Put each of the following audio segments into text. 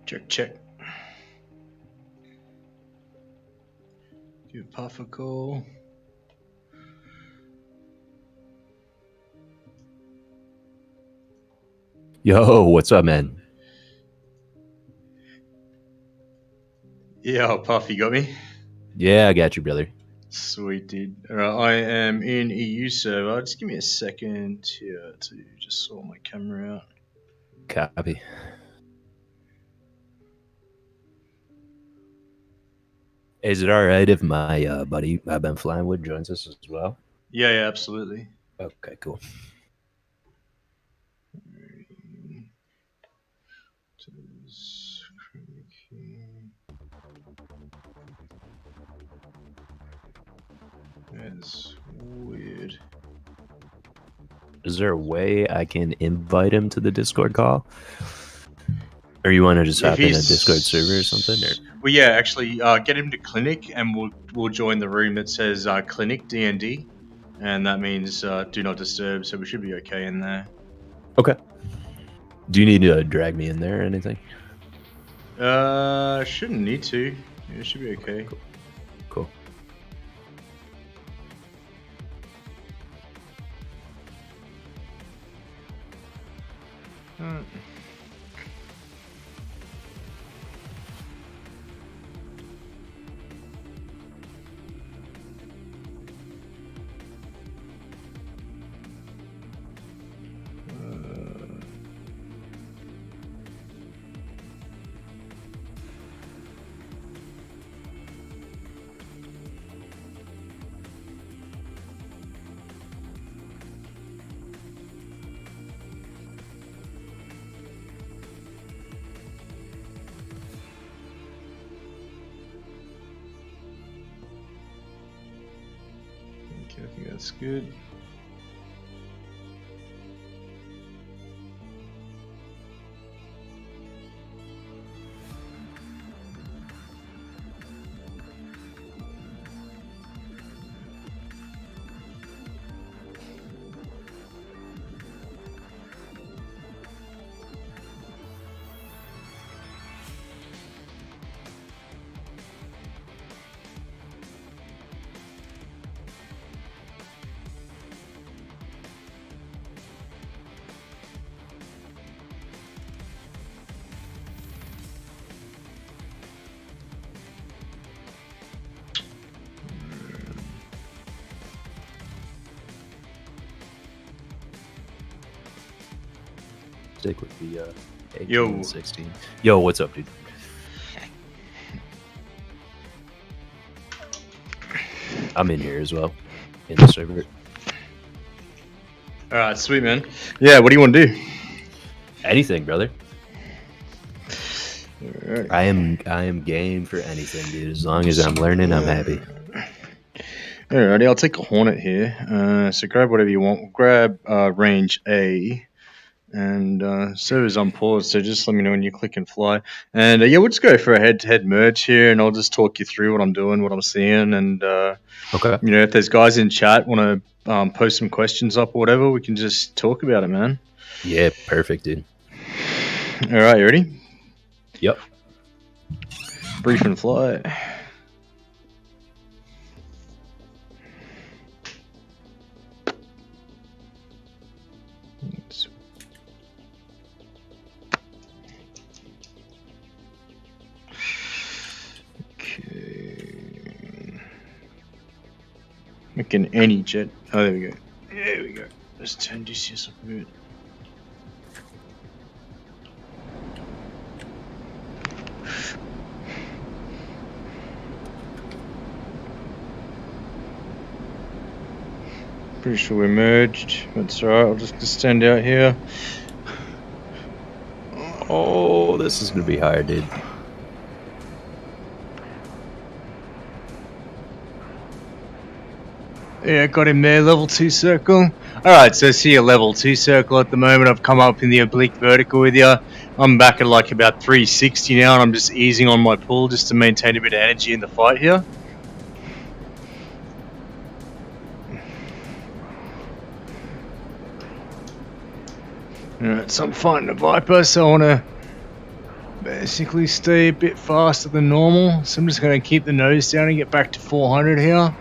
Check. Give Puff a call. Yo, what's up, man? Yeah, Puff, you got me? Yeah, I got you, brother. Sweet, dude. Alright, I am in EU server. Just give me a second here to just sort my camera out. Copy. Is it all right if my buddy I've been flying with joins us as well? Yeah, absolutely. Okay, cool. That's weird. Is there a way I can invite him to the Discord call? Or you want to just hop in a Discord server or something? Or? Well, yeah, actually, get him to Clinic, and we'll join the room that says Clinic DND, and that means do not disturb. So we should be okay in there. Okay. Do you need to drag me in there or anything? Shouldn't need to. Yeah, it should be okay. Cool. Okay, I think that's good. Stick with the 18 Yo. and 16. Yo, what's up, dude? I'm in here as well, in the server. All right, sweet, man. Yeah, what do you want to do? Anything, brother. Alrighty. I am game for anything, dude. As long as I'm learning, I'm happy. Alrighty, I'll take a Hornet here. So grab whatever you want. We'll grab range A. And server's on pause, so just let me know when you click and fly. And yeah, we'll just go for a head-to-head merge here, and I'll just talk you through what I'm doing, what I'm seeing, and Okay. you know, if there's guys in chat want to post some questions up or whatever, we can just talk about it, man. Yeah, perfect, dude. All right, you ready? Yep. Brief and fly. Making any jet. Oh, there we go. There we go. Let's turn this up a bit. Pretty sure we're merged. That's alright. I'll just stand out here. Oh, this is gonna be hard, dude. Yeah, got him there, level 2 circle. Alright, so see a level 2 circle at the moment. I've come up in the oblique vertical with you. I'm back at like about 360 now, and I'm just easing on my pull just to maintain a bit of energy in the fight here. Alright, so I'm fighting a Viper, so I want to basically stay a bit faster than normal. So I'm just going to keep the nose down and get back to 400 here.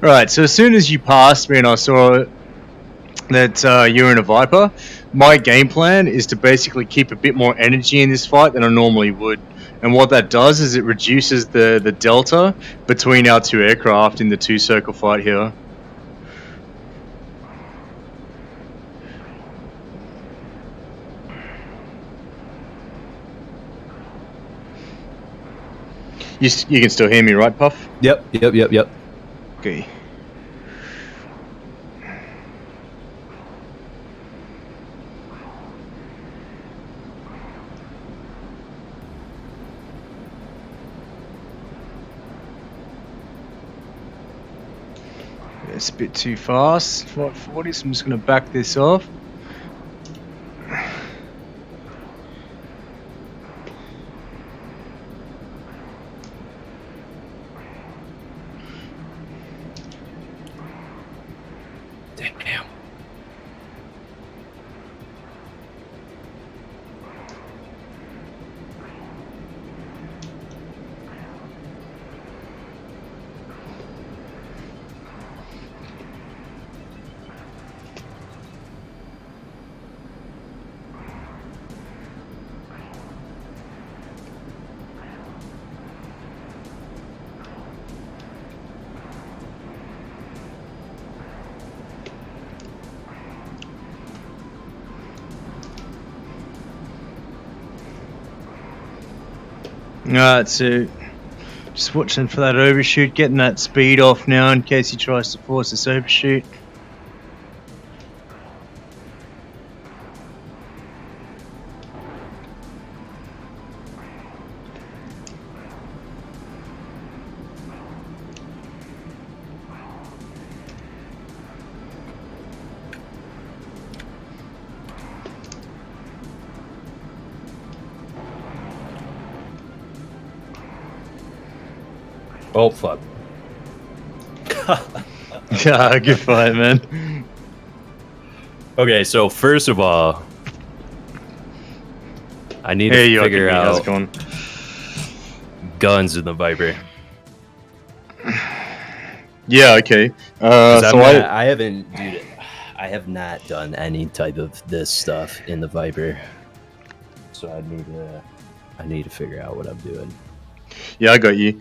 Right, so as soon as you passed me and I saw that you're in a Viper, my game plan is to basically keep a bit more energy in this fight than I normally would. And what that does is it reduces the delta between our two aircraft in the two-circle fight here. You can still hear me, right, Puff? Yep. Okay. It's a bit too fast. 540, so I'm just going to back this off. Damn. Alright, so just watching for that overshoot, getting that speed off now in case he tries to force this overshoot. Oh, fuck. Yeah, good fight, man. Okay, so first of all, I need to figure out guns in the Viper. Yeah, okay. I haven't, dude. I have not done any type of this stuff in the Viper, so I need to figure out what I'm doing. Yeah, I got you.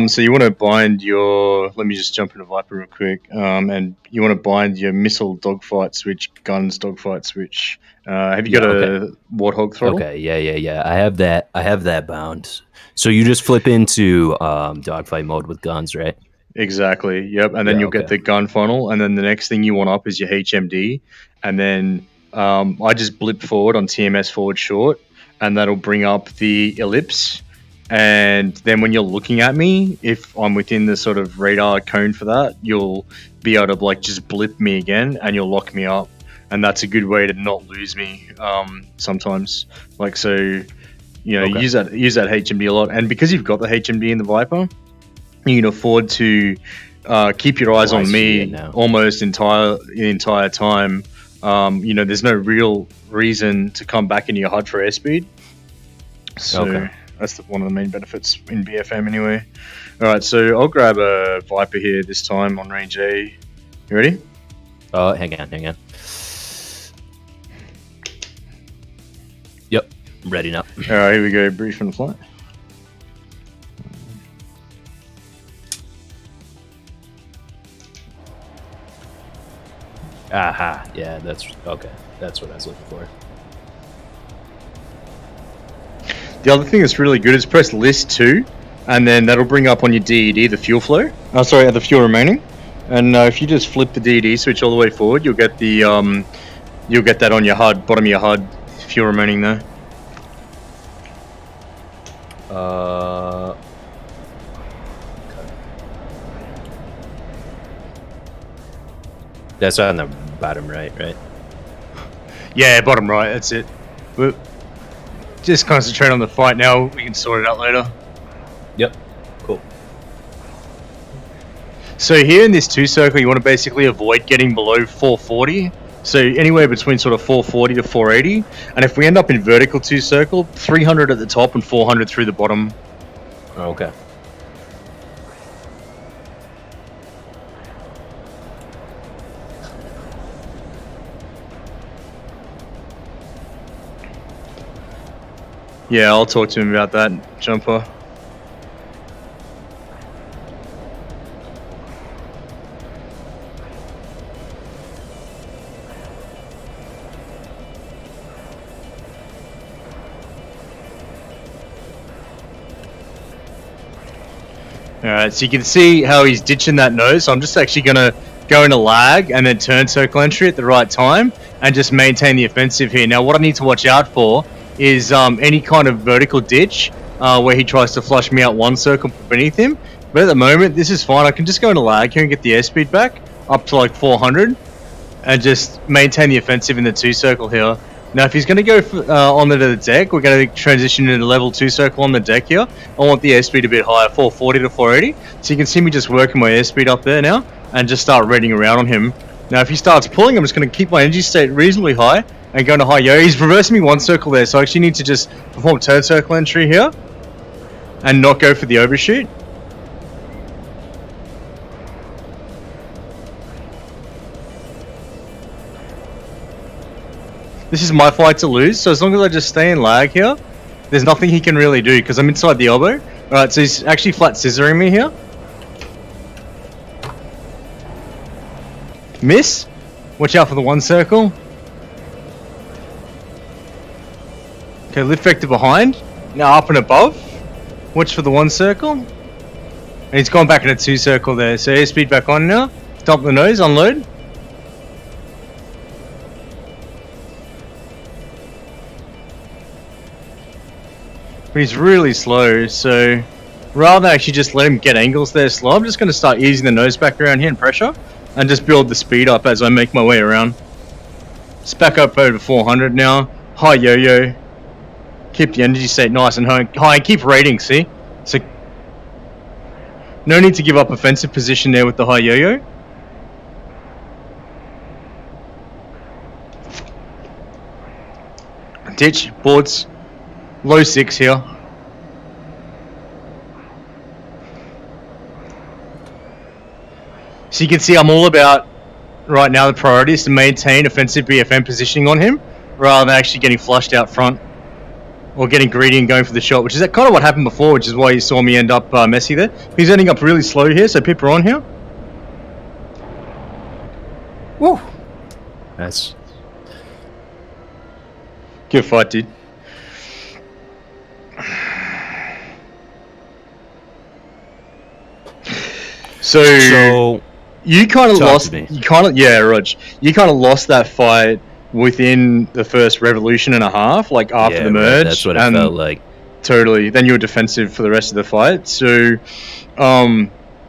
So you want to bind your... Let me just jump into Viper real quick. And you want to bind your missile dogfight switch, guns dogfight switch. Have you got a Warthog throttle? Okay, yeah. I have that bound. So you just flip into dogfight mode with guns, right? Exactly. Yep. And then you'll get the gun funnel, and then the next thing you want up is your HMD, and then I just blip forward on TMS forward short, and that'll bring up the ellipse. And then when you're looking at me, if I'm within the sort of radar cone for that, you'll be able to like just blip me again, and you'll lock me up. And that's a good way to not lose me sometimes. Like, so, you know, use that HMD a lot. And because you've got the HMD in the Viper, you can afford to keep your eyes on me almost the entire time. You know, there's no real reason to come back into your HUD for airspeed. So that's one of the main benefits in BFM anyway. All right, so I'll grab a Viper here this time on range A. You ready? Hang on. Yep, ready now. All right, here we go. Brief and flight. Aha, yeah, that's okay. That's what I was looking for. The other thing that's really good is press list 2, and then that'll bring up on your DED the fuel flow. The fuel remaining. And if you just flip the DED switch all the way forward, you'll get the you'll get that on your HUD, bottom of your HUD, fuel remaining there. Okay. That's on the bottom right? Yeah, bottom right. That's it. We'll just concentrate on the fight now. We can sort it out later. Yep. Cool. So here in this 2 circle, you want to basically avoid getting below 440. So anywhere between sort of 440 to 480. And if we end up in vertical 2 circle, 300 at the top and 400 through the bottom. Okay. Yeah, I'll talk to him about that, Jumper. Alright, so you can see how he's ditching that nose. So I'm just actually going to go into lag and then turn circle entry at the right time and just maintain the offensive here. Now, what I need to watch out for is any kind of vertical ditch where he tries to flush me out one circle beneath him. But at the moment, this is fine. I can just go into lag here and get the airspeed back up to like 400 and just maintain the offensive in the 2 circle here. Now, if he's going to go onto the deck, we're going to transition into level 2 circle on the deck here. I want the airspeed a bit higher, 440 to 480. So you can see me just working my airspeed up there now and just start raiding around on him. Now, if he starts pulling, I'm just going to keep my energy state reasonably high and go into high yo. He's reversing me 1 circle there, so I actually need to just perform turn circle entry here and not go for the overshoot. This is my fight to lose, so as long as I just stay in lag here, there's nothing he can really do because I'm inside the elbow. Alright, so he's actually flat scissoring me here. Miss. Watch out for the 1 circle. Okay, lift vector behind. Now up and above. Watch for the 1 circle. And he's gone back in a 2 circle there. So airspeed back on now. Top of the nose, unload. But he's really slow, so rather than actually just let him get angles there slow, I'm just going to start easing the nose back around here and pressure and just build the speed up as I make my way around. It's back up over 400 now. High yo-yo. Keep the energy state nice and high. Keep rating, see? So no need to give up offensive position there with the high yo-yo. Ditch, boards. Low 6 here. So you can see I'm all about, right now, the priority is to maintain offensive BFM positioning on him rather than actually getting flushed out front or getting greedy and going for the shot, which is kind of what happened before, which is why you saw me end up messy there. He's ending up really slow here, so Pippa on here. Woo! Nice. Good fight, dude. So you kind of lost. You kind of lost that fight within the first revolution and a half, like after the merge. That's what it felt like. Totally. Then you were defensive for the rest of the fight. So,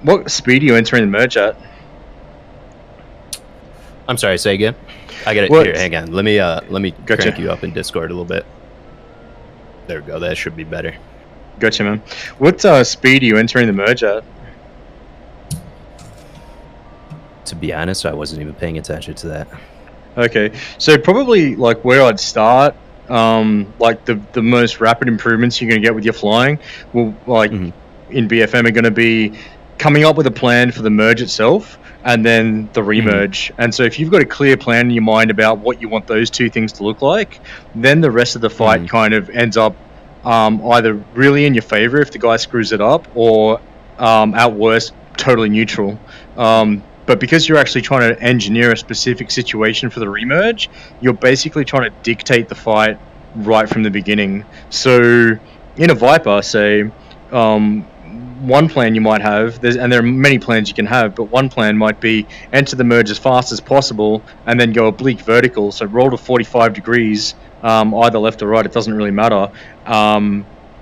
what speed are you entering the merge at? I'm sorry. Say again. I got it here. Hang on. Let me crank you up in Discord a little bit. There we go. That should be better. Gotcha, man. What speed are you entering the merge at? To be honest, I wasn't even paying attention to that. Okay, so probably like where I'd start, like the most rapid improvements you're going to get with your flying, will like in BFM are going to be coming up with a plan for the merge itself and then the remerge. And so if you've got a clear plan in your mind about what you want those two things to look like, then the rest of the fight kind of ends up either really in your favor if the guy screws it up, or at worst totally neutral. But because you're actually trying to engineer a specific situation for the remerge, you're basically trying to dictate the fight right from the beginning. So in a Viper, say, one plan you might have, and there are many plans you can have, but one plan might be enter the merge as fast as possible and then go oblique vertical. So roll to 45 degrees, either left or right, it doesn't really matter.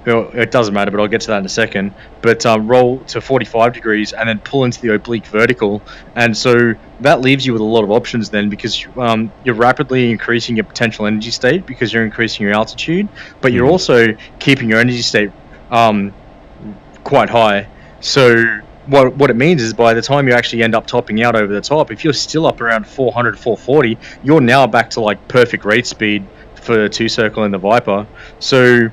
It doesn't matter, but I'll get to that in a second. But roll to 45 degrees and then pull into the oblique vertical. And so that leaves you with a lot of options then, because you're rapidly increasing your potential energy state because you're increasing your altitude, but you're also keeping your energy state quite high. So what it means is by the time you actually end up topping out over the top, if you're still up around 400, 440, you're now back to like perfect rate speed for two circle in the Viper. So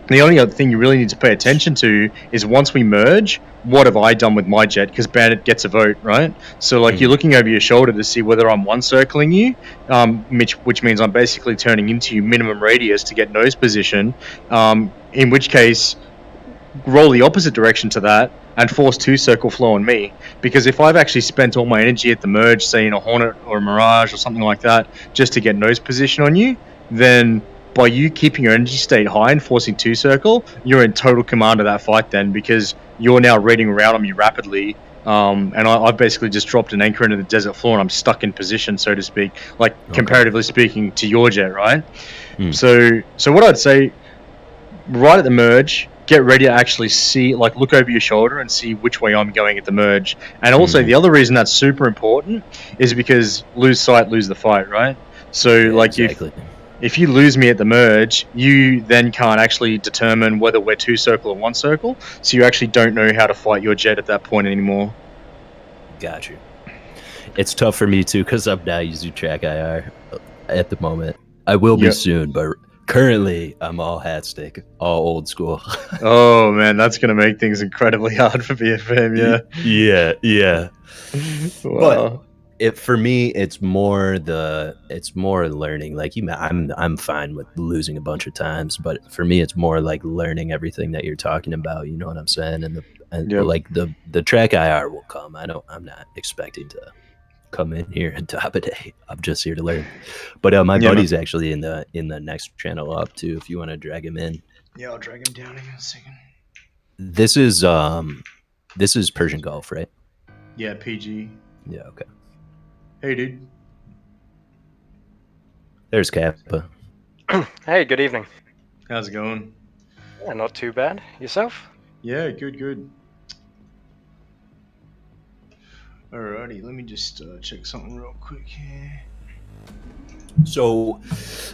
the only other thing you really need to pay attention to is once we merge, what have I done with my jet? Because Bandit gets a vote, right? So like you're looking over your shoulder to see whether I'm one circling you, which means I'm basically turning into you minimum radius to get nose position. In which case, roll the opposite direction to that and force two circle flow on me. Because if I've actually spent all my energy at the merge, say in a Hornet or a Mirage or something like that, just to get nose position on you, then by you keeping your energy state high and forcing two circle, you're in total command of that fight then, because you're now raiding around on me rapidly. And I've basically just dropped an anchor into the desert floor and I'm stuck in position, so to speak, like comparatively speaking to your jet, right? So what I'd say, right at the merge, get ready to actually see, like, look over your shoulder and see which way I'm going at the merge. And also, the other reason that's super important is because lose sight, lose the fight, right? So, Yeah, like, exactly. if you lose me at the merge, you then can't actually determine whether we're two circle or one circle. So you actually don't know how to fight your jet at that point anymore. Got you. It's tough for me too because I'm not using track IR at the moment. I will be soon, but currently I'm all hat stick, all old school. Oh man, that's gonna make things incredibly hard for BFM. Yeah. Wow. But for me, it's more learning. Like I'm fine with losing a bunch of times, but for me, it's more like learning everything that you're talking about. You know what I'm saying? And like the track IR will come. I'm not expecting to come in here and top a day. I'm just here to learn. But my buddy's actually in the next channel up too. If you want to drag him in. Yeah, I'll drag him down in a second. This is Persian Gulf, right? Yeah, PG. Yeah, okay. Hey, dude. There's Kappa. Hey, good evening. How's it going? Yeah, not too bad. Yourself? Yeah, good. Alrighty, let me just check something real quick here. So,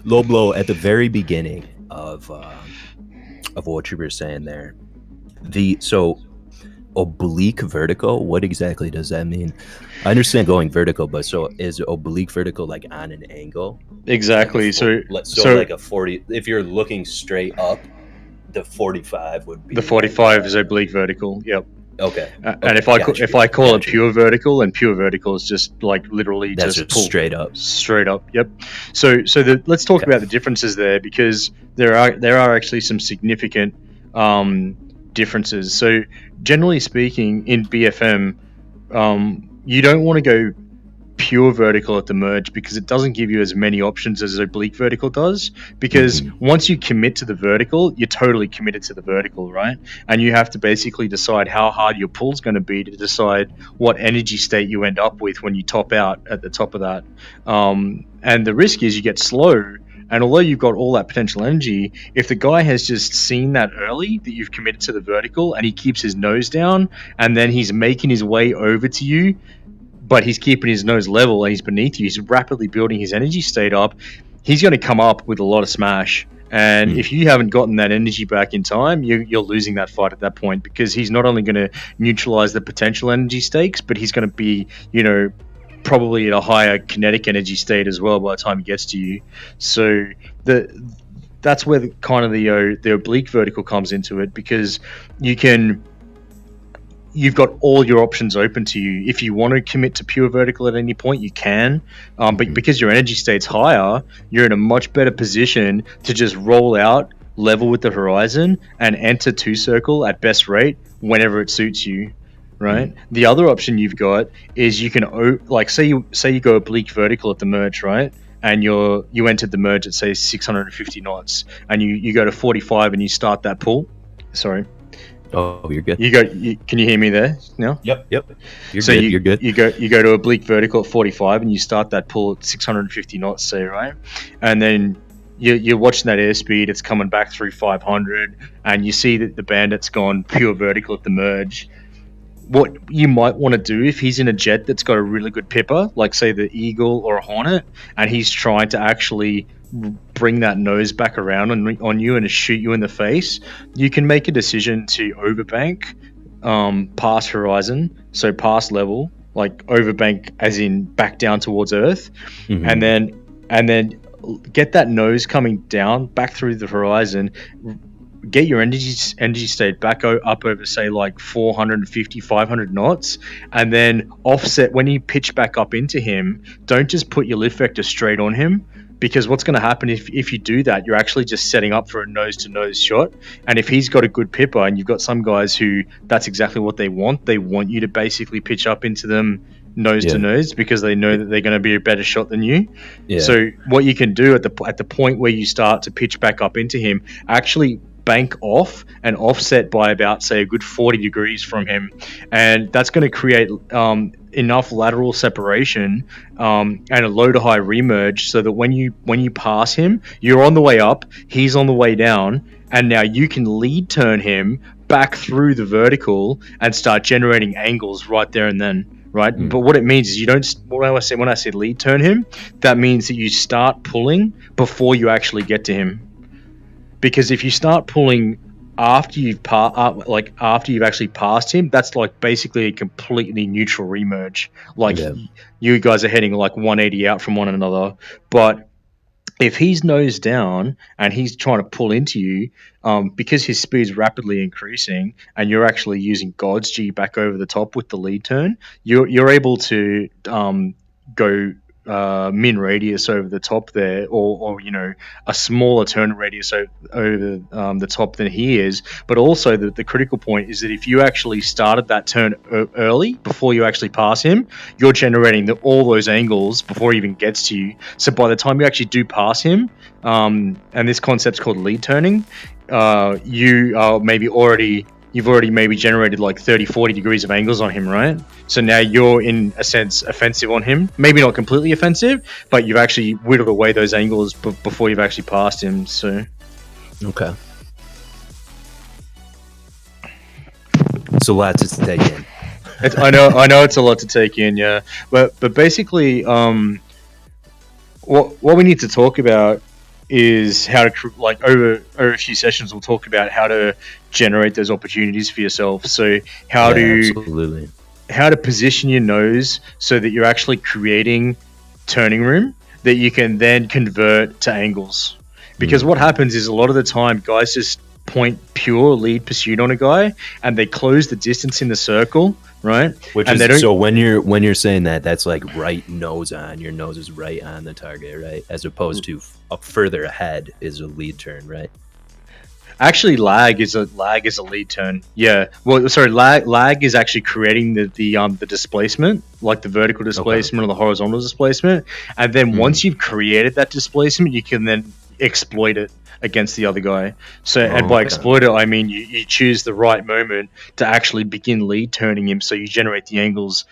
low blow at the very beginning of what you were saying there. So oblique vertical, what exactly does that mean? I understand going vertical, but so is oblique vertical like on an angle? Exactly. Like so like a 40. If you're looking straight up, the 45 would be. The 45 is oblique vertical. Yep. Okay. And if I call it pure vertical, and pure vertical is just like literally just pull straight up. Straight up. Yep. So let's talk about the differences there, because there are actually some significant differences. So generally speaking, in BFM, you don't want to go pure vertical at the merge, because it doesn't give you as many options as oblique vertical does, because once you commit to the vertical, you're totally committed to the vertical, right? And you have to basically decide how hard your pull's going to be to decide what energy state you end up with when you top out at the top of that. And the risk is you get slow, and although you've got all that potential energy, if the guy has just seen that early, that you've committed to the vertical, and he keeps his nose down, and then he's making his way over to you, but he's keeping his nose level and he's beneath you, he's rapidly building his energy state up, he's going to come up with a lot of smash. And if you haven't gotten that energy back in time, you're losing that fight at that point, because he's not only going to neutralize the potential energy stakes, but he's going to be, probably at a higher kinetic energy state as well by the time he gets to you. So that's where the oblique vertical comes into it, because you've got all your options open to you. If you want to commit to pure vertical at any point, you can. But because your energy state's higher, you're in a much better position to just roll out, level with the horizon, and enter two circle at best rate whenever it suits you, right? The other option you've got is you can, like, say you go oblique vertical at the merge, right? And you entered the merge at, say, 650 knots, and you go to 45 and you start that pull. Sorry. Oh, you're good. Can you hear me there now? Yep. You're good. You go to oblique vertical at 45 and you start that pull at 650 knots, say, right? And then you're watching that airspeed. It's coming back through 500, and you see that the Bandit's gone pure vertical at the merge. What you might want to do, if he's in a jet that's got a really good pipper, like say the Eagle or a Hornet, and he's trying to actually bring that nose back around on you and shoot you in the face, you can make a decision to overbank past horizon, so past level, like overbank as in back down towards Earth, and then get that nose coming down back through the horizon. Get your energy state back up over say like 450 500 knots, and then offset when you pitch back up into him. Don't just put your lift vector straight on him, because what's going to happen if you do that, you're actually just setting up for a nose to nose shot. And if he's got a good pipper, and you've got some guys who that's exactly what they want you to basically pitch up into them nose to nose, because they know that they're going to be a better shot than you. So what you can do at the point where you start to pitch back up into him, actually bank off and offset by about say a good 40 degrees from him, and that's going to create enough lateral separation and a low to high remerge, so that when you pass him, you're on the way up, he's on the way down, and now you can lead turn him back through the vertical and start generating angles right there and then. Right, but what it means is you don't. When I say lead turn him, that means that you start pulling before you actually get to him. Because if you start pulling after you've after you've actually passed him, that's like basically a completely neutral remerge. Like you guys are heading like 180 out from one another. But if he's nose down and he's trying to pull into you, because his speed's rapidly increasing, and you're actually using God's G back over the top with the lead turn, you're able to go min radius over the top there, or a smaller turn radius over the top than he is. But also the critical point is that if you actually started that turn early before you actually pass him, you're generating all those angles before he even gets to you. So by the time you actually do pass him, and this concept's called lead turning, you are you've already maybe generated like 30-40 degrees of angles on him, right? So now you're in a sense offensive on him, maybe not completely offensive, but you've actually whittled away those angles before you've actually passed him. So okay, so lots to take in. I know it's a lot to take in, yeah, but basically what we need to talk about is how to, like, over a few sessions we'll talk about how to generate those opportunities for yourself. So how to position your nose so that you're actually creating turning room that you can then convert to angles. Because what happens is a lot of the time guys just point pure lead pursuit on a guy and they close the distance in the circle, right? Which and is, so when you're saying that, that's like right nose on, your nose is right on the target, right? As opposed to up further ahead is a lead turn, right? Actually, lag is a lead turn. Yeah. Well, sorry, lag is actually creating the displacement, like the vertical displacement or the horizontal displacement. And then once you've created that displacement, you can then exploit it against the other guy. So, and by exploit it, I mean you choose the right moment to actually begin lead turning him, so you generate the angles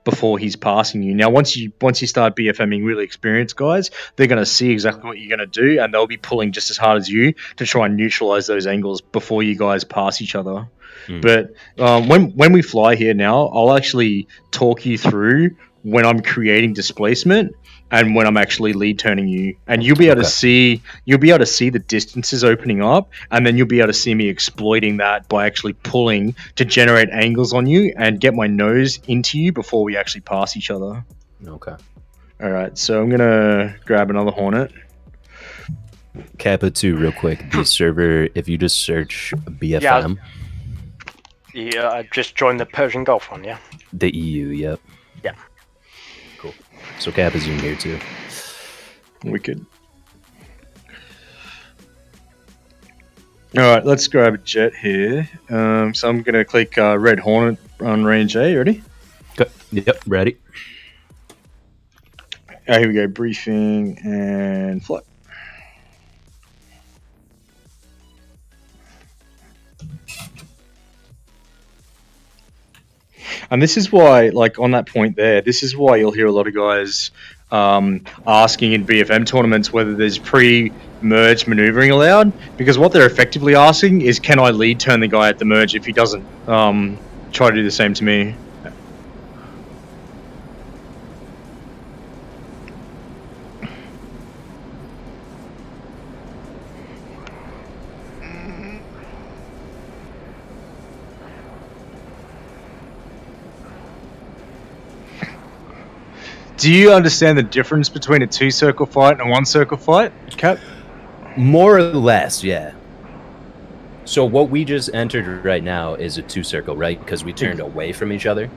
before he's passing you. Now, once you start BFMing really experienced guys, they're going to see exactly what you're going to do, and they'll be pulling just as hard as you to try and neutralize those angles before you guys pass each other. But when we fly here now, I'll actually talk you through when I'm creating displacement and when I'm actually lead turning you, and you'll be able to see the distances opening up, and then you'll be able to see me exploiting that by actually pulling to generate angles on you and get my nose into you before we actually pass each other. Okay. All right, so I'm gonna grab another Hornet. Kappa 2, real quick. The server, if you just search BFM. Yeah, I just joined the Persian Gulf one, yeah? The EU, yep. Yeah. Cool. So Kappa's in here too. Wicked. All right, let's grab a jet here. So I'm going to click Red Hornet on range A. Ready? Okay. Yep, ready. Here we go. Briefing and flight. And this is why, like on that point there, this is why you'll hear a lot of guys asking in BFM tournaments whether there's pre-merge maneuvering allowed, because what they're effectively asking is, can I lead turn the guy at the merge if he doesn't try to do the same to me? Do you understand the difference between a 2-circle fight and a 1-circle fight, Cap? More or less, yeah. So what we just entered right now is a 2-circle, right? Because we turned away from each other.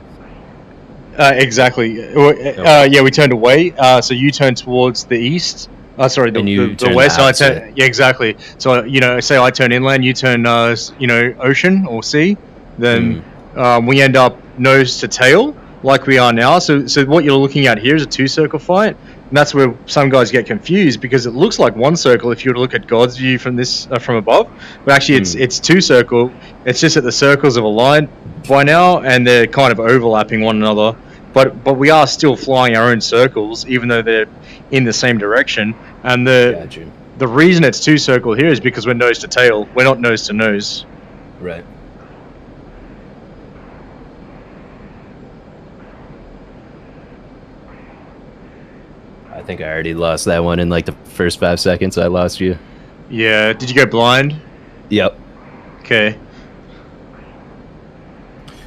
Exactly. Yeah, we turned away. So you turned towards the east. Sorry, the west. I turn. Yeah, exactly. So say I turn inland, you turn ocean or sea. Then we end up nose to tail like we are now. So what you're looking at here is a 2-circle fight, and that's where some guys get confused because it looks like 1 circle if you were to look at God's view from this from above, but actually it's 2-circle. It's just that the circles have aligned by now and they're kind of overlapping one another. But we are still flying our own circles, even though they're in the same direction. And the reason it's 2-circle here is because we're nose to tail. We're not nose to nose. Right. I think I already lost that one in like the first 5 seconds. I lost you. Yeah. Did you go blind? Yep. Okay.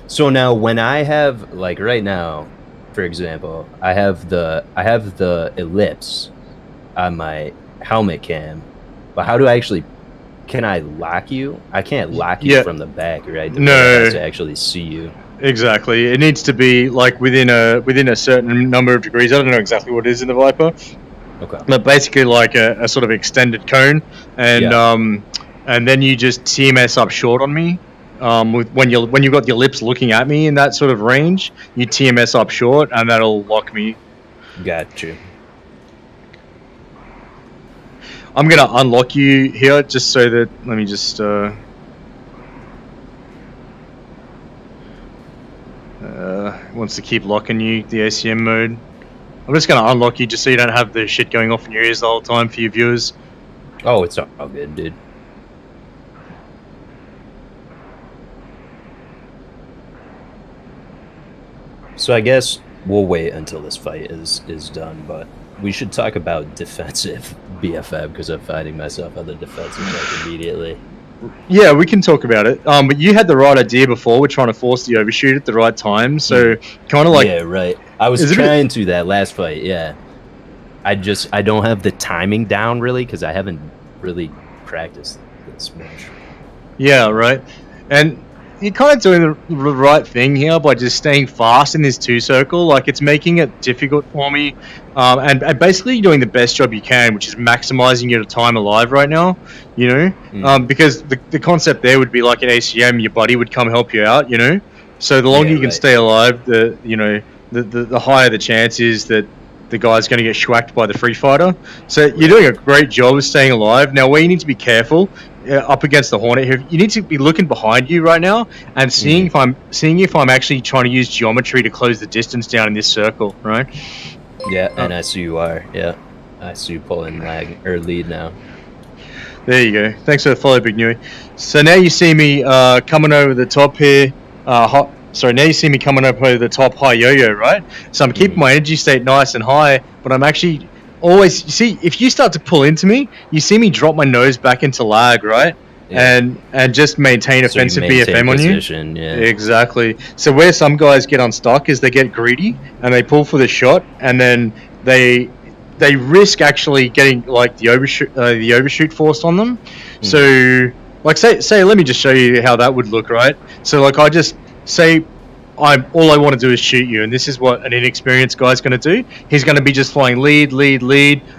So now when I have, like right now, for example, I have the ellipse on my helmet cam, but how do I actually, can I lock you? I can't lock you from the back, right? No. I have to actually see you. Exactly. It needs to be like within a certain number of degrees. I don't know exactly what it is in the Viper. Okay. But basically like a sort of extended cone, and then you just TMS up short on me. When you've got your lips looking at me in that sort of range, you TMS up short, and that'll lock me. Gotcha. I'm gonna unlock you here just so that let me just wants to keep locking you, the ACM mode. I'm just gonna unlock you just so you don't have the shit going off in your ears the whole time for your viewers. Oh, it's all good, dude. So I guess we'll wait until this fight is done, but we should talk about defensive BFM because I'm finding myself on the defensive like immediately. Yeah, we can talk about it. But you had the right idea before. We're trying to force the overshoot at the right time, so kind of like right. I was trying to that last fight. Yeah, I don't have the timing down really because I haven't really practiced this much. Yeah, right. And you're kind of doing the right thing here by just staying fast in this 2-circle. Like, it's making it difficult for me. And basically you're doing the best job you can, which is maximizing your time alive right now, because the concept there would be like an ACM, your buddy would come help you out, So the longer you can stay alive, the higher the chance is that the guy's going to get schwacked by the free fighter. So you're doing a great job of staying alive. Now, where you need to be careful up against the Hornet here, you need to be looking behind you right now and seeing if I'm actually trying to use geometry to close the distance down in this circle, right? Yeah, and I see you are. Yeah, I see you pulling lead now. There you go. Thanks for the follow, Big Newy. So now you see me coming over the top here. Now you see me coming up over the top high yo-yo, right? So I'm keeping my energy state nice and high, but I'm actually always, you see, if you start to pull into me, you see me drop my nose back into lag, right? Yeah. And just maintain offensive BFM on you. Yeah. Exactly. So where some guys get unstuck is they get greedy and they pull for the shot, and then they risk actually getting like the overshoot forced on them. So like say let me just show you how that would look, right? So like I just say all I want to do is shoot you, and this is what an inexperienced guy's going to do. He's going to be just flying lead,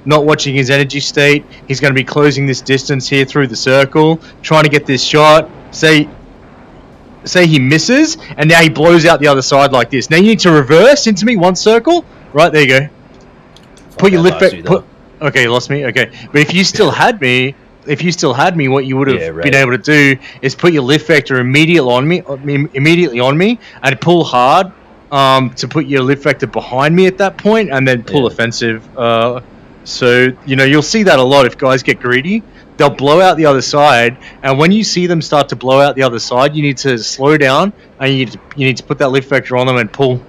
not watching his energy state. He's going to be closing this distance here through the circle, trying to get this shot. Say he misses, and now he blows out the other side like this. Now you need to reverse into me 1 circle. Right, there you go. Put your lift back. Okay, you lost me. Okay, but if you still had me, what you would have been able to do is put your lift vector immediately on me, and pull hard to put your lift vector behind me at that point, and then pull offensive. So you'll see that a lot if guys get greedy. They'll blow out the other side, and when you see them start to blow out the other side, you need to slow down, and you need to put that lift vector on them and pull.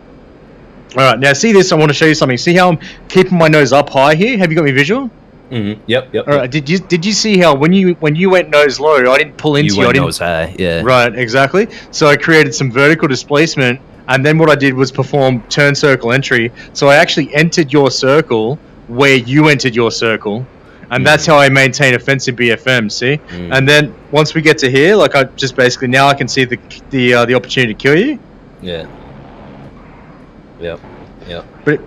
All right, now see this. I want to show you something. See how I'm keeping my nose up high here? Have you got me visual? Yep. All right. Did you see how when you went nose low, I didn't pull into You you. I went didn't. nose high. Yeah. Right. Exactly. So I created some vertical displacement, and then what I did was perform turn circle entry. So I actually entered your circle where you entered your circle, and that's how I maintain offensive BFM. See, and then once we get to here, like I just basically now I can see the opportunity to kill you. Yeah. Yep. But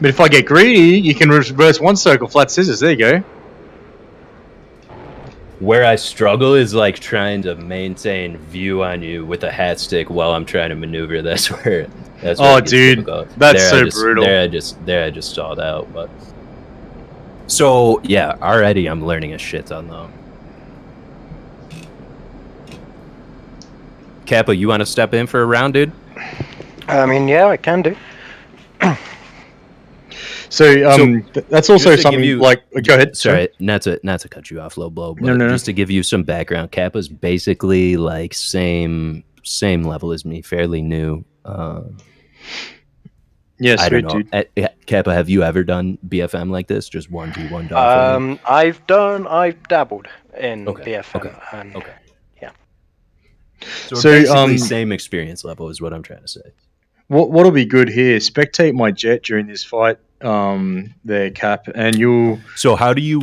if I get greedy, you can reverse one circle, flat scissors. There you go. Where I struggle is like trying to maintain view on you with a hat stick while I'm trying to maneuver. That's where it gets difficult. That's so brutal. There I just stalled out. But so yeah, already I'm learning a shit ton though. Kappa, you want to step in for a round, dude? I mean, yeah, I can do. So that's also something like. Go ahead. Sorry, not to cut you off, low blow, but just to give you some background, Kappa's basically like same level as me, fairly new. Yeah, I sweet, don't know. dude. Kappa, have you ever done BFM like this? Just 1v1 dogfighting? I've dabbled in BFM. Okay. Yeah. So basically, same experience level is what I'm trying to say. What'll be good here? Spectate my jet during this fight, there, Cap, and you'll. So how do you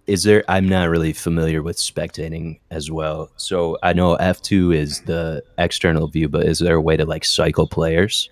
Is there? I'm not really familiar with spectating as well. So I know F2 is the external view, but is there a way to like cycle players?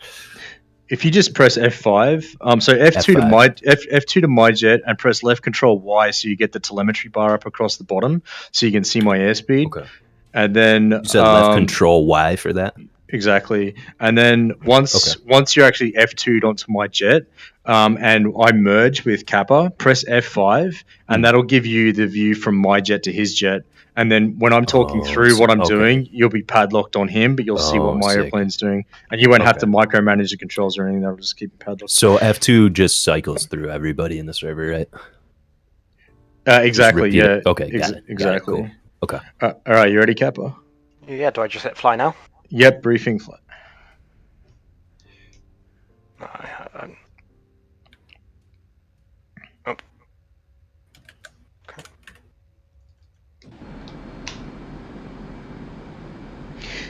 If you just press F5, so F2 to my F2 to my jet, and press left control Y, so you get the telemetry bar up across the bottom, so you can see my airspeed. Okay. And then you said left control Y for that. Exactly. And then once you're actually F2'd onto my jet, and I merge with Kappa, press F5, and that'll give you the view from my jet to his jet. And then when I'm talking through what I'm doing, you'll be padlocked on him, but you'll see what my airplane's doing. And you won't have to micromanage the controls or anything. That'll just keep you padlocked. So F2 just cycles through everybody in the server, right? Exactly, yeah. Okay, got it. Exactly. Got it, cool. Okay. All right, you ready, Kappa? Yeah, do I just hit fly now? Yep, briefing flight. Oh.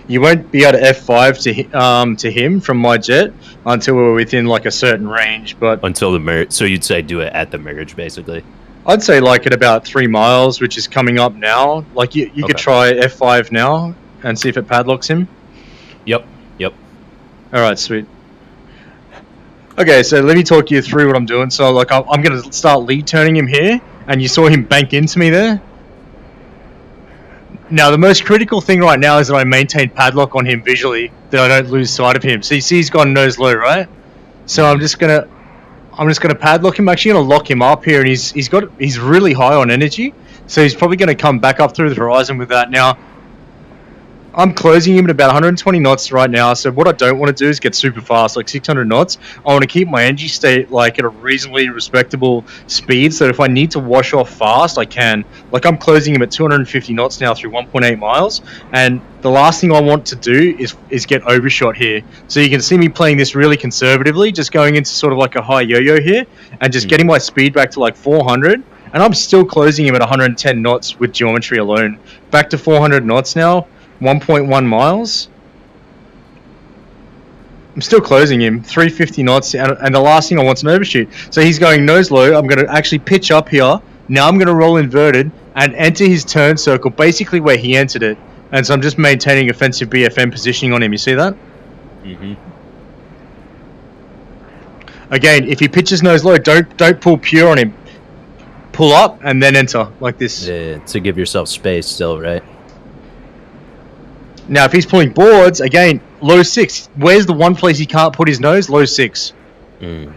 You won't be able to F5 to him from my jet until we're within like a certain range, but until the merge. So you'd say do it at the merge, basically. I'd say like at about 3 miles, which is coming up now. Like you could try F5 now and see if it padlocks him. Yep. All right, sweet. Okay, so let me talk you through what I'm doing. So like I'm going to start lead turning him here, and you saw him bank into me there. Now, the most critical thing right now is that I maintain padlock on him visually, that I don't lose sight of him. So you see he's gone nose low, right? So I'm just gonna padlock him. I'm actually gonna lock him up here, and he's really high on energy, so he's probably gonna come back up through the horizon with that. Now, I'm closing him at about 120 knots right now, so what I don't want to do is get super fast, like 600 knots. I want to keep my energy state like at a reasonably respectable speed, so if I need to wash off fast, I can. Like I'm closing him at 250 knots now through 1.8 miles, and the last thing I want to do is get overshot here. So you can see me playing this really conservatively, just going into sort of like a high yo-yo here, and just getting my speed back to like 400, and I'm still closing him at 110 knots with geometry alone. Back to 400 knots now. 1.1 miles. I'm still closing him, 350 knots, and the last thing I want is an overshoot. So he's going nose low. I'm going to actually pitch up here. Now I'm going to roll inverted and enter his turn circle, basically where he entered it. And so I'm just maintaining offensive BFM positioning on him. You see that? Mm-hmm. Again, if he pitches nose low, don't pull pure on him. Pull up and then enter like this. Yeah, to give yourself space still, right? Now, if he's pulling boards, again, low 6. Where's the one place he can't put his nose? Low 6. So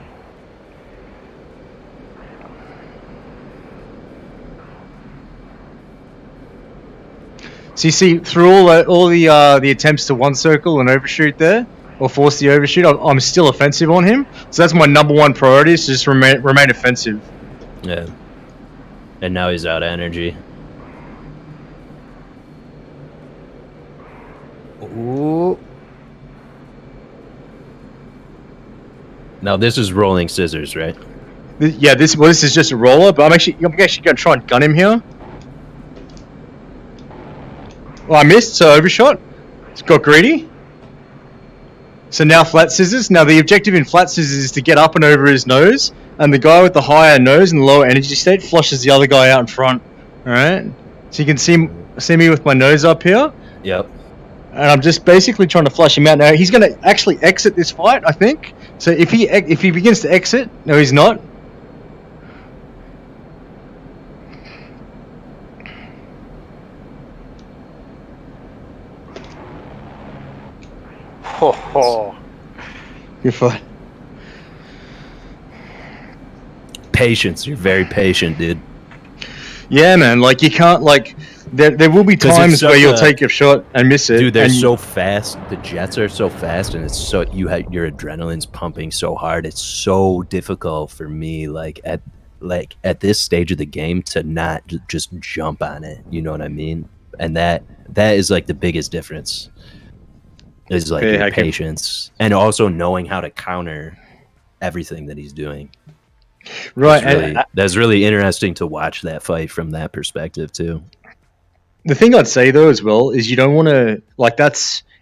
you see, through all the attempts to one circle and overshoot there, or force the overshoot, I'm still offensive on him. So that's my number one priority, is to just remain offensive. Yeah. And now he's out of energy. Ooh. Now this is rolling scissors, right? This is just a roller, but I'm actually going to try and gun him here. Well, I missed, so overshot. It's got greedy. So now flat scissors. Now the objective in flat scissors is to get up and over his nose, and the guy with the higher nose and the lower energy state flushes the other guy out in front. All right. So you can see me with my nose up here. Yep. And I'm just basically trying to flush him out. Now he's going to actually exit this fight, I think. So if he begins to exit, no, he's not. Ho ho. Good fight. Patience. You're very patient, dude. Yeah, man. Like you can't like. There will be times where you'll take a shot and miss it. Dude, they're so fast. The jets are so fast, and it's so your adrenaline's pumping so hard. It's so difficult for me, like at this stage of the game, to not just jump on it. You know what I mean? And that is like the biggest difference. Is like your patience and also knowing how to counter everything that he's doing. Right, that's really interesting to watch that fight from that perspective too. The thing I'd say though as well is you don't want to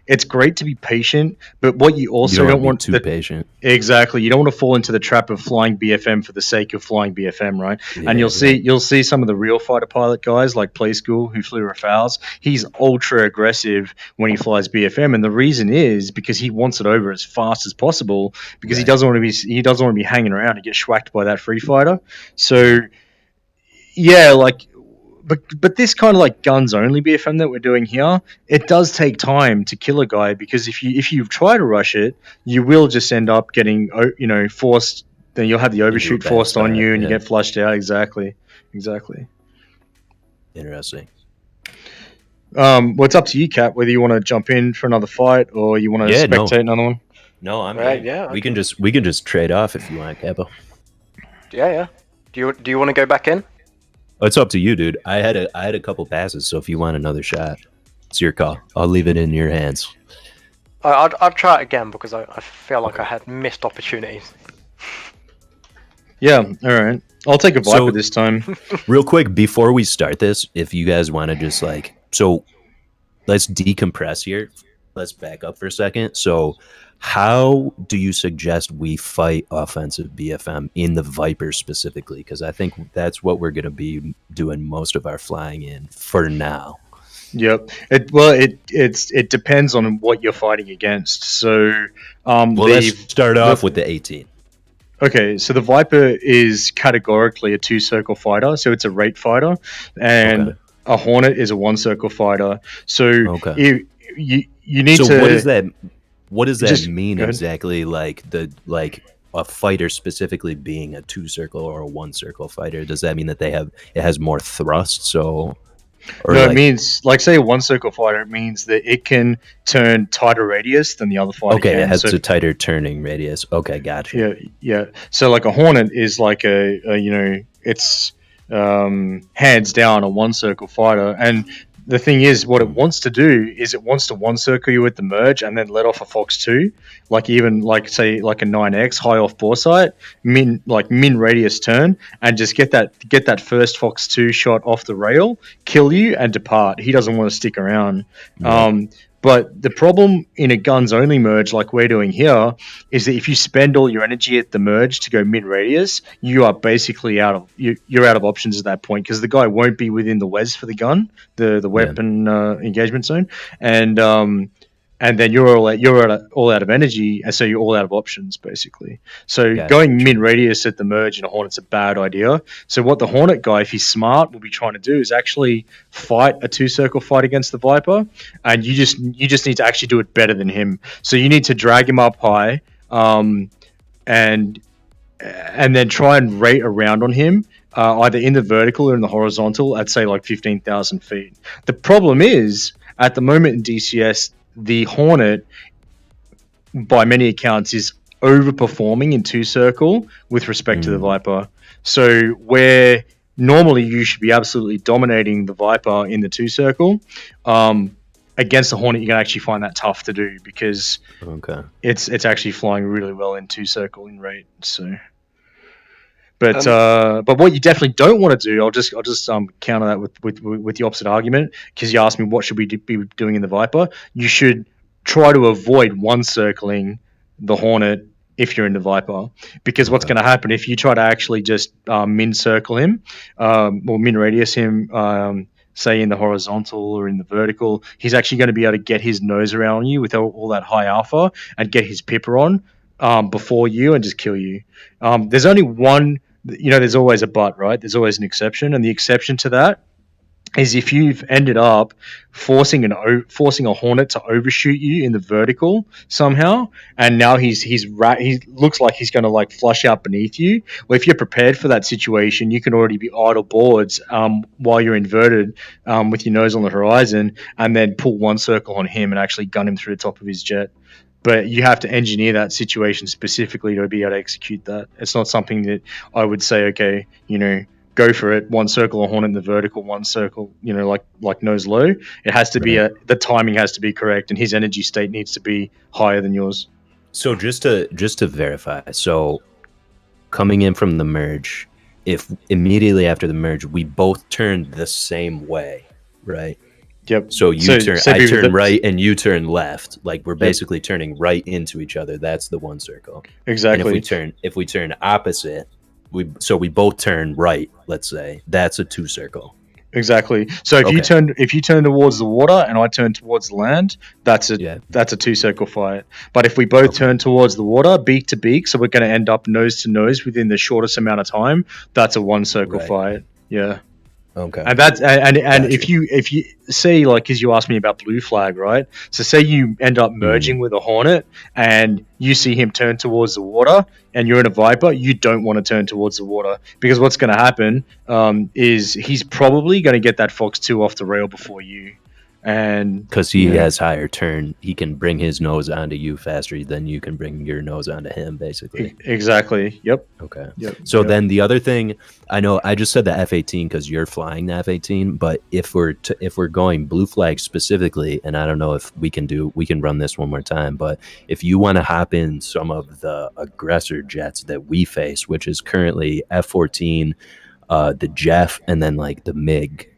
it's great to be patient, but what you also don't want too patient. Exactly, you don't want to fall into the trap of flying BFM for the sake of flying BFM, right? Yeah, and you'll see some of the real fighter pilot guys like Play School who flew Rafales. He's ultra aggressive when he flies BFM, and the reason is because he wants it over as fast as possible because he doesn't want to be hanging around and get schwacked by that free fighter. So yeah, like. But this kind of like guns only BFM that we're doing here, it does take time to kill a guy because if you try to rush it, you will just end up getting forced. Then you'll have the overshoot forced on you, and you get flushed out. Exactly. Interesting. Well, it's up to you, Cap, whether you want to jump in for another fight or you want to spectate another one. No, I'm right. in. Yeah, we can just trade off if you want, Capo. Yeah. Do you want to go back in? It's up to you, dude. I had a couple passes, so if you want another shot, it's your call. I'll leave it in your hands. I'll try it again because I feel like I had missed opportunities. Yeah, all right. I'll take a Viper this time. Real quick, before we start this, if you guys want to just let's decompress here. Let's back up for a second. So how do you suggest we fight offensive BFM in the Viper specifically? Because I think that's what we're going to be doing most of our flying in for now. Yep. It depends on what you're fighting against. So let's start off with the 18. Okay, so the Viper is categorically a 2-circle fighter, so it's a rate fighter, and a Hornet is a 1-circle fighter. So you need to. So what does that mean exactly? Like a fighter specifically being a 2-circle or a 1-circle fighter? Does that mean that it has more thrust? So. It means, like, say a 1-circle fighter, it means that it can turn tighter radius than the other fighter can. It has a tighter turning radius. Okay, gotcha. Yeah. So, like, a Hornet is like it's hands down a 1-circle fighter. And the thing is, what it wants to do is it wants to 1-circle you with the merge and then let off a Fox 2, say a 9X high off bore sight, min radius turn, and just get that first Fox 2 shot off the rail, kill you, and depart. He doesn't want to stick around. Right. But the problem in a guns only merge like we're doing here is that if you spend all your energy at the merge to go mid radius, you are basically you're out of options at that point because the guy won't be within the WES for the gun, the weapon engagement zone, and then you're all out of energy, and so you're all out of options basically. So going mid radius at the merge in a Hornet's a bad idea. So what the Hornet guy, if he's smart, will be trying to do is actually fight a 2-circle fight against the Viper, and you just need to actually do it better than him. So you need to drag him up high, and then try and rate around on him. Either in the vertical or in the horizontal at say like 15,000 feet. The problem is at the moment in DCS, the Hornet, by many accounts, is overperforming in 2-circle with respect to the Viper. So where normally you should be absolutely dominating the Viper in the 2-circle, against the Hornet, you can actually find that tough to do because it's actually flying really well in 2-circle in rate. So, But what you definitely don't want to do, I'll just counter that with the opposite argument, because you asked me what should we be doing in the Viper. You should try to avoid one circling the Hornet if you're in the Viper, because what's going to happen if you try to actually just min circle him, or min radius him, say in the horizontal or in the vertical, he's actually going to be able to get his nose around you with all that high alpha and get his pipper on before you and just kill you. There's only one, there's always a but, right? There's always an exception, and the exception to that is if you've ended up forcing a Hornet to overshoot you in the vertical somehow, and now he looks like he's going to like flush out beneath you. Well, if you're prepared for that situation, you can already be idle boards while you're inverted with your nose on the horizon, and then pull one circle on him and actually gun him through the top of his jet. But you have to engineer that situation specifically to be able to execute that. It's not something that I would say, okay, go for it. One circle of Hornet in the vertical, one circle, like nose low. It has to be the timing has to be correct, and his energy state needs to be higher than yours. So just to verify, so coming in from the merge, if immediately after the merge we both turned the same way, right? Yep. So I turn right and you turn left. Like we're basically turning right into each other. That's the one circle. Exactly. And if we turn opposite, we both turn right, let's say, that's a two circle. Exactly. So if you turn towards the water and I turn towards the land, that's a two circle fight. But if we both turn towards the water, beak to beak, so we're going to end up nose to nose within the shortest amount of time, that's a one circle fight. Yeah. Okay. And that's and if you say, like, because you asked me about blue flag, right? So say you end up merging with a Hornet and you see him turn towards the water and you're in a Viper, you don't want to turn towards the water, because what's going to happen is he's probably going to get that Fox 2 off the rail before you. And because he has higher turn, he can bring his nose onto you faster than you can bring your nose onto him, basically. Exactly. Yep. Okay. Yep. So then the other thing, I know I just said the F-18 because you're flying the F-18, but if we're going blue flag specifically, and I don't know if we can run this one more time, but if you want to hop in some of the aggressor jets that we face, which is currently F-14, the Jeff, and then like the MiG.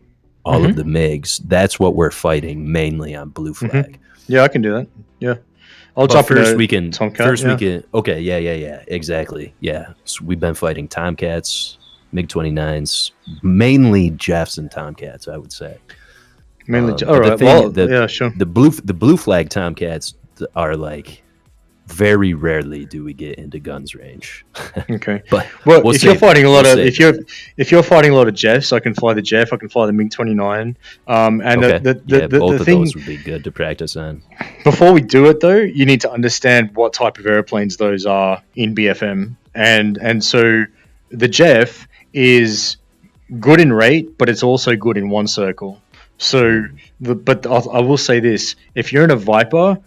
All of the MiGs, that's what we're fighting mainly on blue flag. Yeah, I can do that. Yeah. First we can. Okay, yeah, exactly. Yeah. So we've been fighting Tomcats, MiG-29s, mainly Jeffs and Tomcats, I would say. Mainly, all right. Sure. The blue flag Tomcats are like, very rarely do we get into guns range. Okay. But if you're fighting a lot of Jeffs, I can fly the Jeff, I can fly the MiG-29. Both of those would be good to practice on. Before we do it though, you need to understand what type of airplanes those are in BFM. And so the Jeff is good in rate, but it's also good in one circle. So I will say this, if you're in a Viper,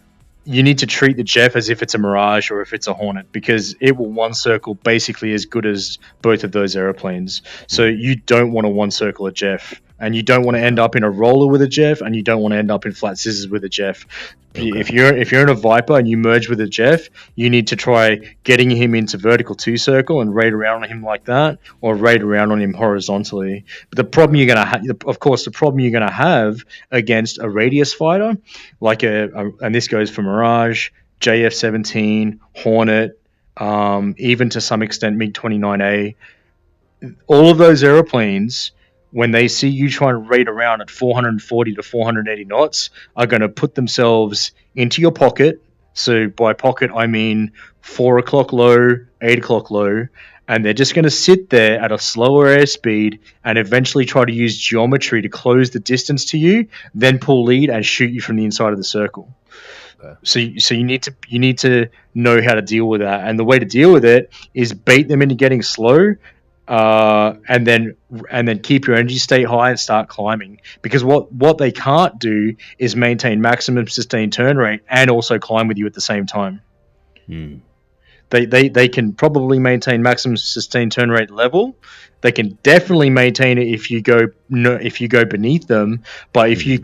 you need to treat the Jeff as if it's a Mirage or if it's a Hornet, because it will one circle basically as good as both of those airplanes. So you don't want to one circle a Jeff, and you don't want to end up in a roller with a Jeff, and you don't want to end up in flat scissors with a Jeff. Okay. If you're in a Viper and you merge with a Jeff, you need to try getting him into vertical two circle and raid around on him like that, or raid around on him horizontally. But the problem you're gonna have against a radius fighter, like and this goes for Mirage, JF-17, Hornet, even to some extent MiG-29A, all of those airplanes, when they see you trying to raid around at 440 to 480 knots, are going to put themselves into your pocket. So by pocket, I mean 4 o'clock low, 8 o'clock low, and they're just going to sit there at a slower airspeed and eventually try to use geometry to close the distance to you, then pull lead and shoot you from the inside of the circle. Okay. So you need to know how to deal with that, and the way to deal with it is bait them into getting slow. And then keep your energy state high and start climbing, because what they can't do is maintain maximum sustained turn rate and also climb with you at the same time. They can probably maintain maximum sustained turn rate level. They can definitely maintain it if you go beneath them. But if you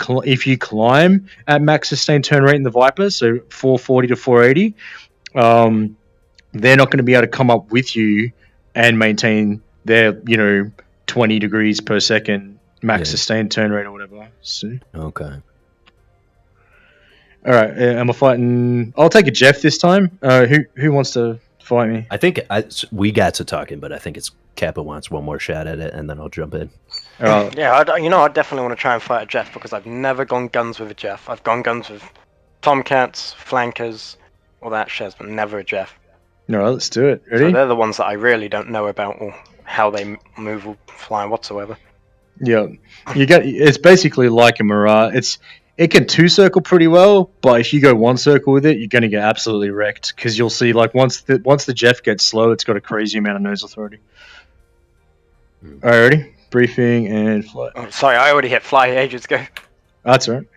climb at max sustained turn rate in the Viper, so 440 to 480, they're not going to be able to come up with you and maintain their 20 degrees per second max sustained turn rate or whatever. So. Okay. All right, am I fighting? I'll take a Jeff this time. Who wants to fight me? I think we got to talking, but I think it's Kappa wants one more shot at it, and then I'll jump in. Yeah, I definitely want to try and fight a Jeff because I've never gone guns with a Jeff. I've gone guns with Tomcats, flankers, all that shit, but never a Jeff. All right, let's do it. Ready? So they're the ones that I really don't know about or how they move or fly whatsoever. Yeah, it's basically like a Mirage. It can two circle pretty well, but if you go one circle with it, you're going to get absolutely wrecked because you'll see like once the Jeff gets slow, it's got a crazy amount of nose authority. All right, ready? Briefing and flight. Oh, sorry, I already hit fly ages ago. That's all right.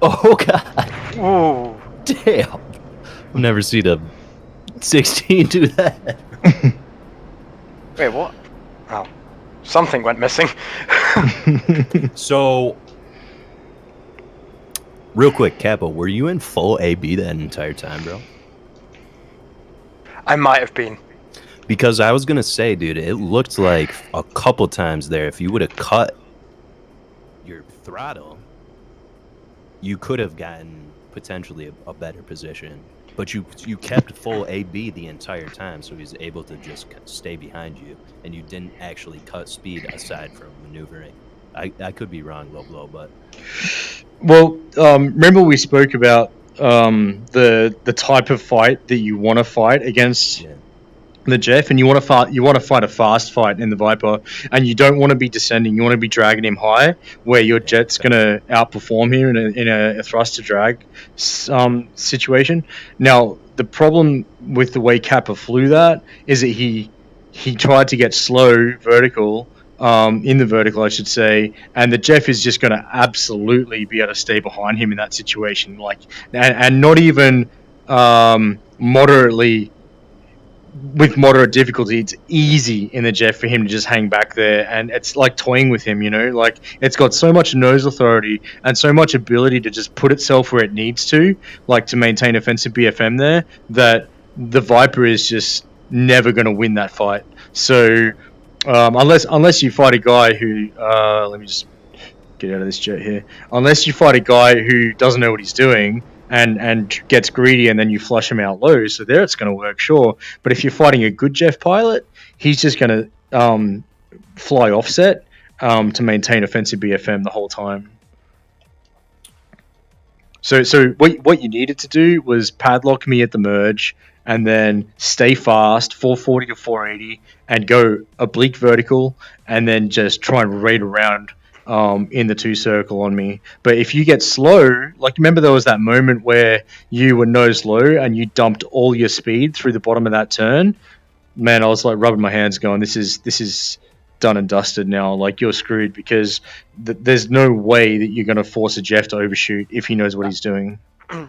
Oh god! Ooh, Damn! I've never seen a 16 do that. wait, what? Oh, something went missing. So, real quick, Kappa, were you in full AB that entire time, bro? I might have been. Because I was gonna say, dude, it looked like a couple times there, if you would have cut your throttle, you could have gotten potentially a better position. But you kept full AB the entire time, so he's able to just stay behind you, and you didn't actually cut speed aside from maneuvering. I could be wrong, Low, but... Well, remember we spoke about the type of fight that you want to fight against the Jeff, and you want to fight a fast fight in the Viper, and you don't want to be descending. You want to be dragging him high, where your Jet's going to outperform him in a thrust to drag situation. Now, the problem with the way Kappa flew that is that he tried to get slow vertical. In the vertical, I should say, and the Jeff is just going to absolutely be able to stay behind him in that situation, and not even moderately. With moderate difficulty, it's easy in the Jeff for him to just hang back there, and it's like toying with him, like it's got so much nose authority and so much ability to just put itself where it needs to, like to maintain offensive BFM there, that the Viper is just never going to win that fight. So unless you fight a guy who let me just get out of this Jet here, unless you fight a guy who doesn't know what he's doing and gets greedy, and then you flush him out low, so there it's going to work, sure. But if you're fighting a good Jeff pilot, he's just going to fly offset to maintain offensive BFM the whole time. So what you needed to do was padlock me at the merge, and then stay fast, 440 to 480, and go oblique vertical, and then just try and raid around in the 2 circle on me. But if you get slow, like remember there was that moment where you were nose low and you dumped all your speed through the bottom of that turn, man, I was like rubbing my hands, going, "This is done and dusted now. Like you're screwed because there's no way that you're going to force a Jeff to overshoot if he knows what he's doing."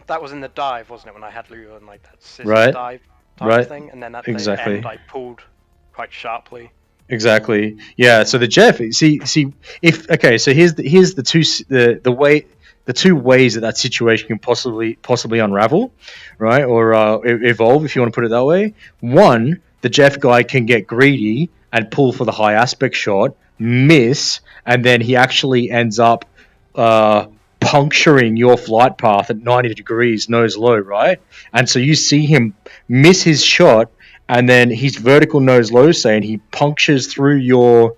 That was in the dive, wasn't it? When I had Lou on like that scissors Right. dive type Right. thing, and then at Exactly. the end I pulled quite sharply. Exactly. Yeah. So the Jeff. See. If okay. So here's the two ways that situation can possibly unravel, right? Or evolve, if you want to put it that way. One, the Jeff guy can get greedy and pull for the high aspect shot, miss, and then he actually ends up puncturing your flight path at 90 degrees nose low, right? And so you see him miss his shot, and then he's vertical nose low, say, and he punctures through your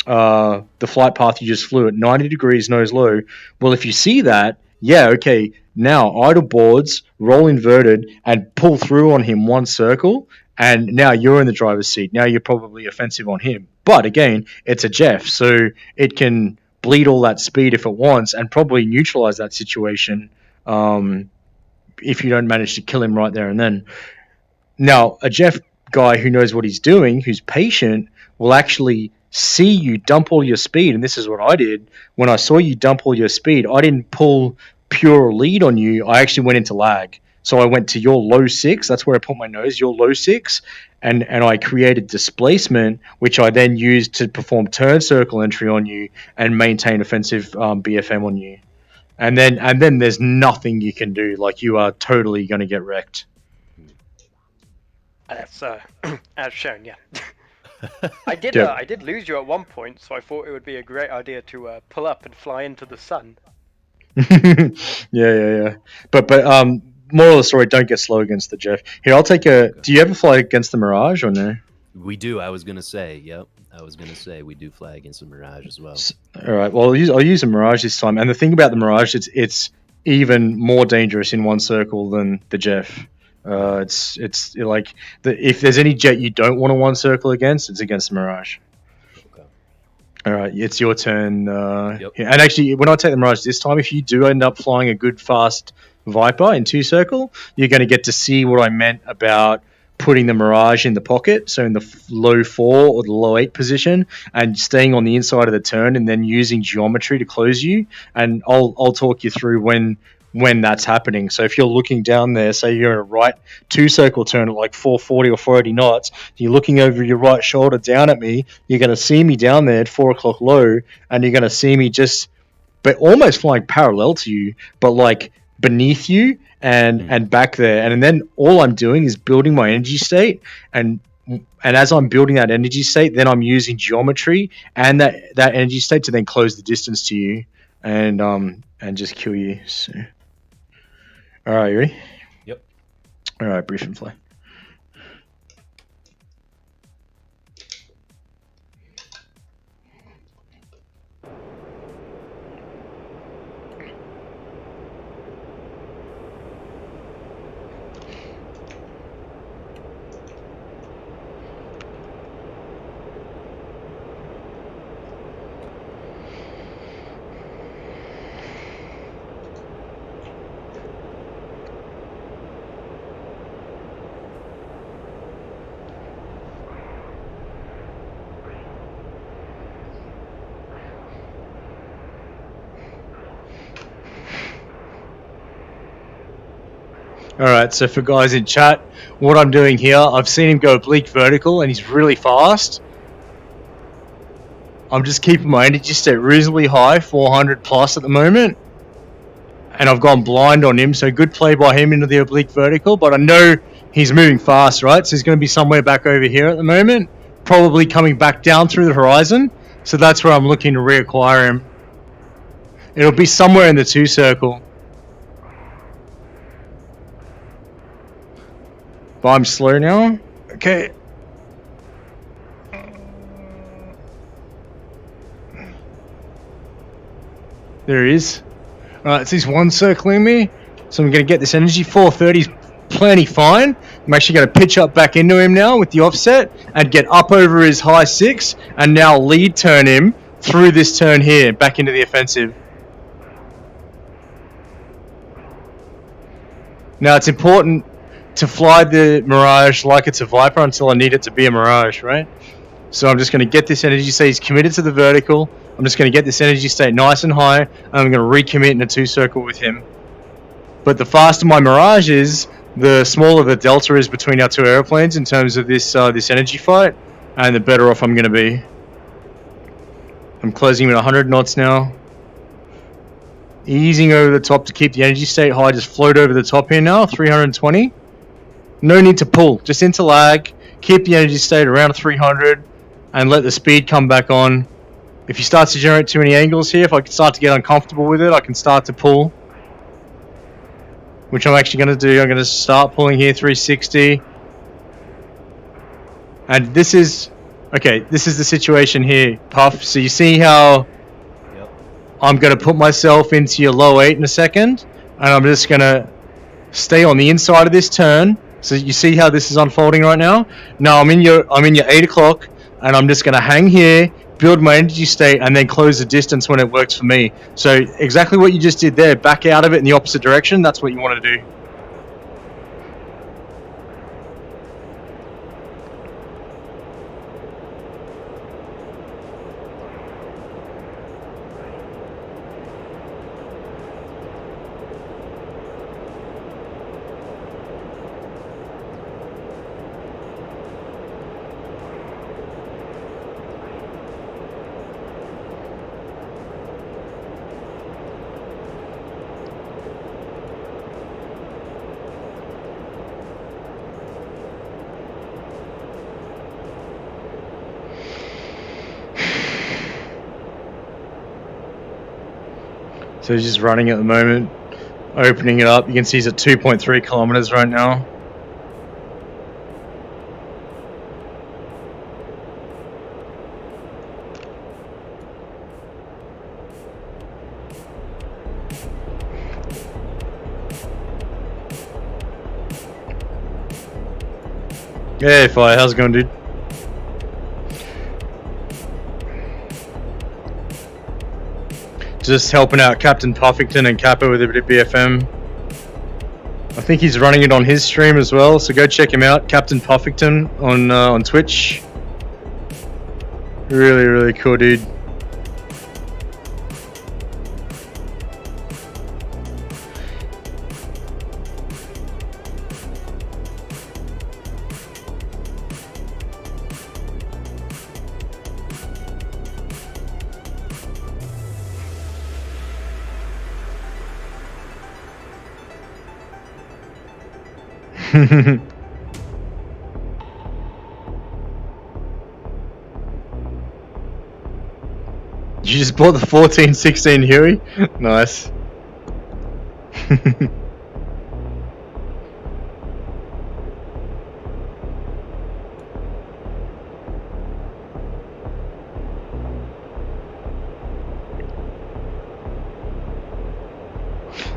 the flight path you just flew at 90 degrees nose low. Well, if you see that, yeah, okay, now idle boards, roll inverted, and pull through on him one circle, and now you're in the driver's seat. Now you're probably offensive on him. But again, it's a Jeff, so it can bleed all that speed if it wants and probably neutralize that situation if you don't manage to kill him right there and then. Now, a Jeff guy who knows what he's doing, who's patient, will actually see you dump all your speed. And this is what I did. When I saw you dump all your speed, I didn't pull pure lead on you. I actually went into lag. So I went to your low 6. That's where I put my nose, your low 6. And I created displacement, which I then used to perform turn circle entry on you and maintain offensive BFM on you. And then there's nothing you can do. Like, you are totally going to get wrecked. That's as shown, yeah. I did lose you at one point, so I thought it would be a great idea to pull up and fly into the sun. Yeah. But moral of the story: don't get slow against the Jeff. Here, I'll take a. Do you ever fly against the Mirage or no? We do. I was gonna say, yep. I was gonna say we do fly against the Mirage as well. All right. Well, I'll use a Mirage this time. And the thing about the Mirage, it's even more dangerous in one circle than the Jeff. It's like if there's any jet you don't want to one circle against, it's against the Mirage. Okay. All right, it's your turn. Yep. And actually, when I take the Mirage this time, if you do end up flying a good fast Viper in 2 circle, you're going to get to see what I meant about putting the Mirage in the pocket, so in the low 4 or the low 8 position, and staying on the inside of the turn, and then using geometry to close you. And I'll talk you through when that's happening. So if you're looking down there, say you're in a right 2 circle turn at like 440 or 480 knots, you're looking over your right shoulder down at me, you're going to see me down there at 4 o'clock low, and you're going to see me just, but almost flying parallel to you, but like beneath you and back there. And then all I'm doing is building my energy state, and as I'm building that energy state, then I'm using geometry and that energy state to then close the distance to you and just kill you. So. All right, you ready? Yep. All right, brief and fly. All right, so for guys in chat, what I'm doing here, I've seen him go oblique vertical, and he's really fast. I'm just keeping my energy state reasonably high, 400 plus at the moment. And I've gone blind on him, so good play by him into the oblique vertical, but I know he's moving fast, right? So he's going to be somewhere back over here at the moment, probably coming back down through the horizon. So that's where I'm looking to reacquire him. It'll be somewhere in the 2 circle. But I'm slow now. Okay. There he is. Alright, so he's one circling me. So I'm going to get this energy. 430's plenty fine. I'm actually going to pitch up back into him now with the offset and get up over his high 6 and now lead turn him through this turn here back into the offensive. Now it's important to fly the Mirage like it's a Viper until I need it to be a Mirage, right? So I'm just going to get this energy state. He's committed to the vertical. I'm just going to get this energy state nice and high, and I'm going to recommit in a 2-circle with him. But the faster my Mirage is, the smaller the delta is between our two airplanes in terms of this energy fight, and the better off I'm going to be. I'm closing at 100 knots now. Easing over the top to keep the energy state high. Just float over the top here now, 320. No need to pull, just into lag. Keep the energy state around 300 and let the speed come back on. If you start to generate too many angles here, if I start to get uncomfortable with it, I can start to pull. Which I'm actually going to do. I'm going to start pulling here, 360. And this is... Okay, this is the situation here, Puff. So you see how... Yep. I'm going to put myself into your low 8 in a second. And I'm just going to stay on the inside of this turn. So you see how this is unfolding right now? Now I'm in your 8 o'clock. And I'm just going to hang here, build my energy state, and then close the distance when it works for me. So exactly what you just did there, back out of it in the opposite direction, that's what you want to do. So he's just running at the moment, opening it up. You can see he's at 2.3 kilometers right now. Hey, Fire, how's it going, dude? Just helping out Captain Puffington and Kappa with a bit of BFM. I think he's running it on his stream as well, so go check him out, Captain Puffington on Twitch. Really, really cool dude. You just bought the 1416 Huey? Nice.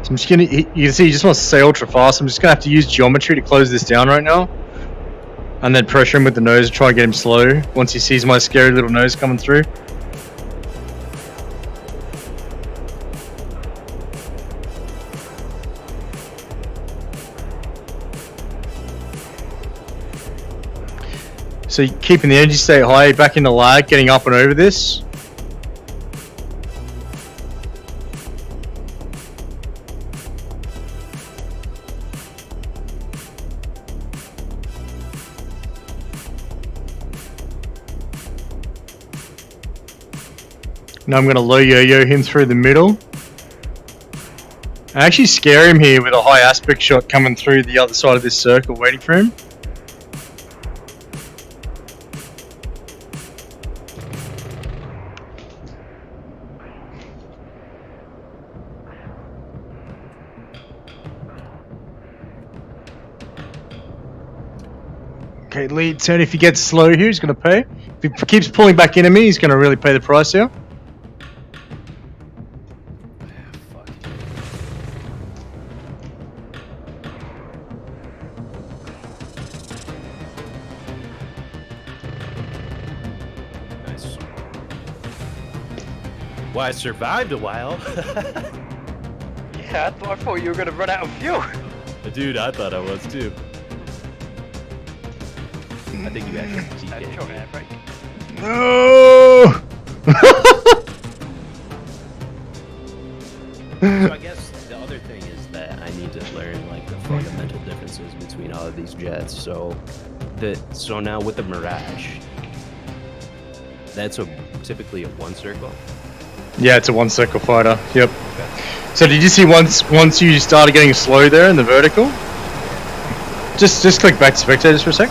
So I'm just gonna, you can see he just wants to stay ultra fast. I'm just gonna have to use geometry to close this down right now. And then pressure him with the nose to try and get him slow once he sees my scary little nose coming through. So keeping the energy state high, back in the lag, getting up and over this. Now I'm going to low yo-yo him through the middle. I actually scare him here with a high aspect shot coming through the other side of this circle, waiting for him. Okay, lead turn. If he gets slow here, he's going to pay. If he keeps pulling back into me, he's going to really pay the price here. Nice. Well, I survived a while. Yeah, I thought you were gonna run out of fuel. Dude, I thought I was too. I think you actually Potential TK'd me. air brake. No! So I guess the other thing is that I need to learn like the fundamental differences between all of these jets. So now with the Mirage, that's typically a one circle. Yeah, it's a one circle fighter. Yep. Okay. So did you see once you started getting slow there in the vertical? Just click back to spectators for a sec.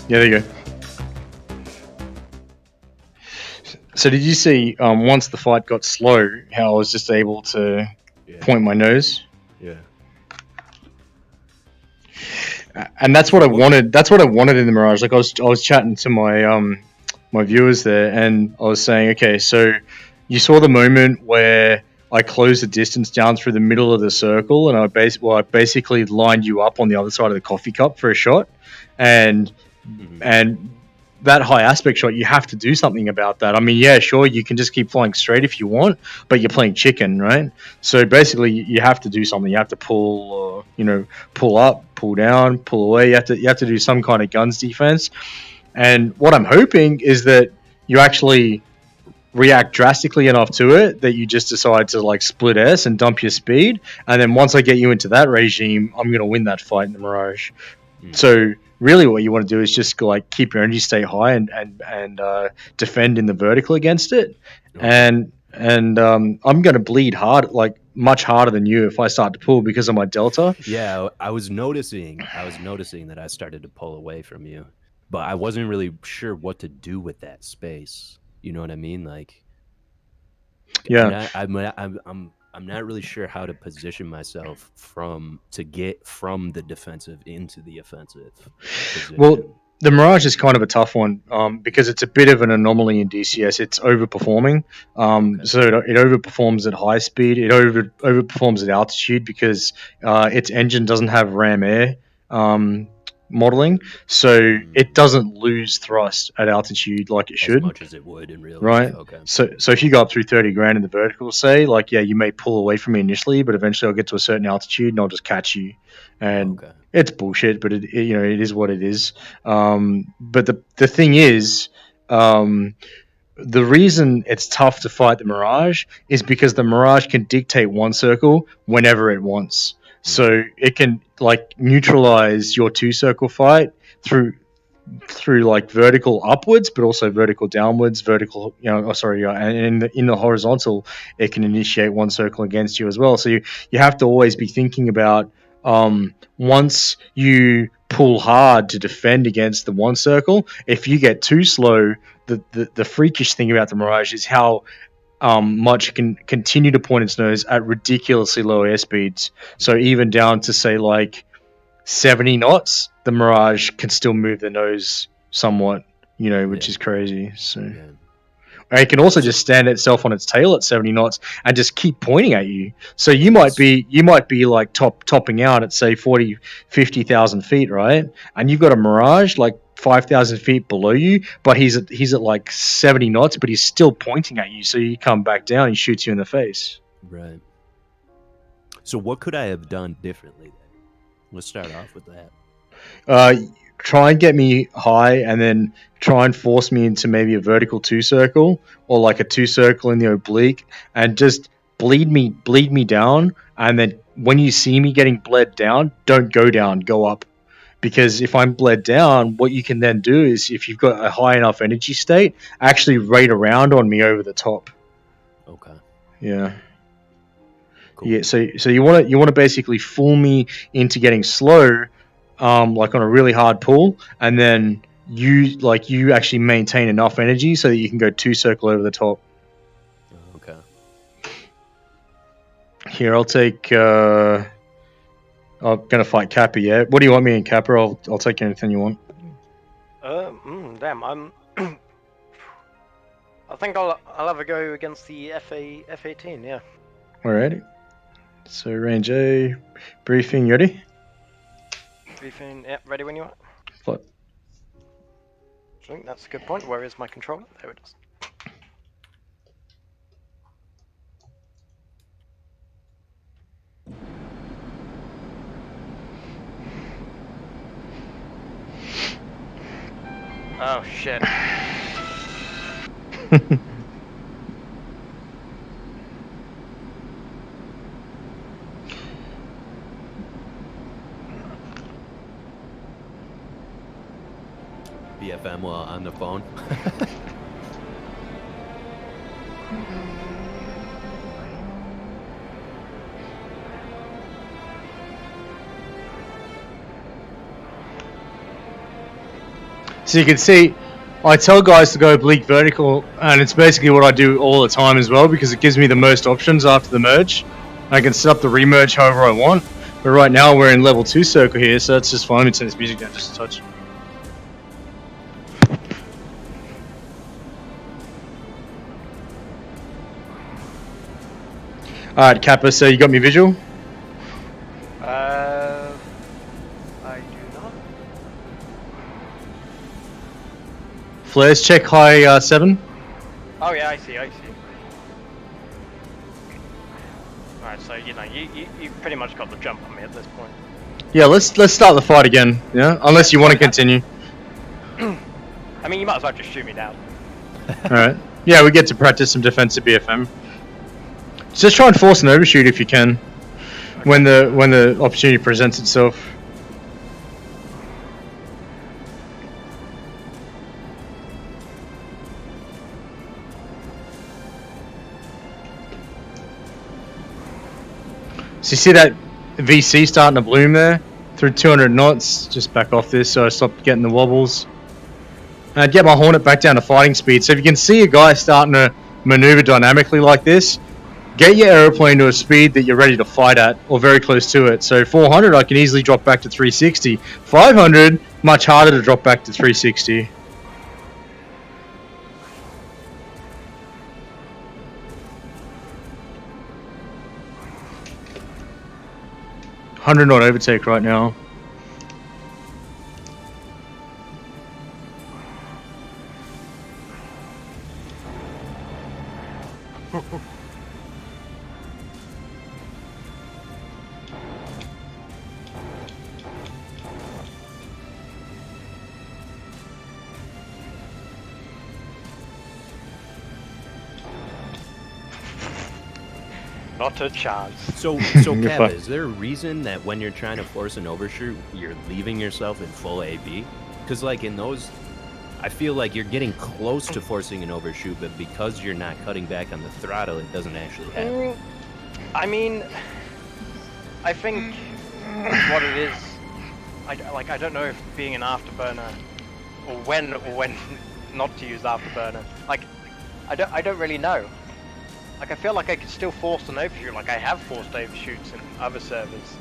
Yeah, there you go. So did you see once the fight got slow, how I was just able to point my nose? Yeah. And that's what I wanted. That's what I wanted in the Mirage. Like I was chatting to my my viewers there, and I was saying, okay, so you saw the moment where I closed the distance down through the middle of the circle, and I basically lined you up on the other side of the coffee cup for a shot, and that high aspect shot, you have to do something about that. I mean, yeah, sure, you can just keep flying straight if you want, but you're playing chicken, right? So basically, you have to do something. You have to pull, pull up, pull down, pull away. You have to do some kind of guns defense. And what I'm hoping is that you actually react drastically enough to it that you just decide to like split S and dump your speed. And then once I get you into that regime, I'm gonna win that fight in the Mirage. So really, what you want to do is just like keep your energy state high and defend in the vertical against it. Okay. And I'm going to bleed hard, like much harder than you if I start to pull because of my delta. Yeah, I was noticing that I started to pull away from you, but I wasn't really sure what to do with that space. You know what I mean? Like, Yeah. I'm not really sure how to position myself to get from the defensive into the offensive position. Well, the Mirage is kind of a tough one because it's a bit of an anomaly in DCS. It's overperforming. So it overperforms at high speed. It overperforms at altitude because its engine doesn't have ram air modeling. So it doesn't lose thrust at altitude like it should. As much as it would in real Right. life. Okay. So if you go up through 30 grand in the vertical, say, like, yeah, you may pull away from me initially, but eventually I'll get to a certain altitude and I'll just catch you. And it's bullshit, but it is what it is. But the thing is, the reason it's tough to fight the Mirage is because the Mirage can dictate one circle whenever it wants. So it can like neutralize your two circle fight through like vertical upwards, but also vertical downwards, vertical, and in the horizontal, it can initiate one circle against you as well. So you have to always be thinking about once you pull hard to defend against the one circle, if you get too slow, the freakish thing about the Mirage is how much it can continue to point its nose at ridiculously low airspeeds. So even down to say like 70 knots, the Mirage can still move the nose somewhat, which is crazy. So and it can also just stand itself on its tail at 70 knots and just keep pointing at you. So you might be like topping out at say 40, 50,000 feet, right? And you've got a Mirage like 5,000 feet below you, but he's at like 70 knots, but he's still pointing at you. So you come back down, he shoots you in the face. Right. So what could I have done differently? Let's start off with that. Try and get me high, and then try and force me into maybe a vertical two circle or like a two circle in the oblique, and just bleed me down. And then when you see me getting bled down, don't go down, go up. Because if I'm bled down, what you can then do is, if you've got a high enough energy state, actually raid around on me over the top. Okay. Yeah. Cool. Yeah. So you want to basically fool me into getting slow, like on a really hard pull, and then you actually maintain enough energy so that you can go two circle over the top. Okay. Here, I'll take. I'm gonna fight Kappa. Yeah. What do you want me in Kappa? I'll take anything you want. Damn. I think I'll have a go against the F18. Yeah. Alrighty. So range A, briefing. You ready? Briefing. Yeah. Ready when you are. Flip. I think that's a good point. Where is my controller? There it is. Oh shit. BFM while on the phone. So you can see, I tell guys to go oblique vertical, and it's basically what I do all the time as well, because it gives me the most options after the merge. I can set up the remerge however I want, but right now we're in level 2 circle here, so that's just fine. Let me turn this music down just a touch. Alright, Kappa, so you got me visual? I do not. Flares, check high 7. Oh yeah, I see. Alright, so you pretty much got the jump on me at this point. Yeah, let's start the fight again, yeah? Unless you want to continue. I mean, you might as well just shoot me down. Alright. Yeah, we get to practice some defensive BFM. Just try and force an overshoot if you can, when the opportunity presents itself. So you see that VC starting to bloom there through 200 knots. Just back off this so I stop getting the wobbles. And I'd get my Hornet back down to fighting speed. So if you can see a guy starting to maneuver dynamically like this, get your aeroplane to a speed that you're ready to fight at, or very close to it. So 400, I can easily drop back to 360. 500, much harder to drop back to 360. $100 knot overtake right now. Not a chance. So You're Kev, fine. is there a reason that when you're trying to force an overshoot, you're leaving yourself in full AB? Because like in those, I feel like you're getting close to forcing an overshoot, but because you're not cutting back on the throttle, it doesn't actually happen. I mean, I think what it is, I don't know if being an afterburner, or when not to use afterburner. Like, I don't really know. Like, I feel like I could still force an overshoot. Like, I have forced overshoots in other servers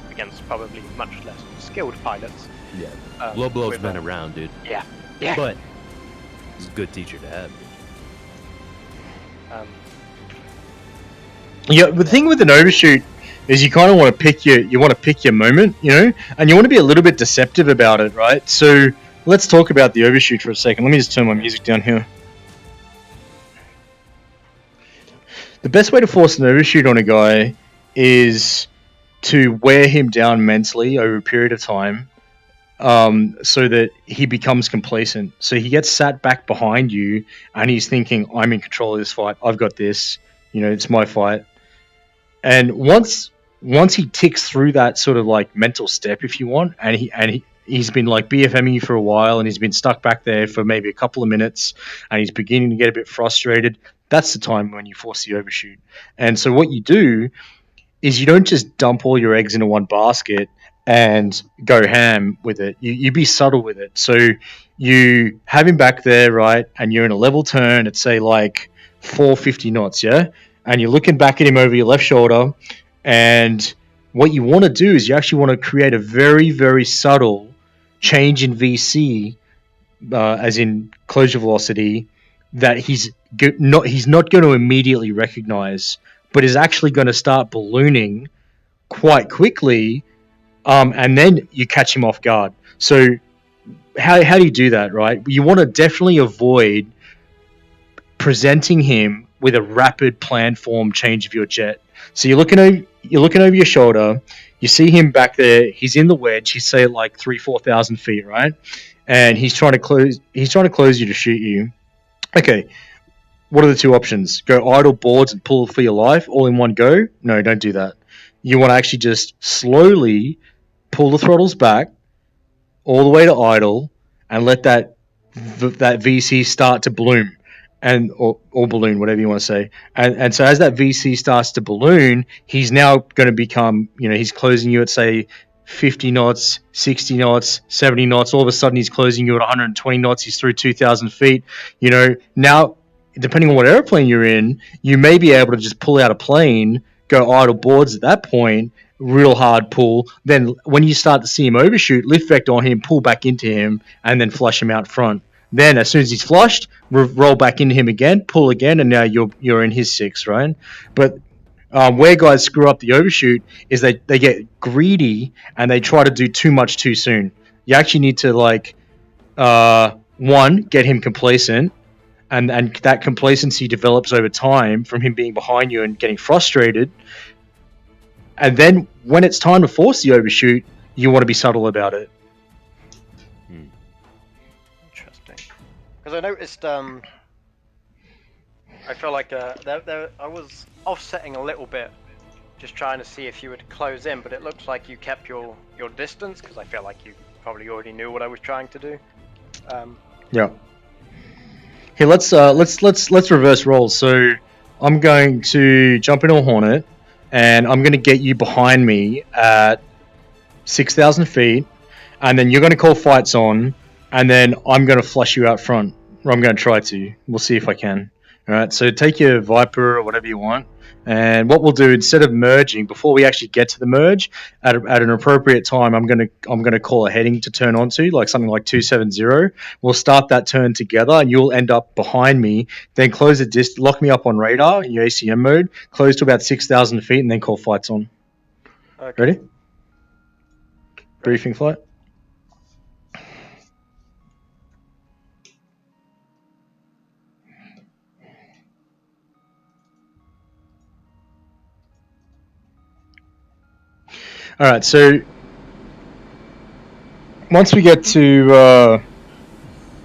against probably much less skilled pilots. Yeah, low blow's been around, dude. Yeah. But it's a good teacher to have. Yeah, the thing with an overshoot is you kind of want to pick your moment, you know, and you want to be a little bit deceptive about it, right? So let's talk about the overshoot for a second. Let me just turn my music down here. The best way to force an overshoot on a guy is to wear him down mentally over a period of time, so that he becomes complacent. So he gets sat back behind you and he's thinking, I'm in control of this fight. I've got this. You know, it's my fight. And once he ticks through that sort of like mental step, if you want, and he's been like BFMing you for a while and he's been stuck back there for maybe a couple of minutes and he's beginning to get a bit frustrated, that's the time when you force the overshoot. And so what you do is you don't just dump all your eggs into one basket and go ham with it. You be subtle with it. So you have him back there, right, and you're in a level turn at, say, like 450 knots, yeah? And you're looking back at him over your left shoulder, and what you want to do is you actually want to create a very, very subtle change in VC, as in closure velocity, that he's not going to immediately recognize, but is actually going to start ballooning quite quickly, and then you catch him off guard. So how do you do that, right? You want to definitely avoid presenting him with a rapid plan form change of your jet. So you're looking over your shoulder, you see him back there, he's in the wedge, he's say at like 3,000-4,000 feet, right? and he's trying to close you to shoot you. Okay, what are the two options? Go idle boards and pull for your life all in one go? No, don't do that. You want to actually just slowly pull the throttles back all the way to idle and let that VC start to bloom and or balloon, whatever you want to say. And so as that VC starts to balloon, he's now going to become, he's closing you at say 50 knots, 60 knots, 70 knots. All of a sudden he's closing you at 120 knots. He's through 2,000 feet. Now depending on what airplane you're in, you may be able to just pull out a plane, go idle boards at that point, real hard pull. Then when you start to see him overshoot, lift vector on him, pull back into him, and then flush him out front. Then as soon as he's flushed, roll back into him again, pull again, and now you're in his six, right? But where guys screw up the overshoot is they get greedy and they try to do too much too soon. You actually need to one, get him complacent, and that complacency develops over time from him being behind you and getting frustrated. And then when it's time to force the overshoot, you want to be subtle about it. Interesting. Because I noticed, I feel like I was offsetting a little bit, just trying to see if you would close in, but it looks like you kept your distance, because I feel like you probably already knew what I was trying to do. Yeah. Here, let's reverse roles. So I'm going to jump into a Hornet, and I'm going to get you behind me at 6,000 feet, and then you're going to call fights on, and then I'm going to flush you out front. Or I'm going to try to. We'll see if I can. All right. So take your Viper or whatever you want, and what we'll do instead of merging, before we actually get to the merge, at an appropriate time, I'm gonna call a heading to turn onto, like something like 270. We'll start that turn together, and you'll end up behind me. Then close the lock me up on radar in your ACM mode. Close to about 6,000 feet, and then call fights on. Okay. Ready? Briefing flight. All right, so once we get to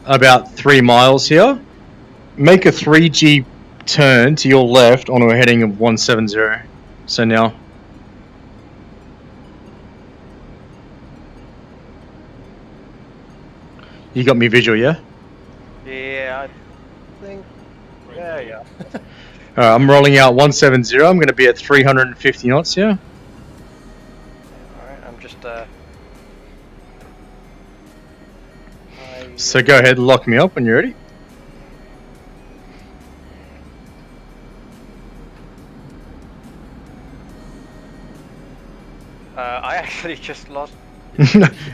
about 3 miles here, make a 3G turn to your left onto a heading of 170. So now. You got me visual, yeah? Yeah, I think. Yeah. Alright, I'm rolling out 170. I'm going to be at 350 knots here. Alright, I'm just. So go ahead and lock me up when you're ready. I actually just lost.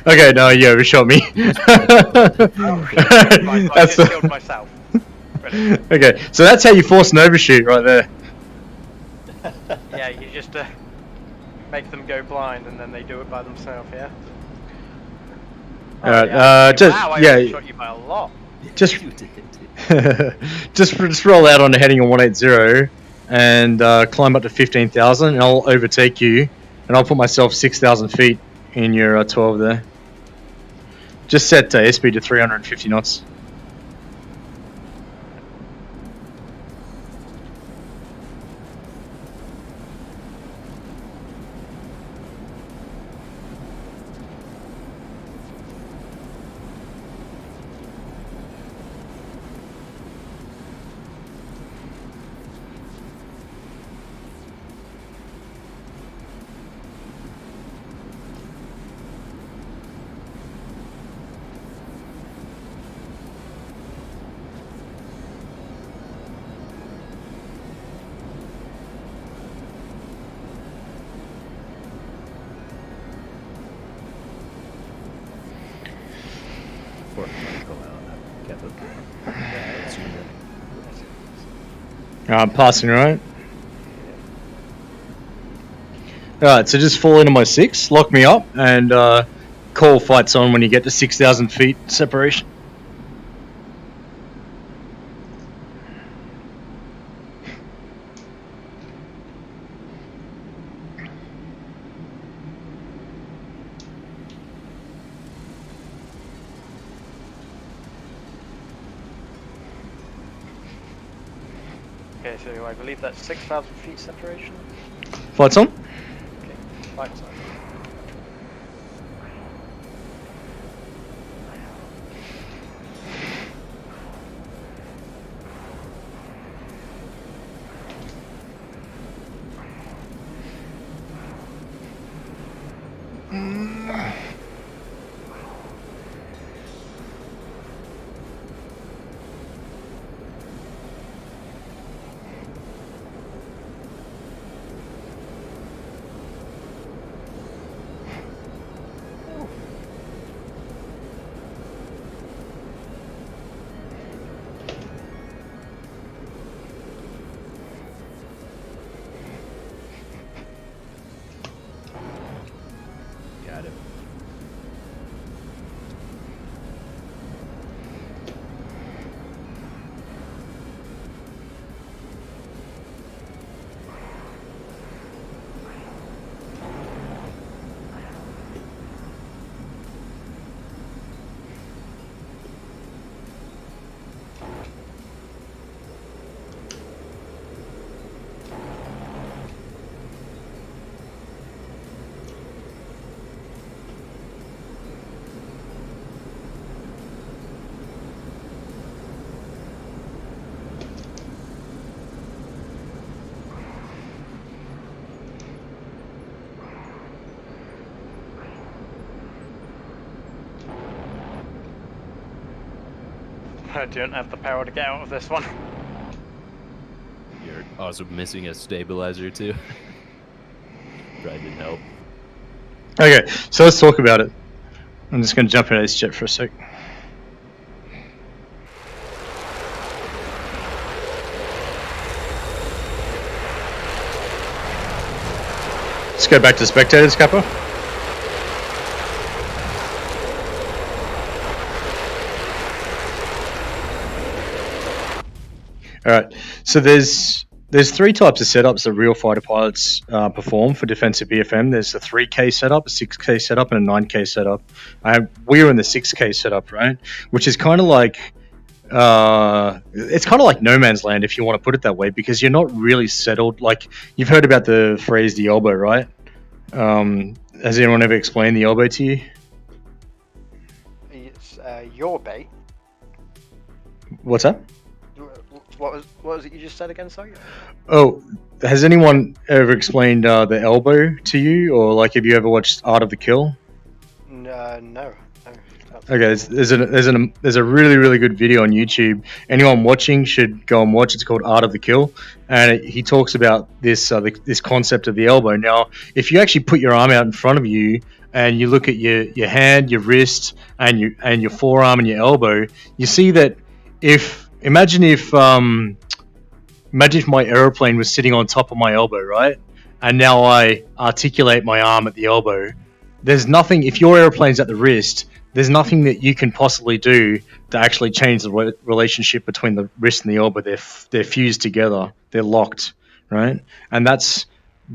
Okay, no, you overshot me. I just killed myself. Really. Okay, so that's how you force an overshoot right there. Yeah, you just make them go blind and then they do it by themselves, yeah? Alright, wow, I shot you by a lot. Just roll out on a heading of 180 and climb up to 15,000, and I'll overtake you, and I'll put myself 6,000 feet in your 12 there. Just set airspeed to 350 knots. I'm passing, right? Alright, so just fall into my 6, lock me up, and call fights on when you get to 6,000 feet separation. Okay, so I believe that's 6,000 feet separation. Flights on. Okay, flights on. Got it. I don't have the power to get out of this one. You're also missing a stabilizer too. Probably didn't help. Okay, so let's talk about it. I'm just going to jump into this jet for a sec. Let's go back to spectators, Kappa. All right. So there's three types of setups that real fighter pilots perform for defensive BFM. There's a 3K setup, a 6K setup, and a 9K setup. We're in the 6K setup, right? Which is kind of like it's kind of like no man's land, if you want to put it that way, because you're not really settled. Like, you've heard about the phrase the elbow, right? Has anyone ever explained the elbow to you? It's your bait. What's that? What was it you just said again? Sorry. Oh, has anyone ever explained the elbow to you, or like, have you ever watched Art of the Kill? No. Okay, there's a really, really good video on YouTube. Anyone watching should go and watch. It's called Art of the Kill, and he talks about this this concept of the elbow. Now, if you actually put your arm out in front of you and you look at your hand, your wrist, and your forearm and your elbow, you see that imagine if my aeroplane was sitting on top of my elbow, right? And now I articulate my arm at the elbow. There's nothing, if your airplane's at the wrist, there's nothing that you can possibly do to actually change the relationship between the wrist and the elbow. They're fused together. They're locked, right? And that's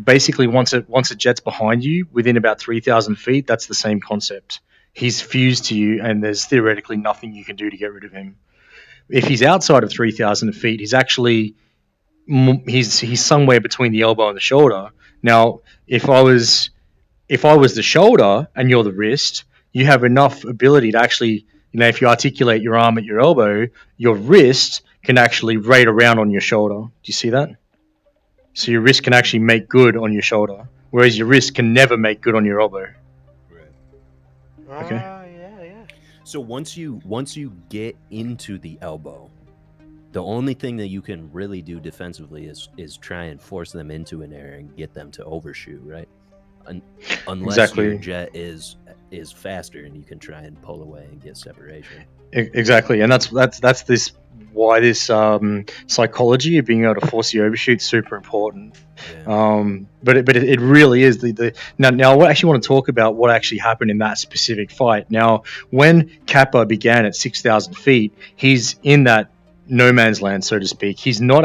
basically once a jet's behind you, within about 3,000 feet, that's the same concept. He's fused to you, and there's theoretically nothing you can do to get rid of him. If he's outside of 3,000 feet, he's actually he's somewhere between the elbow and the shoulder. Now, if I was the shoulder and you're the wrist, you have enough ability to actually, if you articulate your arm at your elbow, your wrist can actually raid around on your shoulder. Do you see that? So your wrist can actually make good on your shoulder, whereas your wrist can never make good on your elbow. Right. Okay. Yeah. So once you get into the elbow, the only thing that you can really do defensively is try and force them into an air and get them to overshoot, right? Unless your jet is faster and you can try and pull away and get separation. Exactly, and that's why this psychology of being able to force the overshoot is super important. Yeah. But it really is now. I actually want to talk about what actually happened in that specific fight. Now, when Kappa began at 6,000 feet, he's in that no man's land, so to speak. He's not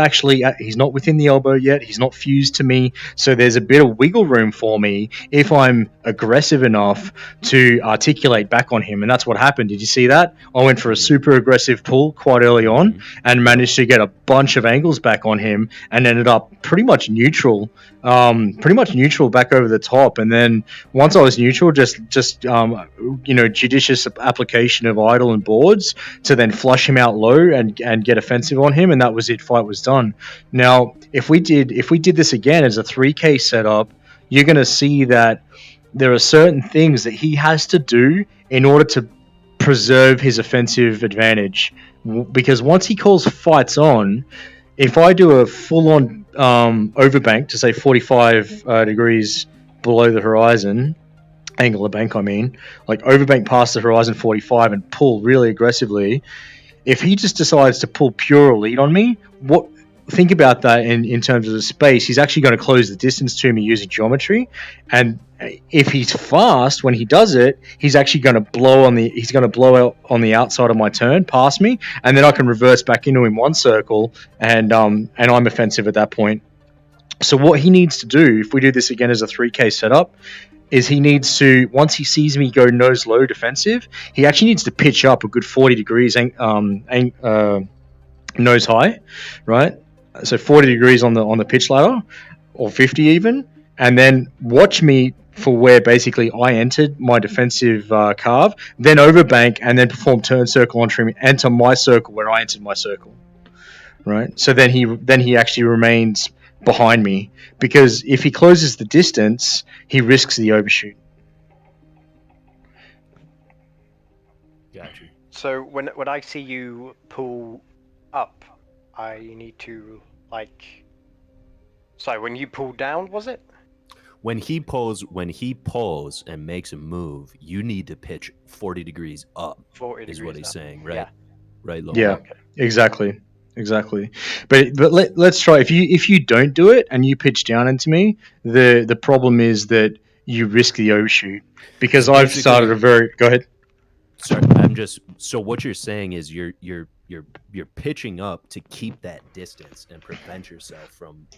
within the elbow yet. He's not fused to me. So there's a bit of wiggle room for me if I'm aggressive enough to articulate back on him. And that's what happened. Did you see that? I went for a super aggressive pull quite early on and managed to get a bunch of angles back on him and ended up pretty much neutral back over the top. And then once I was neutral, just judicious application of idle and boards to then flush him out low and get offensive on him, and that was it. Fight was done. Now, if we did this again as a 3K setup, you're going to see that there are certain things that he has to do in order to preserve his offensive advantage. Because once he calls fights on, if I do a full-on overbank to say 45 degrees below the horizon, angle of bank, I mean, like overbank past the horizon 45 and pull really aggressively, if he just decides to pull pure lead on me, think about that in terms of the space. He's actually going to close the distance to me using geometry, and if he's fast when he does it, he's actually going to blow out on the outside of my turn past me, and then I can reverse back into him one circle, and I'm offensive at that point. So what he needs to do, if we do this again as a 3K setup, is he needs to, once he sees me go nose low defensive, he actually needs to pitch up a good 40 degrees nose high, right? So 40 degrees on the pitch ladder, or 50 even, and then watch me for where basically I entered my defensive carve, then overbank, and then perform turn circle onto him, enter my circle where I entered my circle, right? So then he actually remains behind me, because if he closes the distance, he risks the overshoot. Gotcha. So when I see you pull up, I need to sorry, when you pull down, was it? When he pulls and makes a move, you need to pitch 40 degrees up. 40 is degrees what he's up. saying, right? Yeah. Right, Lowell? Yeah, Okay. exactly. But let's try. If you don't do it and you pitch down into me, the problem is that you risk the overshoot, because I've started a very. Go ahead. Sorry, so what you're saying is you're pitching up to keep that distance and prevent yourself from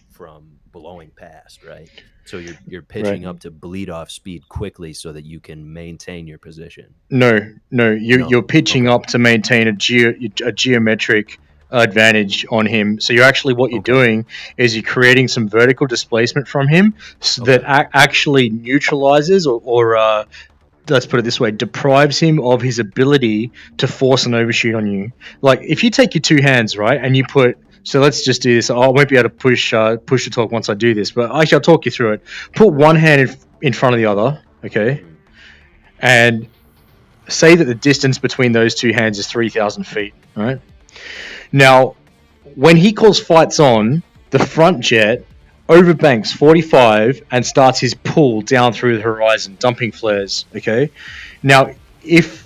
blowing past, right? So you're pitching up to bleed off speed quickly so that you can maintain your position. No, you're pitching up to maintain a geometric advantage on him. So what you're doing is you're creating some vertical displacement from him that actually neutralizes or let's put it this way, deprives him of his ability to force an overshoot on you. Like if you take your two hands, right, and you put, so let's just do this. I won't be able to push the talk once I do this, but actually I'll talk you through it. Put one hand in front of the other, okay, and say that the distance between those two hands is 3,000 feet, right? Now, when he calls fights on, the front jet overbanks 45 and starts his pull down through the horizon, dumping flares, okay? Now, if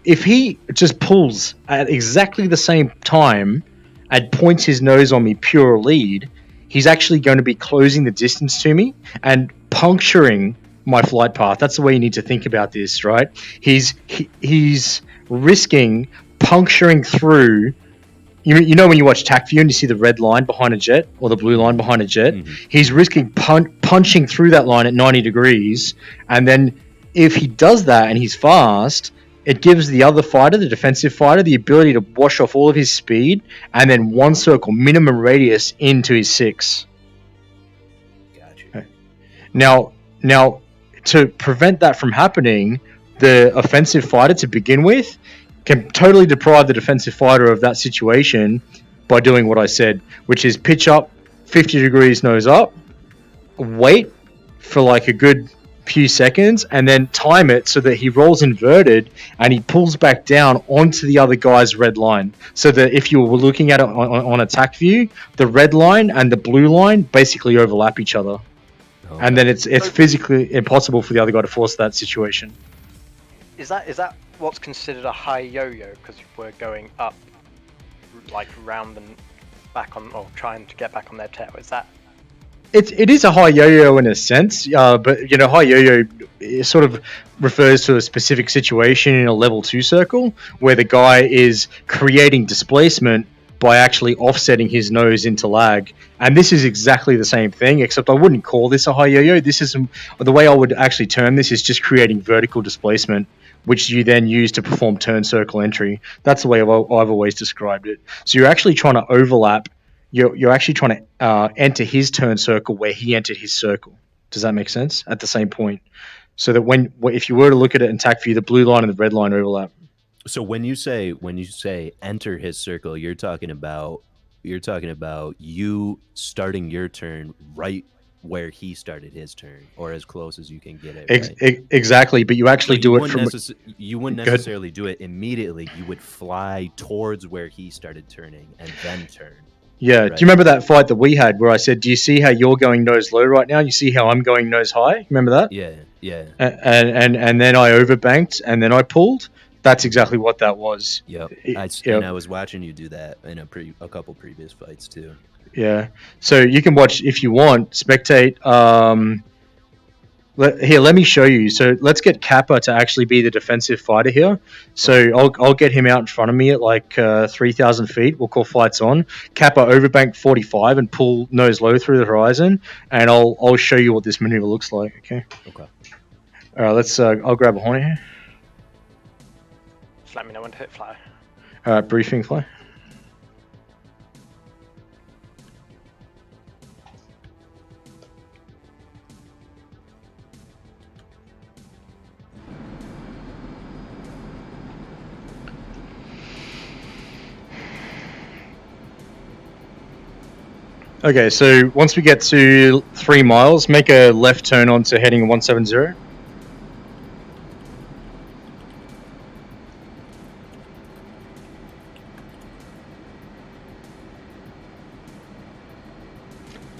he just pulls at exactly the same time and points his nose on me pure lead, he's actually going to be closing the distance to me and puncturing my flight path. That's the way you need to think about this, right? He's risking puncturing through. You know when you watch TAC view and you see the red line behind a jet or the blue line behind a jet, he's risking punching through that line at 90 degrees, and then if he does that and he's fast, it gives the other fighter, the defensive fighter, the ability to wash off all of his speed and then one circle minimum radius into his 6. Gotcha. Okay. Now, to prevent that from happening, the offensive fighter to begin with can totally deprive the defensive fighter of that situation by doing what I said, which is pitch up 50 degrees nose up, wait for like a good few seconds, and then time it so that he rolls inverted and he pulls back down onto the other guy's red line. So that if you were looking at it on attack view, the red line and the blue line basically overlap each other. Okay. And then it's physically impossible for the other guy to force that situation. Is that what's considered a high yo-yo, because we're going up, like round and back on, or trying to get back on their tail? Is that It is a high yo-yo in a sense, but you know, high yo-yo sort of refers to a specific situation in a level 2 circle where the guy is creating displacement by actually offsetting his nose into lag. And this is exactly the same thing, except I wouldn't call this a high yo-yo. This is the way I would actually term this is just creating vertical displacement, which you then use to perform turn circle entry. That's the way I've always described it. So you're actually trying to overlap. You're actually trying to enter his turn circle where he entered his circle. Does that make sense? At the same point, so that if you were to look at it in TAC view, the blue line and the red line overlap. So when you say enter his circle, you're talking about you starting your turn right where he started his turn, or as close as you can get it. Right? Exactly, but you actually do it from. You wouldn't necessarily do it immediately. You would fly towards where he started turning and then turn. Yeah, right. Do you remember that fight that we had where I said, "Do you see how you're going nose low right now? You see how I'm going nose high? Remember that?" Yeah. And then I overbanked and then I pulled. That's exactly what that was. Yep. And I was watching you do that in a couple previous fights too. Yeah. So you can watch if you want, spectate. Here, let me show you. So let's get Kappa to actually be the defensive fighter here. So I'll get him out in front of me at like 3,000 feet. We'll call fights on. Kappa overbank 45 and pull nose low through the horizon, and I'll show you what this maneuver looks like. Okay. Okay. All right. Let's. I'll grab a hornet here. Just let me know when to hit fly. All right. Briefing fly. Okay, so once we get to 3 miles, make a left turn onto heading 170.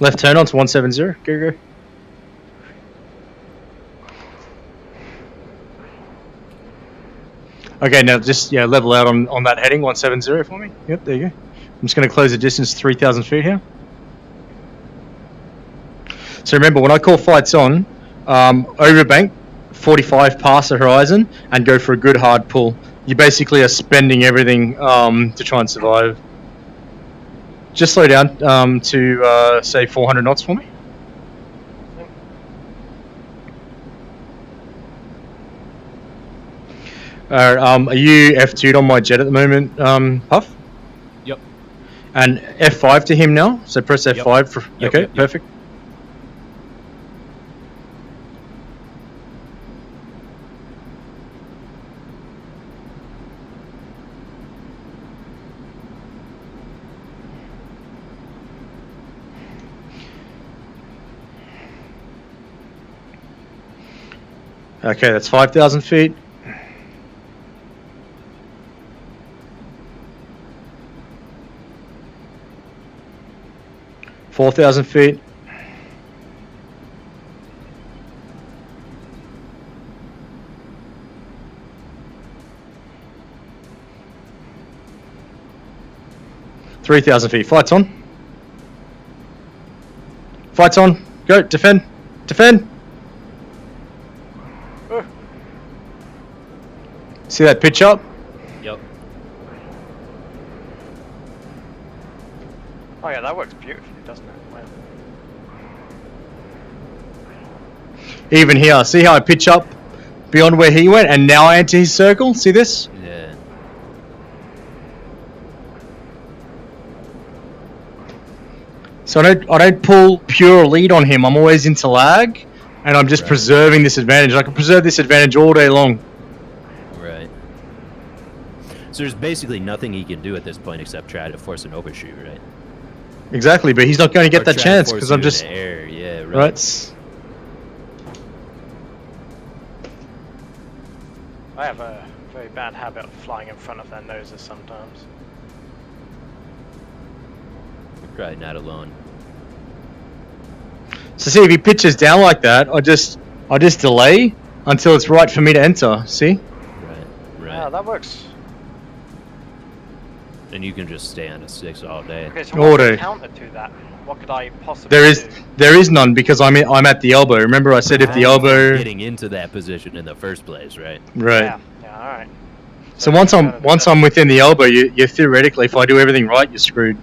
Left turn onto 170. Go. Okay, now just level out on that heading 170 for me. Yep, there you go. I'm just going to close the distance 3,000 feet here. So remember, when I call fights on, overbank 45 past the horizon and go for a good hard pull. You basically are spending everything to try and survive. Just slow down to say 400 knots for me. Are you F2'd on my jet at the moment, Puff? Yep. And F5 to him now. So press F5 for. Okay, perfect. Okay, that's 5,000 feet. $4,000 feet. $3,000 feet. Flights on. Flights on. Go. Defend. Defend. See that pitch up? Yep. Oh yeah, that works beautifully, doesn't it? Wow. Even here, see how I pitch up beyond where he went, and now I enter his circle? See this? Yeah. So I don't pull pure lead on him. I'm always into lag, and I'm just preserving this advantage. I can preserve this advantage all day long. Right. So there's basically nothing he can do at this point except try to force an overshoot, right? Exactly, but he's not going to get that chance because I'm just air. Yeah, right. I have a very bad habit of flying in front of their noses sometimes. You're probably not alone. So see, if he pitches down like that, I just delay until it's right for me to enter. See? Right. Yeah, that works. And you can just stay on a 6 all day. Okay, so what's the counter to that? What could I possibly do? There is none because I'm at the elbow. Remember I said if the Prevent you from elbow. getting into that position in the first place, right? Right. Yeah, alright. So once I'm within the elbow, you theoretically, if I do everything right, you're screwed.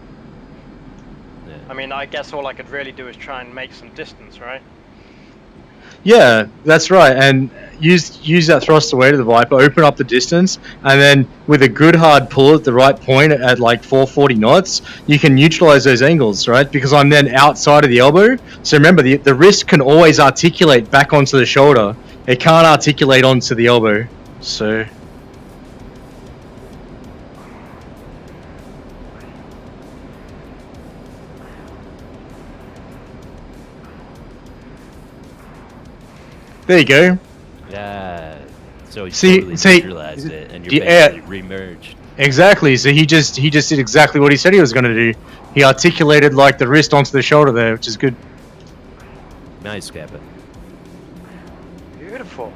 Yeah. I mean, I guess all I could really do is try and make some distance, right? Yeah, that's right. And use that thruster weight of the Viper, open up the distance, and then with a good hard pull at the right point at like 440 knots, you can neutralize those angles, right? Because I'm then outside of the elbow. So remember, the wrist can always articulate back onto the shoulder. It can't articulate onto the elbow. So. There you go. Yeah. So he See, totally neutralized it, and you're basically remerged. Exactly. So he just did exactly what he said he was going to do. He articulated like the wrist onto the shoulder there, which is good. Nice, Captain. Beautiful.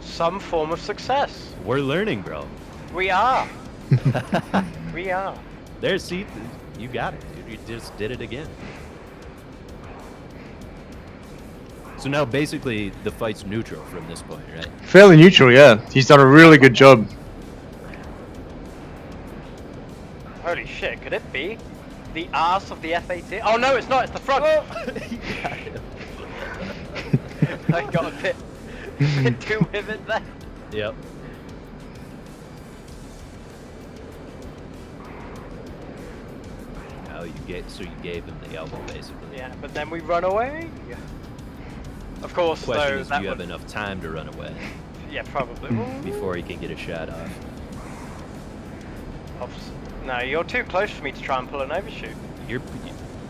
Some form of success. We're learning, bro. We are. We are. There's, see, you got it, dude. You just did it again. So now basically the fight's neutral from this point, right? Fairly neutral, yeah. He's done a really good job. Holy shit, could it be? The arse of the F-18? Oh no, it's not, it's the front! Oh. I got a bit too vivid there. Yep. Oh, so you gave him the elbow, basically. Yeah, but then we run away? Of course, The question though, is, do you have enough time to run away? Yeah, probably. Before he can get a shot off. No, you're too close for me to try and pull an overshoot.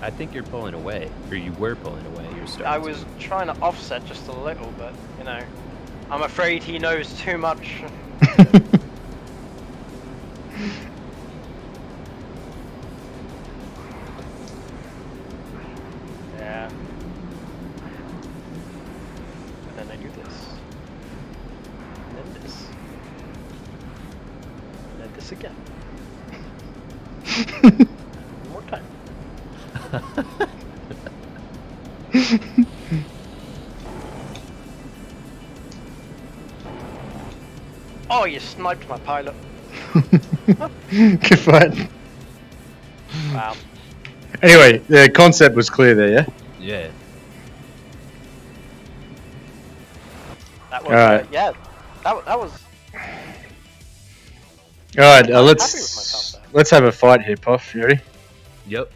I think you're pulling away, or you were pulling away. You're starting. I was trying to offset just a little, but you know, I'm afraid he knows too much. Yeah. And then I do this. And then this. And then this again. One more time. Oh, you sniped my pilot. Good fight. Wow. Anyway, the concept was clear there, yeah? Yeah. That was, Alright. yeah. That was. Alright, I'm happy with myself there. let's have a fight here, Puff. You ready? Yep.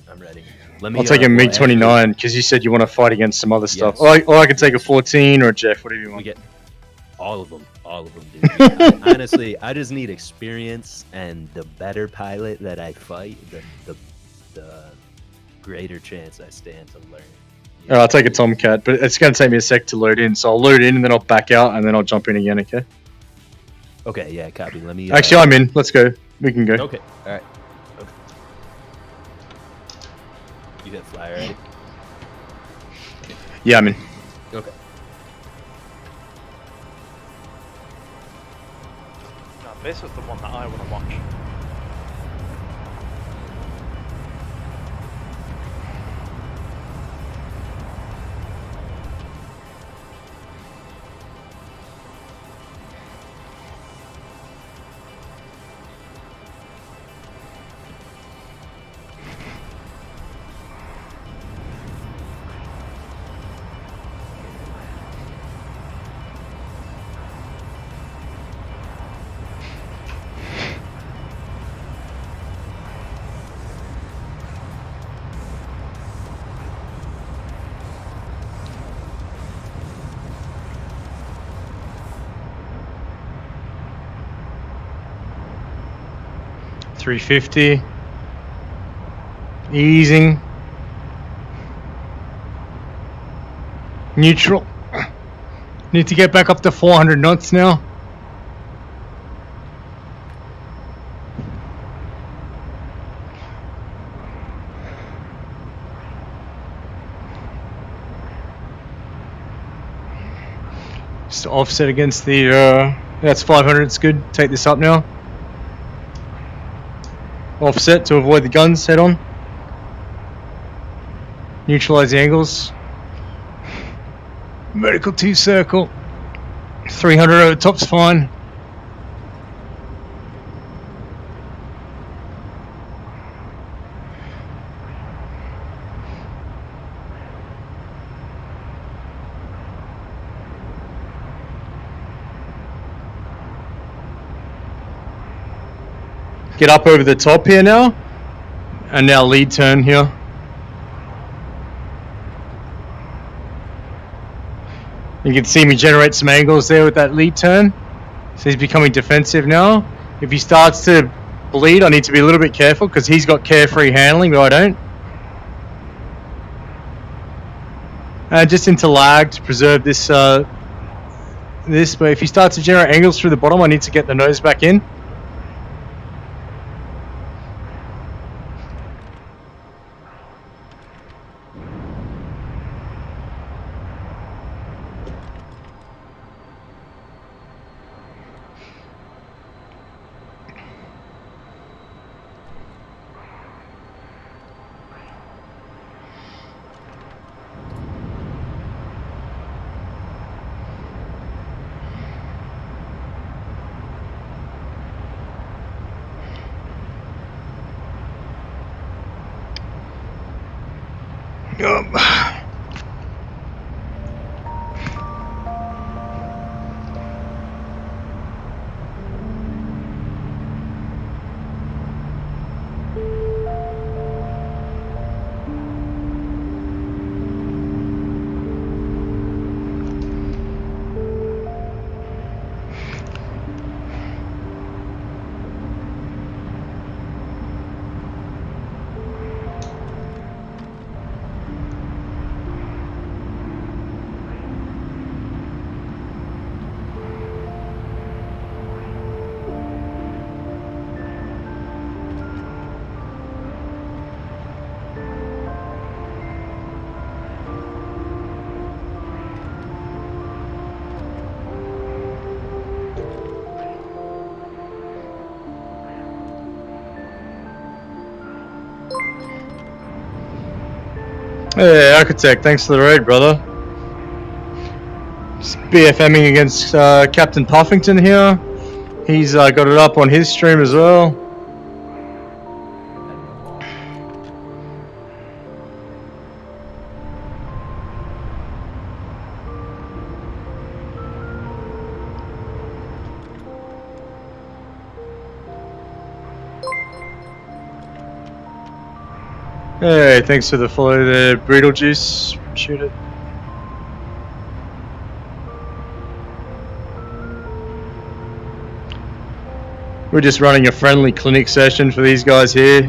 I'm ready. Let me. I'll take a well, MiG-29 because you said you want to fight against some other stuff. Yes. Or I can take a 14 or a Jeff, whatever you We want. get all of them, dude. Honestly, I just need experience, and the better pilot that I fight, the greater chance I stand to learn. Alright, I'll take a Tomcat, but it's going to take me a sec to load in. So I'll load in and then I'll back out and then I'll jump in again, okay? Okay, yeah, copy. Let me. Actually, I'm in. Let's go. We can go. Okay, all right. Okay. You hit fly already? Yeah, I'm in. Okay. No, this was the one that I want to watch. $350. Easing. Neutral. Need to get back up to 400 knots now. Just offset against the, that's 500, it's good. Take this up now. Offset to avoid the guns head on. Neutralize the angles. Vertical 2 circle. 300 over the top's fine. Get up over the top here now. And now lead turn here. You can see me generate some angles there with that lead turn. So he's becoming defensive now. If he starts to bleed, I need to be a little bit careful because he's got carefree handling, but I don't. And just into lag to preserve this. But if he starts to generate angles through the bottom, I need to get the nose back in. Hey, Architect, thanks for the raid, brother. Just BFMing against Captain Puffington here. He's got it up on his stream as well. Hey, thanks for the follow there, Beetlejuice. Shoot it. We're just running a friendly clinic session for these guys here.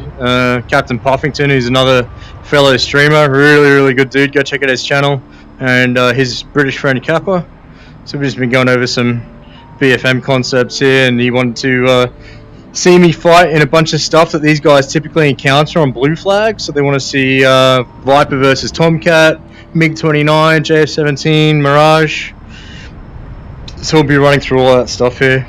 Captain Puffington, who's another fellow streamer, really good dude. Go check out his channel. And his British friend Kappa. So we've just been going over some BFM concepts here, and he wanted to see me fight in a bunch of stuff that these guys typically encounter on blue flag. So they want to see Viper versus Tomcat, MiG-29, JF-17, Mirage. So we'll be running through all that stuff here.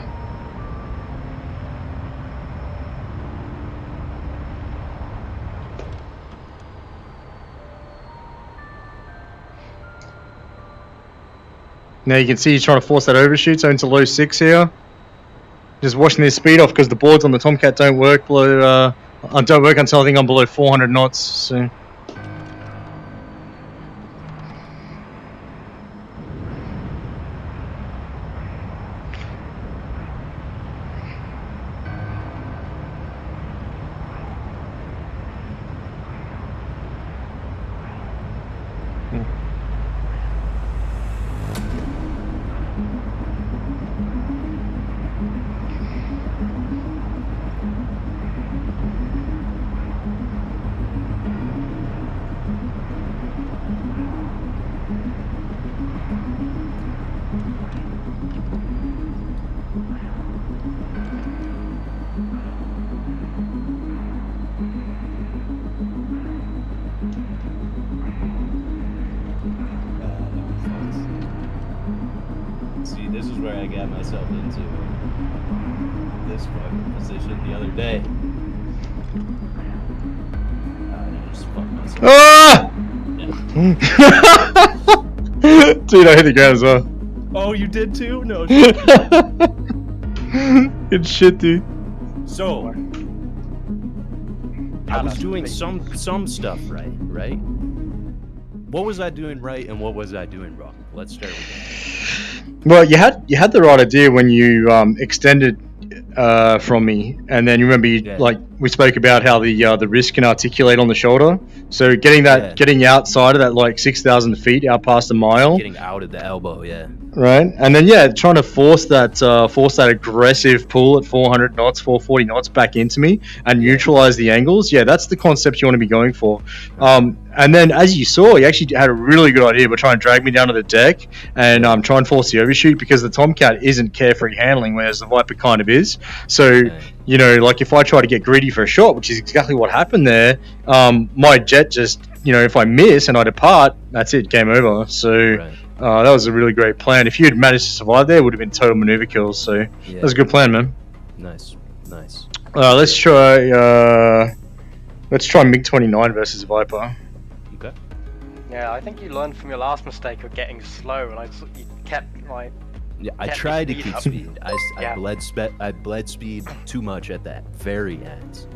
Now you can see he's trying to force that overshoot, so into low 6 here. Just watching their speed off because the boards on the Tomcat don't work below. Don't work until I think I'm below 400 knots. So. See, this is where I got myself into this fucking position the other day. I just fucked myself. Ah! Yeah, Dude, I hit the ground as well. Oh, you did too? No. Good shit, dude. So I was doing some stuff right? What was I doing right and what was I doing wrong? Let's start with that. Well, you had the right idea when you extended from me, and then you remember like we spoke about how the wrist can articulate on the shoulder. So getting outside of that like 6,000 feet, out past a mile, getting out of the elbow, yeah. Right, and then trying to force that aggressive pull at 400 knots, 440 knots back into me and neutralize the angles. Yeah, that's the concept you want to be going for. And then, as you saw, you actually had a really good idea by trying to drag me down to the deck and try and force the overshoot, because the Tomcat isn't carefree handling, whereas the Viper kind of is. So, you know, like if I try to get greedy for a shot, which is exactly what happened there, my jet just, you know, if I miss and I depart, that's it, game over. So that was a really great plan. If you had managed to survive there, it would have been total maneuver kills. So that was a good plan, man. Nice. Let's try MiG-29 versus Viper. Okay. Yeah, I think you learned from your last mistake of getting slow, and you kept like. Yeah, I tried to keep speed. I bled speed too much at that very end.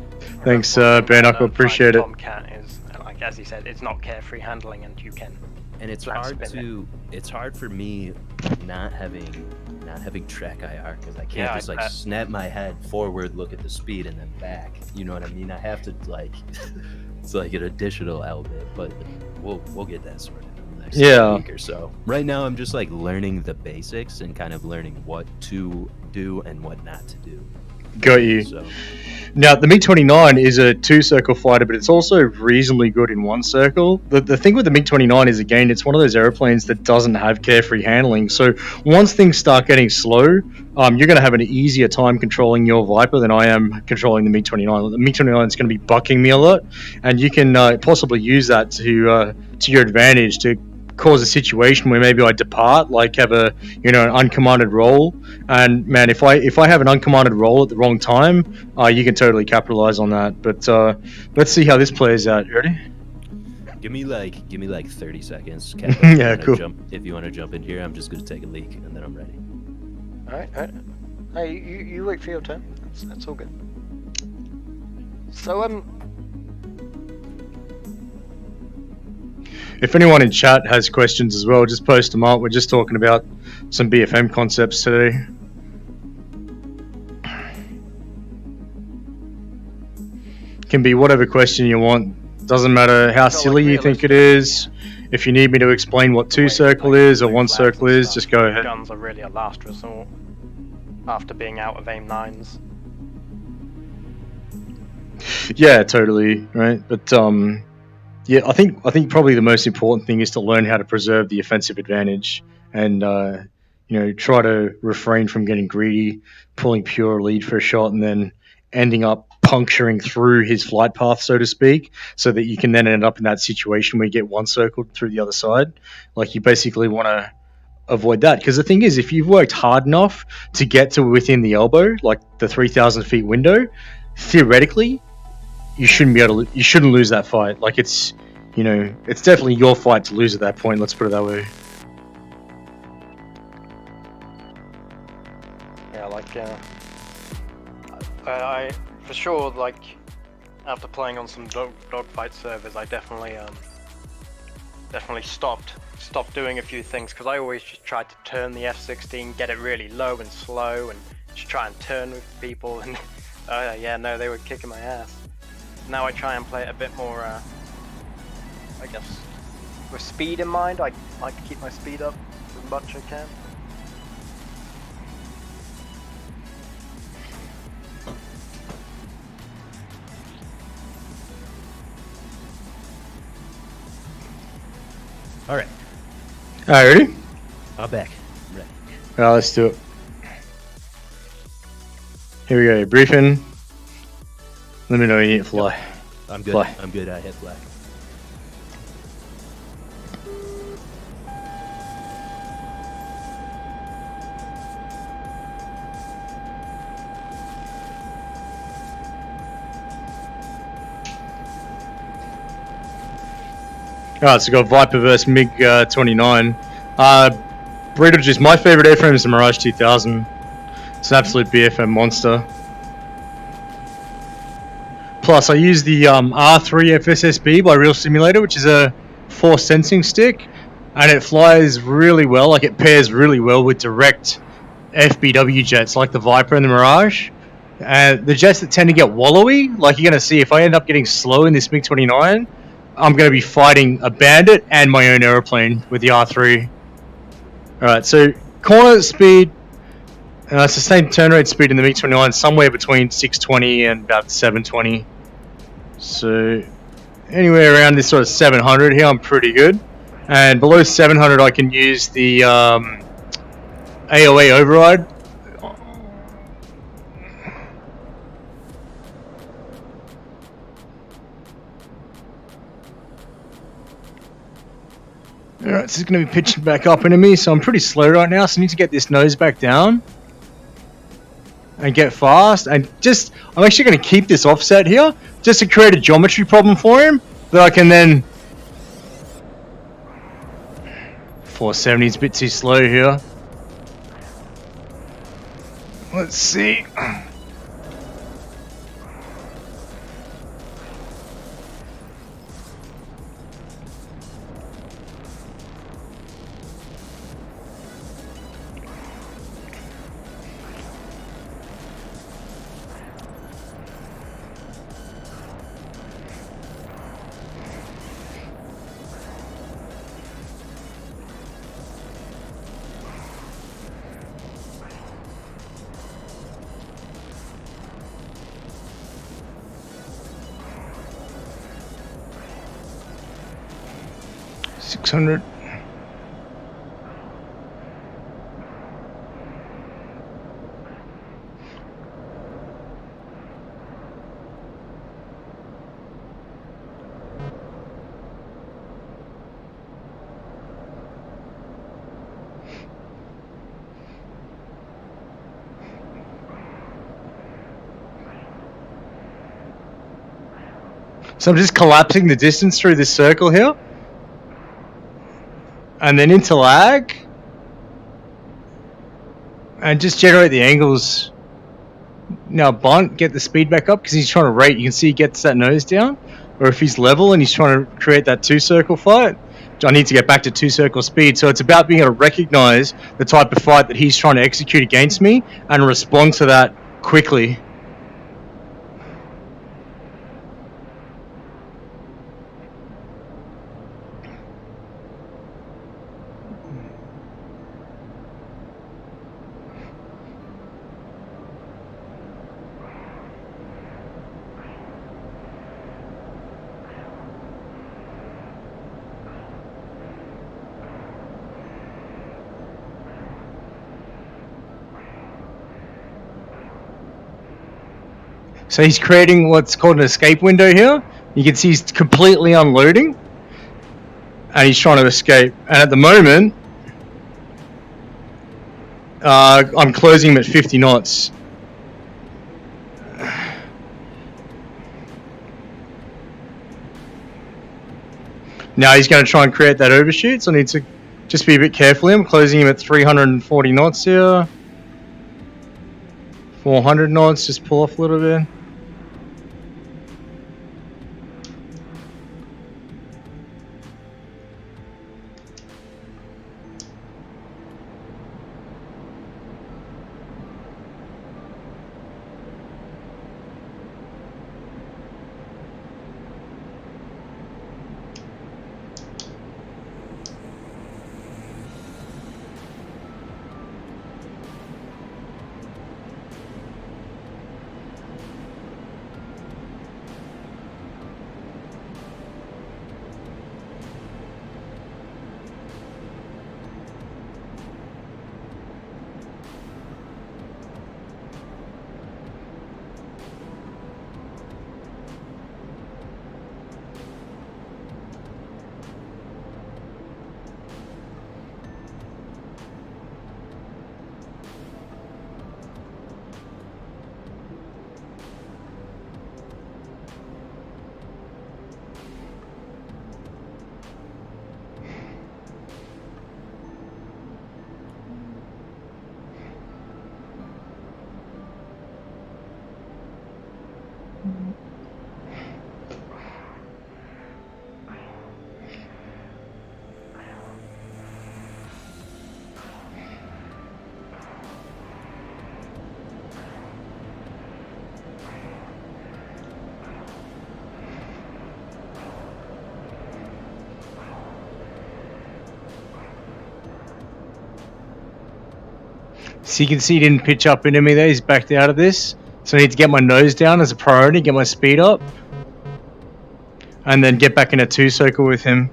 Thanks, Bare Knuckle. Appreciate it. Tomcat is, like as he said, it's not carefree handling, and you can. And it's hard for me not having track IR, because I can't just like snap my head forward, look at the speed, and then back. You know what I mean? I have to like it's like an additional element, but we'll get that sorted in the next week or so. Right now, I'm just like learning the basics and kind of learning what to do and what not to do. Got you. So. Now, the MiG-29 is a two-circle fighter, but it's also reasonably good in one circle. The thing with the MiG-29 is, again, it's one of those airplanes that doesn't have carefree handling. So once things start getting slow, you're going to have an easier time controlling your Viper than I am controlling the MiG-29. The MiG-29 is going to be bucking me a lot, and you can possibly use that to your advantage to cause a situation where maybe I depart, like have an uncommanded roll, and man, if I have an uncommanded roll at the wrong time, you can totally capitalize on that. But let's see how this plays out. You ready? Give me like 30 seconds. Capt, cool. If you want to jump in here, I'm just gonna take a leak and then I'm ready. All right. Hey, you wait for your turn. That's all good. So if anyone in chat has questions as well, just post them up. We're just talking about some BFM concepts today. Can be whatever question you want. Doesn't matter how silly you think it is. If you need me to explain what two-circle is or one-circle is, just go ahead. Guns are really a last resort after being out of AIM-9s. Yeah, totally, right? But yeah, I think probably the most important thing is to learn how to preserve the offensive advantage, and try to refrain from getting greedy, pulling pure lead for a shot, and then ending up puncturing through his flight path, so to speak, so that you can then end up in that situation where you get one circled through the other side. Like, you basically want to avoid that, because the thing is, if you've worked hard enough to get to within the elbow, like the 3,000 feet window, theoretically, you shouldn't lose that fight. Like, it's definitely your fight to lose at that point. Let's put it that way. Yeah, like I for sure, like after playing on some dogfight servers, I definitely stopped doing a few things, because I always just tried to turn the F-16, get it really low and slow, and just try and turn with people, and they were kicking my ass. Now I try and play it a bit more, I guess, with speed in mind. I like to keep my speed up as much as I can. Alright, ready? I'm back. I'm ready. Alright, let's do it. Here we go, briefing. Let me know when you hit fly. Yep. I'm good. Fly. I'm good. I hit fly. Alright, so we got Viper versus MiG 29. Burrito Juice, my favorite airframe is the Mirage 2000. It's an absolute BFM monster. Plus, I use the R3 FSSB by Real Simulator, which is a force sensing stick, and it flies really well. Like, it pairs really well with direct FBW jets like the Viper and the Mirage. And the jets that tend to get wallowy, like you're going to see if I end up getting slow in this MiG-29, I'm going to be fighting a Bandit and my own aeroplane with the R3. Alright, so corner speed, it's the same turn rate speed in the MiG-29, somewhere between 620 and about 720. So anywhere around this sort of 700 here, I'm pretty good. And below 700, I can use the AOA override. Alright, so it's going to be pitching back up into me, so I'm pretty slow right now, so I need to get this nose back down. And get fast, and just, I'm actually going to keep this offset here, just to create a geometry problem for him, that I can then... 470 is a bit too slow here. Let's see. $600. So I'm just collapsing the distance through this circle here. And then into lag. And just generate the angles. Now bunt, get the speed back up because he's trying to rate. You can see he gets that nose down. Or if he's level and he's trying to create that 2-circle fight, I need to get back to 2-circle speed. So it's about being able to recognize the type of fight that he's trying to execute against me and respond to that quickly. So he's creating what's called an escape window here. You can see he's completely unloading. And he's trying to escape. And at the moment, I'm closing him at 50 knots. Now he's going to try and create that overshoot, so I need to just be a bit careful. I'm closing him at 340 knots here. 400 knots, just pull off a little bit. So you can see he didn't pitch up into me there. He's backed out of this. So I need to get my nose down as a priority, get my speed up, and then get back in a 2 circle with him.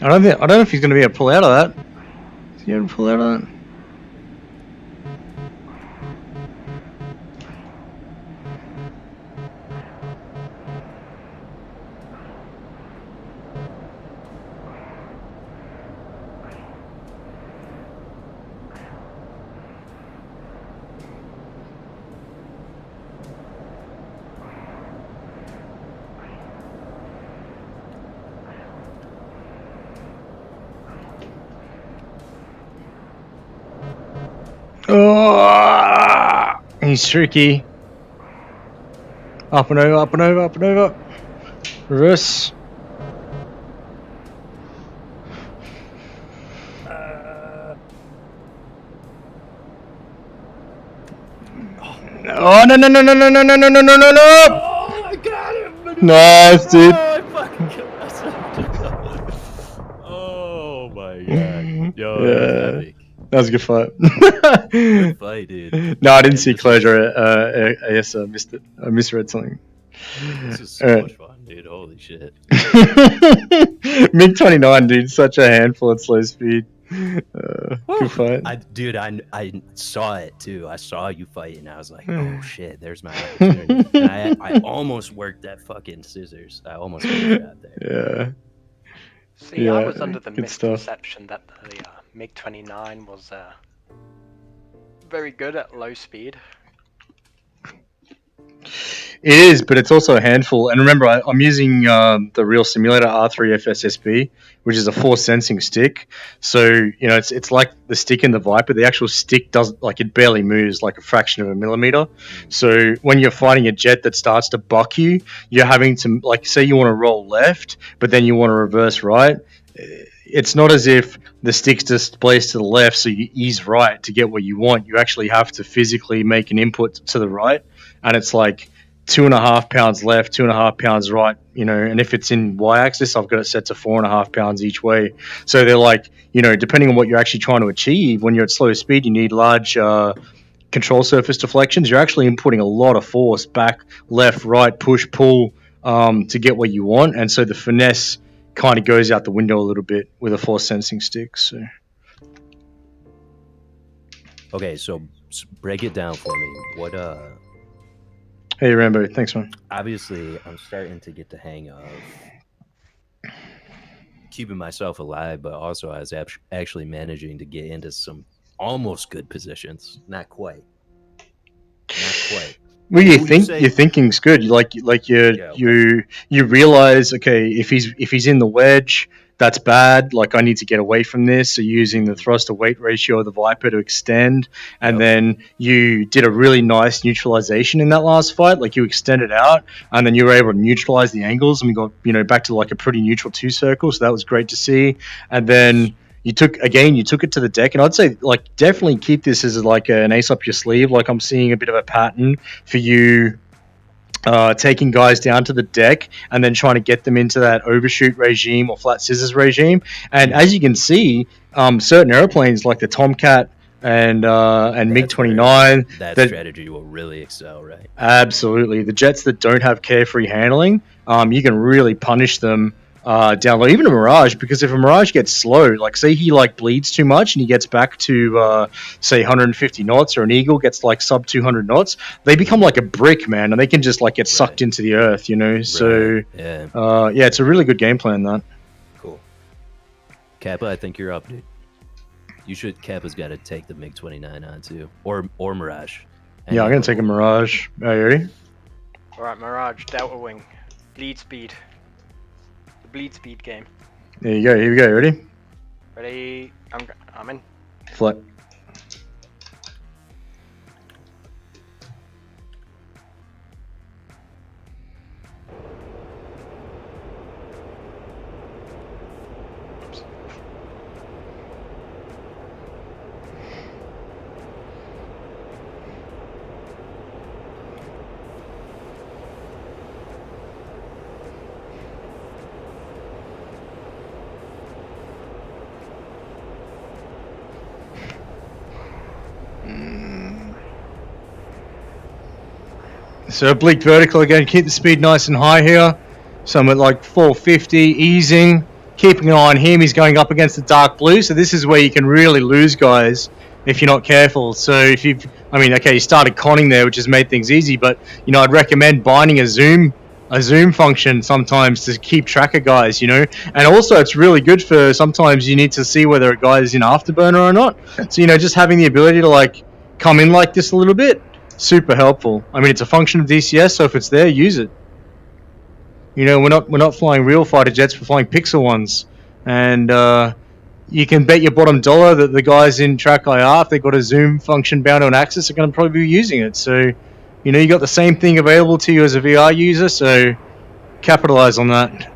I don't know if he's going to be able to pull out of that. Is he able to pull out of that? Oh, he's tricky. Up and over, up and over, up and over. Reverse. Oh, no, no, no, no, no, no, no, no, no, no, no, no! Oh, I got him! Nice, dude. Oh, I fucking killed myself. Oh my god. Yo, Yeah. that was epic. That was a good fight. Good fight, dude. No, I didn't see closure. Yes, I missed it. I misread something. This is so much fun, dude. Holy shit. MiG-29, dude, such a handful at slow speed. Good fight. I saw it too. I saw you fight, and I was like, "Oh shit, there's my opportunity." And I almost worked that fucking scissors. I almost got that there. Yeah. See, Yeah, I was under the good stuff. misconception that the MiG-29 was very good at low speed. It is, but it's also a handful. And remember, I'm using the real simulator R3 FSSB, which is a force sensing stick. So you know, it's like the stick in the Viper. The actual stick doesn't, like, it barely moves, like a fraction of a millimeter. So when you're fighting a jet that starts to buck you, you're having to, like, say you want to roll left, but then you want to reverse right. It's not as if the stick's displaced to the left, so you ease right to get what you want. You actually have to physically make an input to the right, and it's like 2.5 pounds left, 2.5 pounds right, you know, and if it's in y-axis, I've got it set to 4.5 pounds each way. So they're like, you know, depending on what you're actually trying to achieve, when you're at slow speed, you need large control surface deflections. You're actually inputting a lot of force back, left, right, push, pull to get what you want, and so the finesse kind of goes out the window a little bit with a force sensing stick. So Okay, so break it down for me. What hey, Rambo, thanks, man. Obviously, I'm starting to get the hang of keeping myself alive, but also I was actually managing to get into some almost good positions. Not quite. Well, your thinking's good. You realize, okay, if he's in the wedge, that's bad. Like, I need to get away from this. So you're using the thrust to weight ratio of the Viper to extend, and then you did a really nice neutralization in that last fight. Like, you extended out, and then you were able to neutralize the angles, and we got, you know, back to like a pretty neutral 2 circle. So that was great to see. And then you took it to the deck, and I'd say, like, definitely keep this as like an ace up your sleeve. Like, I'm seeing a bit of a pattern for you taking guys down to the deck and then trying to get them into that overshoot regime or flat scissors regime. And as you can see, certain airplanes like the Tomcat and MiG-29, that strategy will really excel, right? Absolutely. The jets that don't have carefree handling, you can really punish them down low, even a Mirage, because if a Mirage gets slow, like say he like bleeds too much and he gets back to say 150 knots, or an Eagle gets like sub 200 knots, they become like a brick, man, and they can just like get sucked into the earth, you know. So yeah, yeah, it's a really good game plan. That cool. Kappa, I think you're up, dude. You should. Kappa's got to take the MiG-29 on too, or Mirage. Yeah, I'm gonna take a Mirage. Are you ready? Alright, Mirage, Delta Wing, bleed speed. The bleed speed game. There you go. Here we go. Ready? Ready? I'm in. Flight. So oblique vertical again, keep the speed nice and high here. So I'm at like 450, easing, keeping an eye on him. He's going up against the dark blue, so this is where you can really lose guys if you're not careful. So if you've, I mean, okay, you started conning there, which has made things easy, but you know, I'd recommend binding a zoom function sometimes to keep track of guys, you know. And also it's really good for sometimes you need to see whether a guy is in afterburner or not. So, you know, just having the ability to like come in like this a little bit, super helpful. I mean, it's a function of DCS, so if it's there, use it. You know, we're not flying real fighter jets, we're flying pixel ones, and you can bet your bottom dollar that the guys in track IR, if they've got a zoom function bound on Axis, are going to probably be using it. So, you know, you got the same thing available to you as a VR user, so capitalize on that.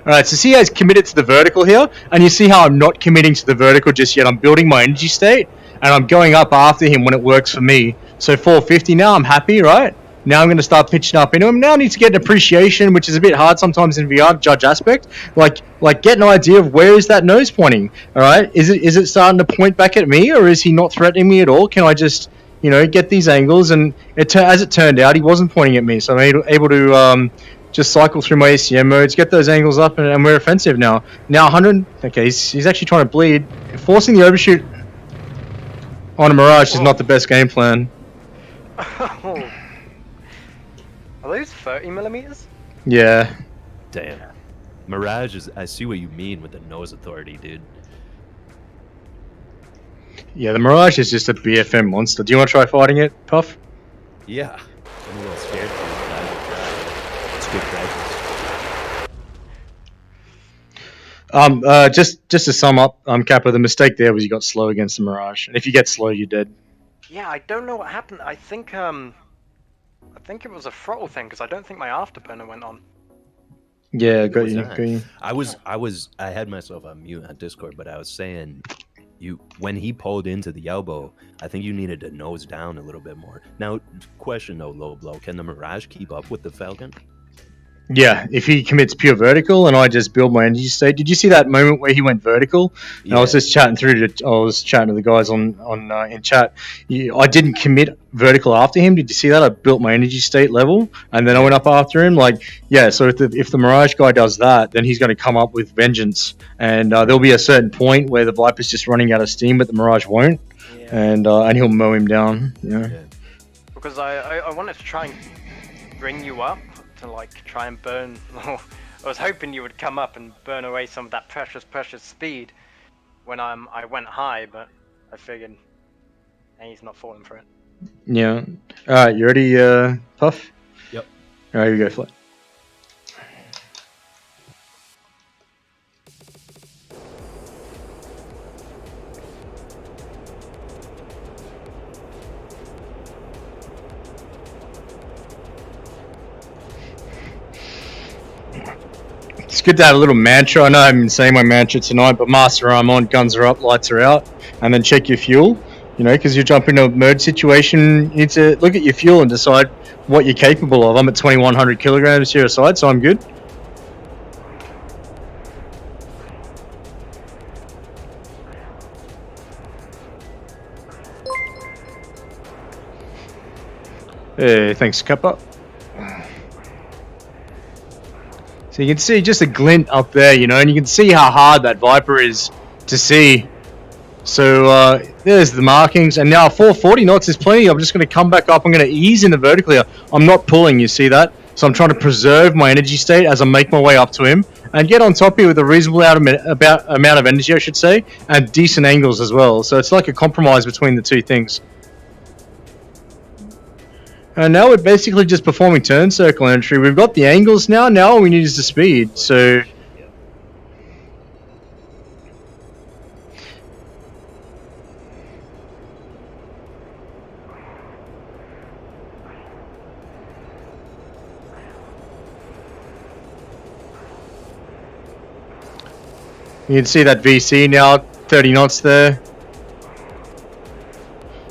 Alright, so see how he's committed to the vertical here, and you see how I'm not committing to the vertical just yet. I'm building my energy state, and I'm going up after him when it works for me. So 450 now, I'm happy, right? Now I'm going to start pitching up into him. Now I need to get an appreciation, which is a bit hard sometimes in VR to judge aspect. Like get an idea of where is that nose pointing, alright? Is it starting to point back at me, or is he not threatening me at all? Can I just, you know, get these angles? And as it turned out, he wasn't pointing at me, so I'm able to just cycle through my ACM modes, get those angles up, and we're offensive now. Now 100, okay, he's actually trying to bleed. Forcing the overshoot on a Mirage is not the best game plan. Are those 30 millimeters? Yeah. Damn. Mirage is, I see what you mean with the nose authority, dude. Yeah, the Mirage is just a BFM monster. Do you want to try fighting it, Puff? Yeah. I'm a little scared to, but I will try. It's good practice. Just to sum up, Kappa, the mistake there was you got slow against the Mirage, and if you get slow, you're dead. Yeah, I don't know what happened. I think it was a throttle thing, because I don't think my afterburner went on. Yeah, got you. I had myself on mute on Discord, but I was saying, when he pulled into the elbow, I think you needed to nose down a little bit more. Now, question though, low blow, can the Mirage keep up with the Falcon? Yeah, if he commits pure vertical and I just build my energy state. Did you see that moment where he went vertical? Yeah. I was just chatting to the guys on in chat. I didn't commit vertical after him. Did you see that? I built my energy state level and then I went up after him. Like, yeah, so if the Mirage guy does that, then he's going to come up with vengeance. And there'll be a certain point where the Viper's just running out of steam, but the Mirage won't. Yeah. And he'll mow him down. Yeah. Because I wanted to try and bring you up to like try and burn. I was hoping you would come up and burn away some of that precious speed when I went high, but I figured he's not falling for it. Yeah. Alright, you ready, Puff? Yep. Alright, here we go, flight. It's good to have a little mantra. I know I haven't been saying my mantra tonight, but master arm on, guns are up, lights are out, and then check your fuel. You know, because you jump into a merge situation, you need to look at your fuel and decide what you're capable of. I'm at 2,100 kilograms here aside, so I'm good. Hey, thanks, Kappa. So you can see just a glint up there, you know, and you can see how hard that Viper is to see. So there's the markings, and now 440 knots is plenty. I'm just going to come back up. I'm going to ease in the vertical here. I'm not pulling, you see that? So I'm trying to preserve my energy state as I make my way up to him and get on top here with a reasonable amount of energy, I should say, and decent angles as well. So it's like a compromise between the two things. And now we're basically just performing turn circle entry. We've got the angles now. Now all we need is the speed. So you can see that VC now, 30 knots there.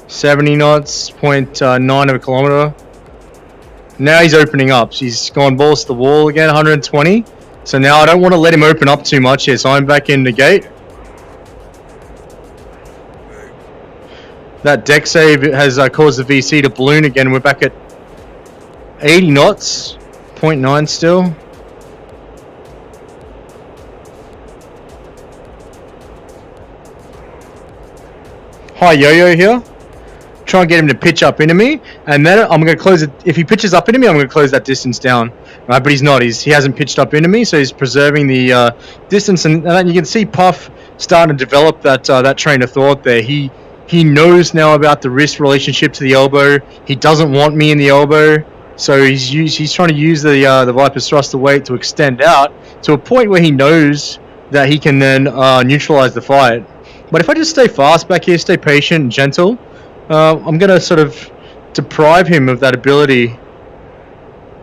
70 knots, 0.9 of a kilometer. Now he's opening up. So he's gone balls to the wall again, 120. So now I don't want to let him open up too much here, so I'm back in the gate. That deck save has caused the VC to balloon again. We're back at 80 knots, 0.9 still. High yo-yo here. Try and get him to pitch up into me, and then I'm going to close it. If he pitches up into me, I'm going to close that distance down. Right, but he's not. He hasn't pitched up into me, so he's preserving the distance. And you can see Puff starting to develop that train of thought there. He knows now about the wrist relationship to the elbow. He doesn't want me in the elbow, so he's trying to use the Viper's thruster weight to extend out to a point where he knows that he can then neutralize the fight. But if I just stay fast back here, stay patient and gentle, I'm going to sort of deprive him of that ability.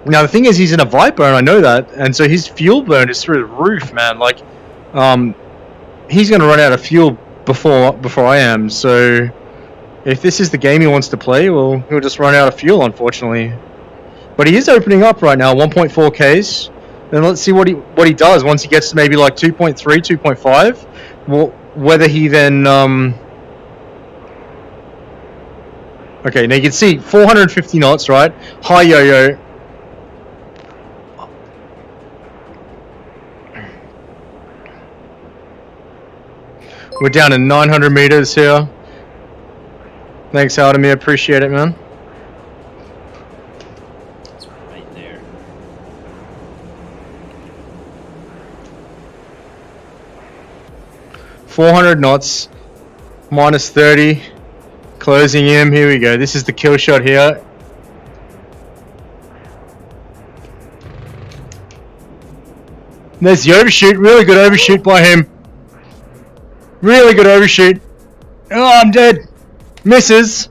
Now, the thing is, he's in a Viper, and I know that, and so his fuel burn is through the roof, man. Like, he's going to run out of fuel before I am, so if this is the game he wants to play, well, he'll just run out of fuel, unfortunately. But he is opening up right now, 1.4 Ks. Then let's see what he does once he gets to maybe like 2.3, 2.5. Well, whether he then... Okay, now you can see 450 knots, right? High yo-yo. We're down to 900 meters here. Thanks, Aldemir. Appreciate it, man. It's right there. .400 knots. Minus 30. Closing him. Here we go. This is the kill shot here. There's the overshoot. Really good overshoot by him. Really good overshoot. Oh, I'm dead. Misses.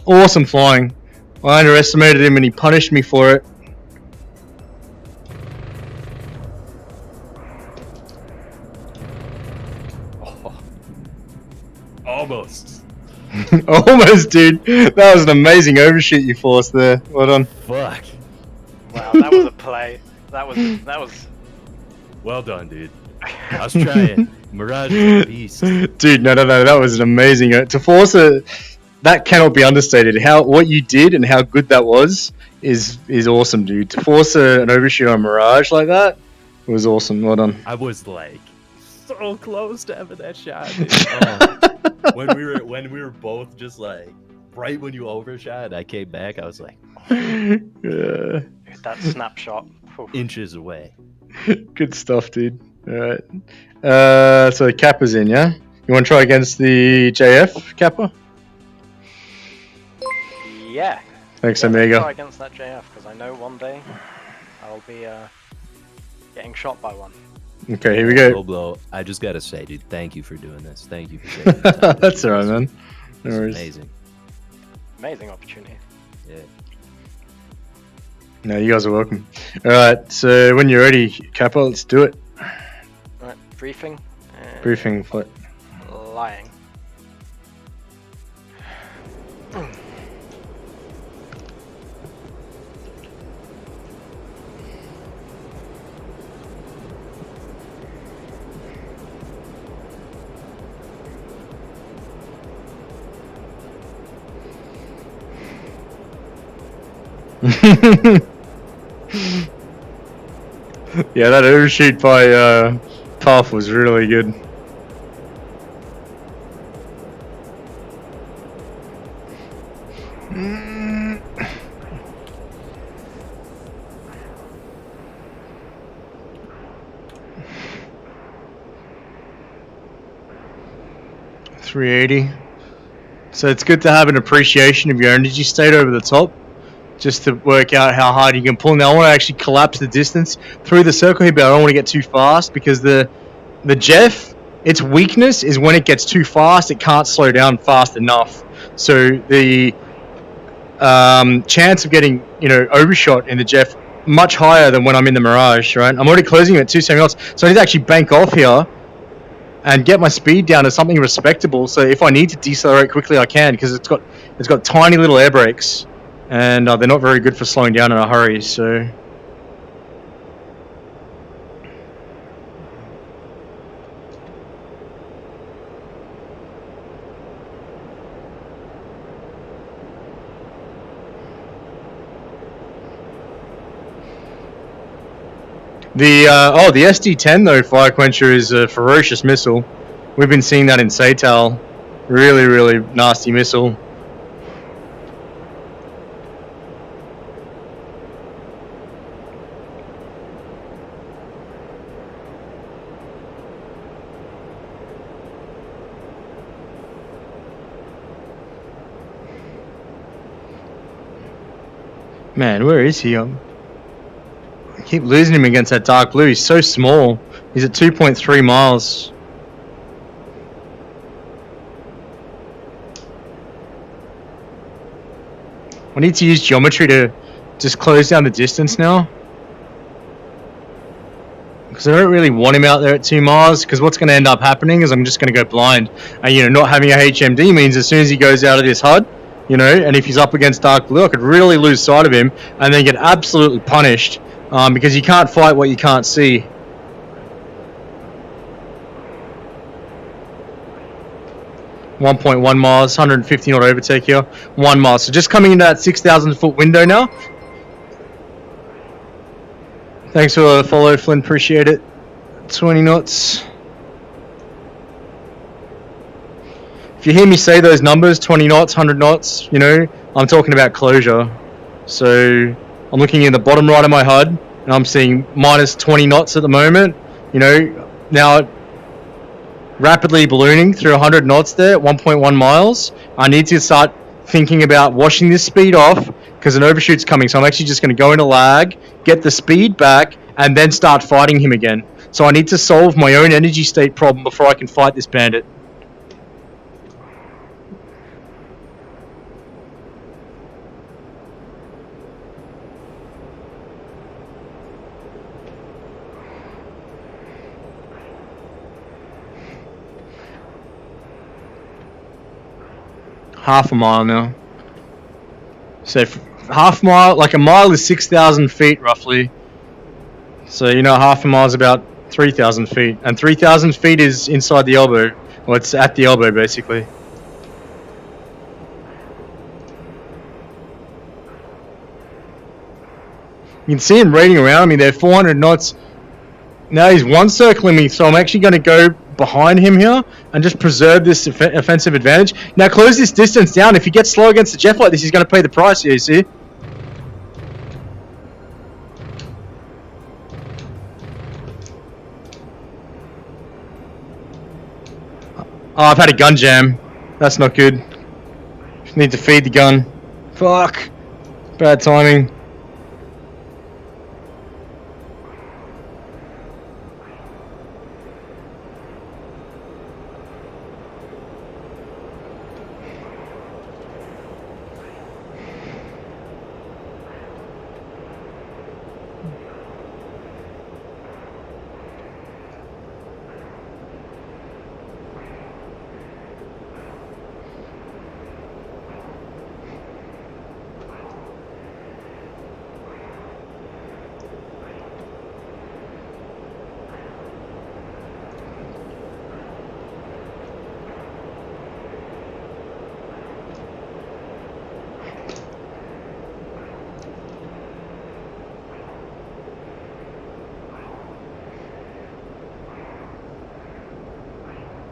Awesome flying. I underestimated him and he punished me for it. Almost. Almost, dude. That was an amazing overshoot you forced there. Well done. Fuck. Wow, that was a play. That was. Well done, dude. I was trying. Mirage is a beast. Dude, no. That was an amazing. To force a, that cannot be understated. What you did and how good that was is awesome, dude. To force an overshoot on Mirage like that was awesome. Well done. I was like so close to having that shot. Dude. When we were both just like right when you overshot, I came back. I was like, Yeah. That snapshot. Inches away. Good stuff, dude. All right. So Kappa's in, yeah? You want to try against the JF, Kappa? Yeah. Thanks, Try Omega. against that JF because I know one day I'll be getting shot by one. Okay, here we go. Oblo, I just gotta say, dude, thank you for doing this. Thank you for taking the time. That's alright, man. No It's worries. amazing. Amazing opportunity. Yeah. No, you guys are welcome. Alright, so when you're ready, Kappa, let's do it. Right, briefing. Briefing, flight. Lying. Yeah, that overshoot by Puff was really good. Mm. 380. So it's good to have an appreciation of your energy state over the top, just to work out how hard you can pull. Now I want to actually collapse the distance through the circle here, but I don't want to get too fast because the Jeff, its weakness is when it gets too fast, it can't slow down fast enough. So the chance of getting overshot in the Jeff much higher than when I'm in the Mirage. Right, I'm already closing at 270 knots, so I need to actually bank off here and get my speed down to something respectable. So if I need to decelerate quickly, I can, because it's got tiny little air brakes, and they're not very good for slowing down in a hurry. So the SD-10 though, Fire Quencher, is a ferocious missile. We've been seeing that in Saytal. Really, really nasty missile. Man, where is he? I keep losing him against that dark blue. He's so small. He's at 2.3 miles. I need to use geometry to just close down the distance now, because I don't really want him out there at 2 miles, because what's going to end up happening is I'm just going to go blind. And, not having a HMD means as soon as he goes out of this HUD, and if he's up against dark blue, I could really lose sight of him and then get absolutely punished, because you can't fight what you can't see. .1 miles, 150 knot overtake here, 1 mile. So just coming into that 6,000 foot window now. Thanks for the follow, Flynn. Appreciate it. 20 knots. If you hear me say those numbers, 20 knots, 100 knots, I'm talking about closure. So I'm looking in the bottom right of my HUD, and I'm seeing minus 20 knots at the moment. Now rapidly ballooning through 100 knots there at 1.1 miles. I need to start thinking about washing this speed off, because an overshoot's coming. So I'm actually just going to go into lag, get the speed back, and then start fighting him again. So I need to solve my own energy state problem before I can fight this bandit. Half a mile now. So half mile, like a mile is 6,000 feet roughly. So half a mile is about 3,000 feet, and 3,000 feet is inside the elbow. Well, it's at the elbow basically. You can see him raiding around me there, 400 knots. Now he's one circling me, so I'm actually going to go behind him here and just preserve this offensive advantage. Now close this distance down. If he gets slow against the Jeff like this, he's going to pay the price here, you see? Oh, I've had a gun jam. That's not good. Just need to feed the gun. Fuck. Bad timing.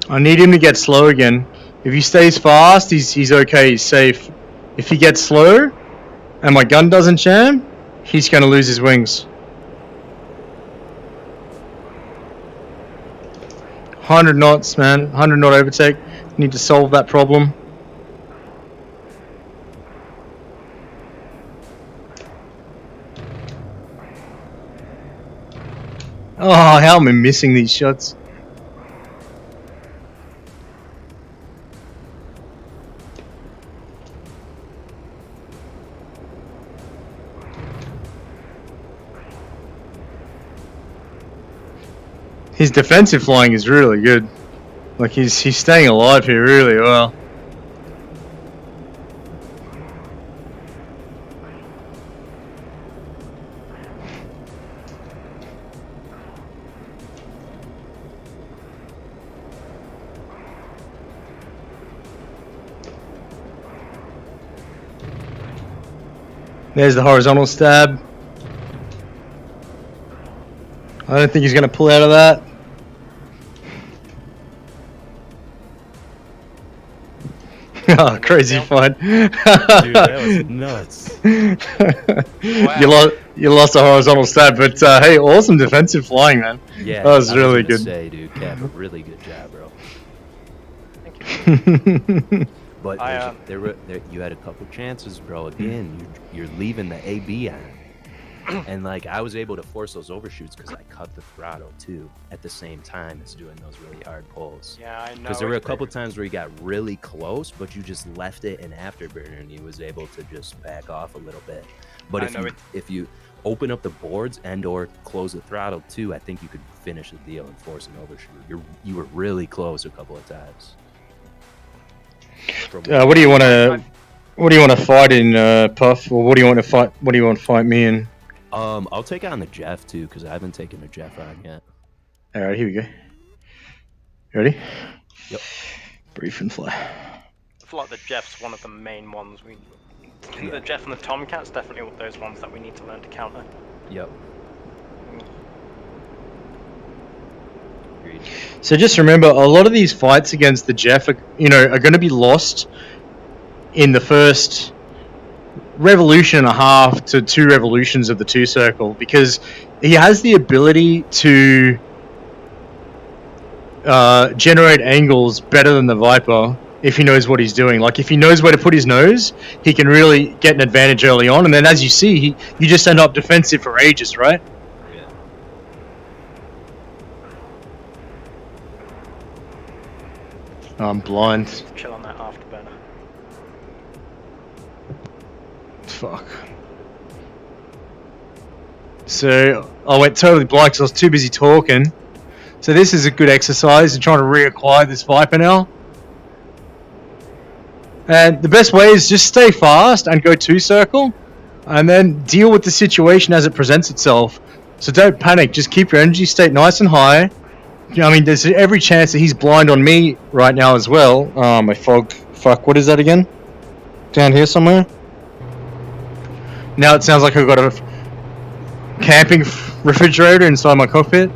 I need him to get slow again. If he stays fast, he's okay, he's safe. If he gets slow, and my gun doesn't jam, he's going to lose his wings. 100 knots, man. 100 knot overtake. Need to solve that problem. Oh, how am I missing these shots? His defensive flying is really good. Like he's staying alive here really well. There's the horizontal stab. I don't think he's going to pull out of that. Oh, crazy fun. Dude, that was nuts. Wow. You lost a horizontal stab, but hey, awesome defensive flying, man. Yeah, that was I really gonna good. Say, dude, Cap, really good job, bro. Thank you. But you had a couple chances, bro. Again, you're leaving the AB on, and like I was able to force those overshoots because I cut the throttle too at the same time as doing those really hard pulls. Yeah, I know. Because there were a couple times where you got really close, but you just left it in afterburner, and he was able to just back off a little bit. But if you open up the boards and/or close the throttle too, I think you could finish the deal and force an overshoot. You were really close a couple of times. What do you want to fight in, Puff? Or what do you want to fight? What do you want to fight me in? I'll take on the Jeff too, because I haven't taken the Jeff on yet. All right, here we go. Ready? Yep. Brief and fly. I feel like the Jeff's one of the main ones. The Jeff and the Tomcat's definitely those ones that we need to learn to counter. Yep. Agreed. So just remember, a lot of these fights against the Jeff are going to be lost in the first revolution and a half to 2 revolutions of the 2 circle, because he has the ability to generate angles better than the Viper if he knows what he's doing. Like if he knows where to put his nose, he can really get an advantage early on, and then as you see, you just end up defensive for ages, right? Yeah. I'm blind. Chill on that afterburner. Fuck. So I went totally blind because I was too busy talking. So this is a good exercise in trying to reacquire this Viper now. And the best way is just stay fast and go 2 circle, and then deal with the situation as it presents itself. So don't panic. Just keep your energy state nice and high. I mean, there's every chance that he's blind on me right now as well. My fog. Fuck. What is that again? Down here somewhere. Now it sounds like I've got a camping refrigerator inside my cockpit.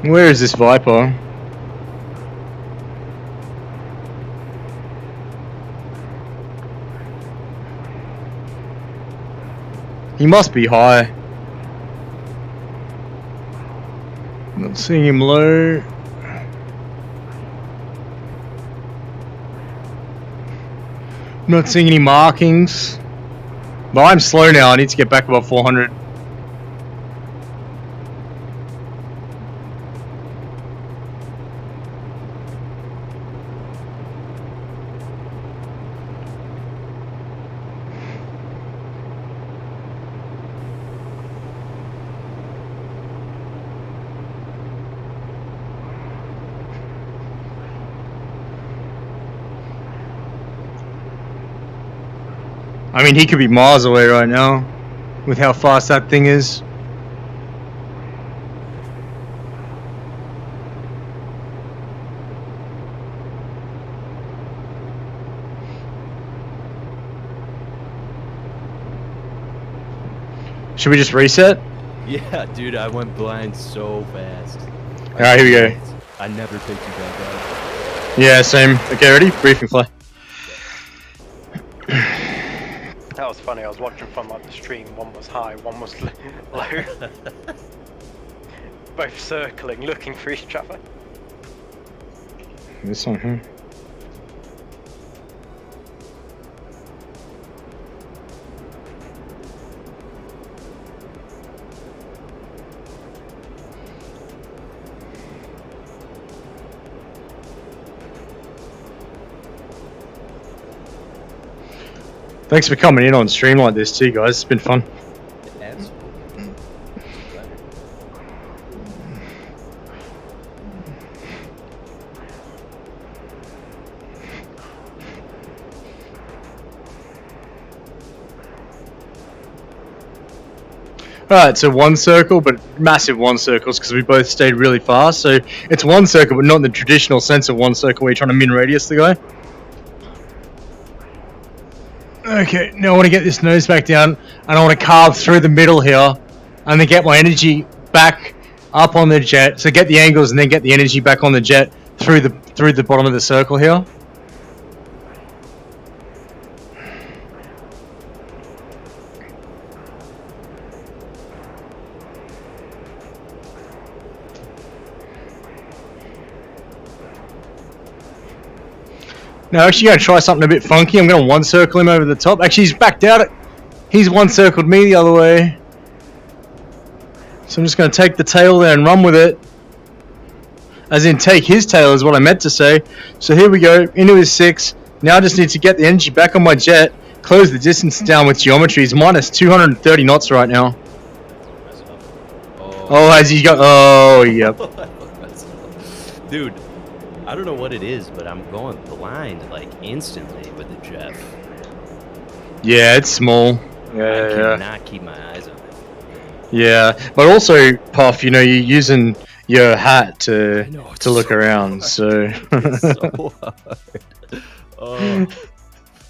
Where is this Viper? He must be high. Not seeing him low. Not seeing any markings. But I'm slow now. I need to get back above 400. I mean, he could be miles away right now with how fast that thing is. Should we just reset? Yeah, dude, I went blind so fast. Alright, here we go. I never picked you back up. Yeah, same. Okay, ready? Briefing fly. That was funny. I was watching from like the stream. One was high, one was low. Both circling, looking for each other. This one here. Thanks for coming in on stream like this too, guys. It's been fun. Alright, so one circle, but massive one circles because we both stayed really fast. So it's one circle, but not in the traditional sense of one circle where you're trying to min radius the guy. Okay, now I want to get this nose back down, and I want to carve through the middle here, and then get my energy back up on the jet. So get the angles, and then get the energy back on the jet through the bottom of the circle here. Now, actually, going to try something a bit funky. I'm going to one circle him over the top. Actually, he's backed out. He's one circled me the other way. So I'm just going to take the tail there and run with it. As in, take his tail is what I meant to say. So here we go, into his 6. Now I just need to get the energy back on my jet. Close the distance down with geometry. He's minus 230 knots right now. Oh, has he got... Oh, yep. Dude. I don't know what it is, but I'm going blind like instantly with the Jeff. Yeah, it's small. I cannot keep my eyes on it. Yeah, but also, Puff, you know, you're using your hat to look around, so... It's so hard.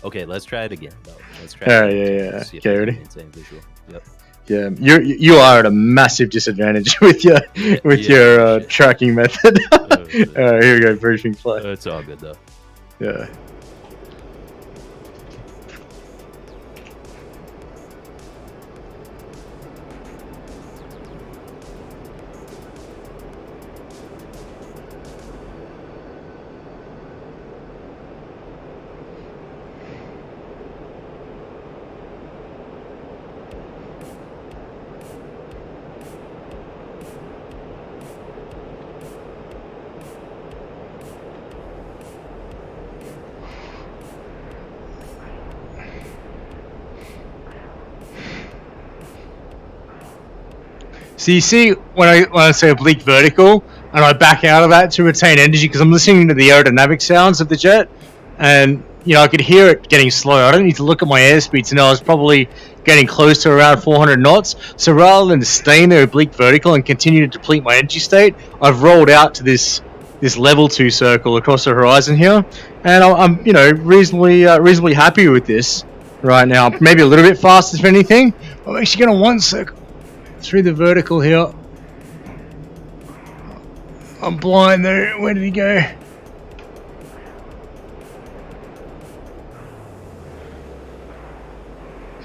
Okay, let's try it again, though. Let's try it again. Yeah. See if Okay, I can ready? maintain visual. Yep. Yeah, you are at a massive disadvantage with your tracking method. Alright, here we go, briefing fly. It's all good though. Yeah. So you see, when I say oblique vertical, and I back out of that to retain energy, because I'm listening to the aerodynamic sounds of the jet, and you know I could hear it getting slow. I don't need to look at my airspeed to know I was probably getting close to around 400 knots. So rather than stay in the oblique vertical and continue to deplete my energy state, I've rolled out to this level 2 circle across the horizon here, and I'm you know reasonably happy with this right now. Maybe a little bit faster if anything. I'm actually going to one circle through the vertical here. I'm blind there. Where did he go?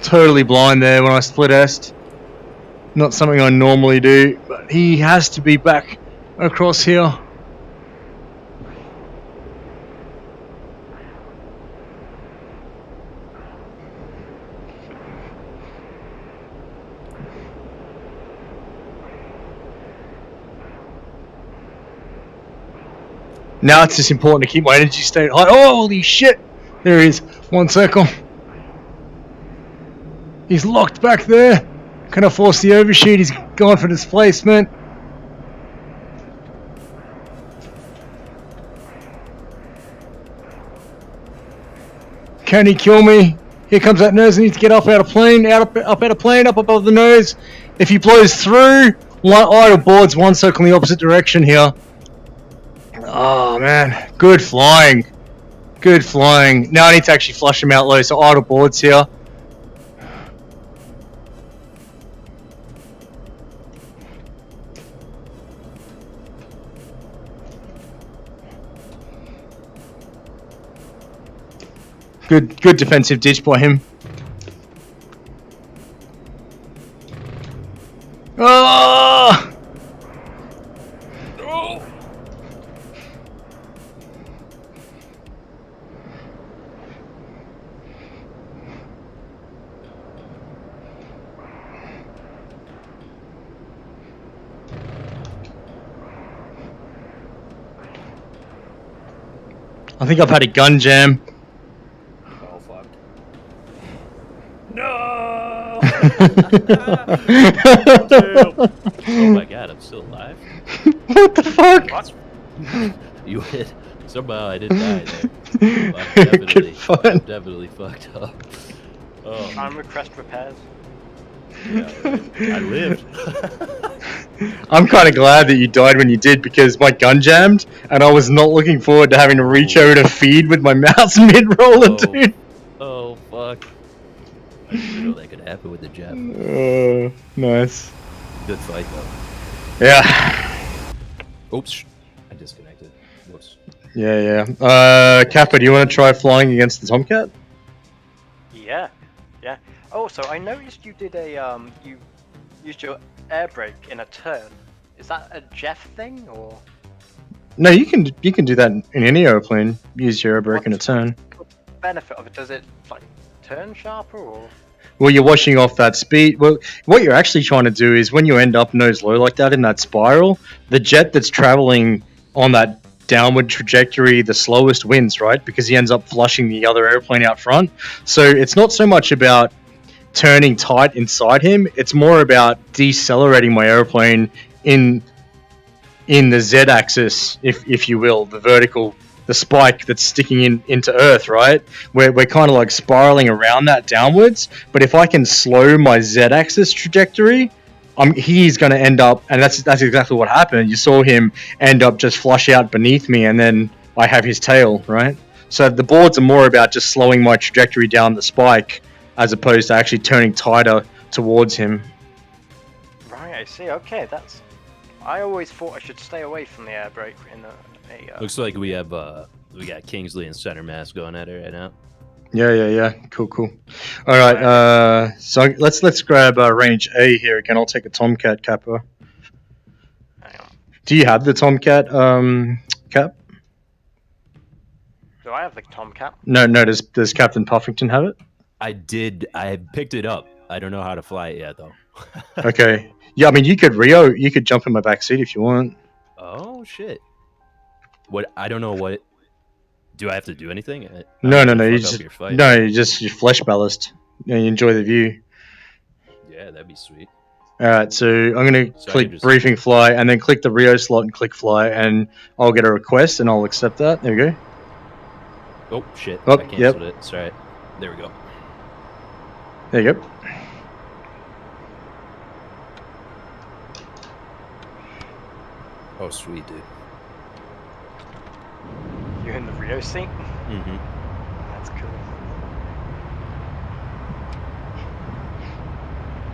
Totally blind there when I split est. Not something I normally do, but he has to be back across here. Now it's just important to keep my energy state high. Oh, holy shit! There he is. One circle. He's locked back there. Can I force the overshoot? He's gone for displacement. Can he kill me? Here comes that nose. I need to get up out of plane, up out of plane, up above the nose. If he blows through, idle boards one circle in the opposite direction here. Oh man, good flying. Good flying. Now I need to actually flush him out low, so idle boards here. Good defensive ditch by him. Oh! I think I've had a gun jam. Oh fuck. No! Oh my god, I'm still alive. What the fuck? What? You hit. Somehow I didn't die there. I'm definitely fucked up. Oh. Try and request repairs. Yeah, I lived. I'm kind of glad that you died when you did, because my gun jammed and I was not looking forward to having to reach over to feed with my mouse mid-roller, dude. Oh fuck. I didn't know that could happen with the jab. Nice. Good fight though. Yeah. Oops. I disconnected. Whoops. Yeah. Kappa, do you want to try flying against the Tomcat? Yeah. Oh, so I noticed you did a you used your air brake in a turn. Is that a Jeff thing or? No, you can do that in any airplane. Use your air brake in a turn. What's the benefit of it? Does it like turn sharper or? Well, you're washing off that speed. Well, what you're actually trying to do is when you end up nose low like that in that spiral, the jet that's traveling on that downward trajectory the slowest wins, right? Because he ends up flushing the other airplane out front. So it's not so much about turning tight inside him, it's more about decelerating my airplane in the z-axis, if you will, the vertical, the spike that's sticking into Earth, right? We're kind of like spiraling around that downwards, but if I can slow my z-axis trajectory, he's going to end up, and that's exactly what happened. You saw him end up just flush out beneath me, and then I have his tail, right? So the boards are more about just slowing my trajectory down the spike, as opposed to actually turning tighter towards him. Right, I see. Okay, that's. I always thought I should stay away from the air brake in a Looks like we got Kingsley and Center Mass going at it right now. Yeah. Cool. All right. So let's grab range A here again. I'll take a Tomcat, Kappa. Do you have the Tomcat, Cap? Do I have the Tomcat? No. Does Captain Puffington have it? I did. I picked it up. I don't know how to fly it yet, though. Okay. Yeah, I mean, you could jump in my back seat if you want. Oh shit! What? I don't know what. Do I have to do anything? No. You just flesh ballast. You enjoy the view. Yeah, that'd be sweet. All right, so I'm gonna click briefing fly, and then click the Rio slot and click fly, and I'll get a request and I'll accept that. There we go. Oh shit! Oh, I canceled it. It's all right. There we go. There you go. Oh, sweet, dude. You're in the Rio seat? Mm-hmm. That's cool.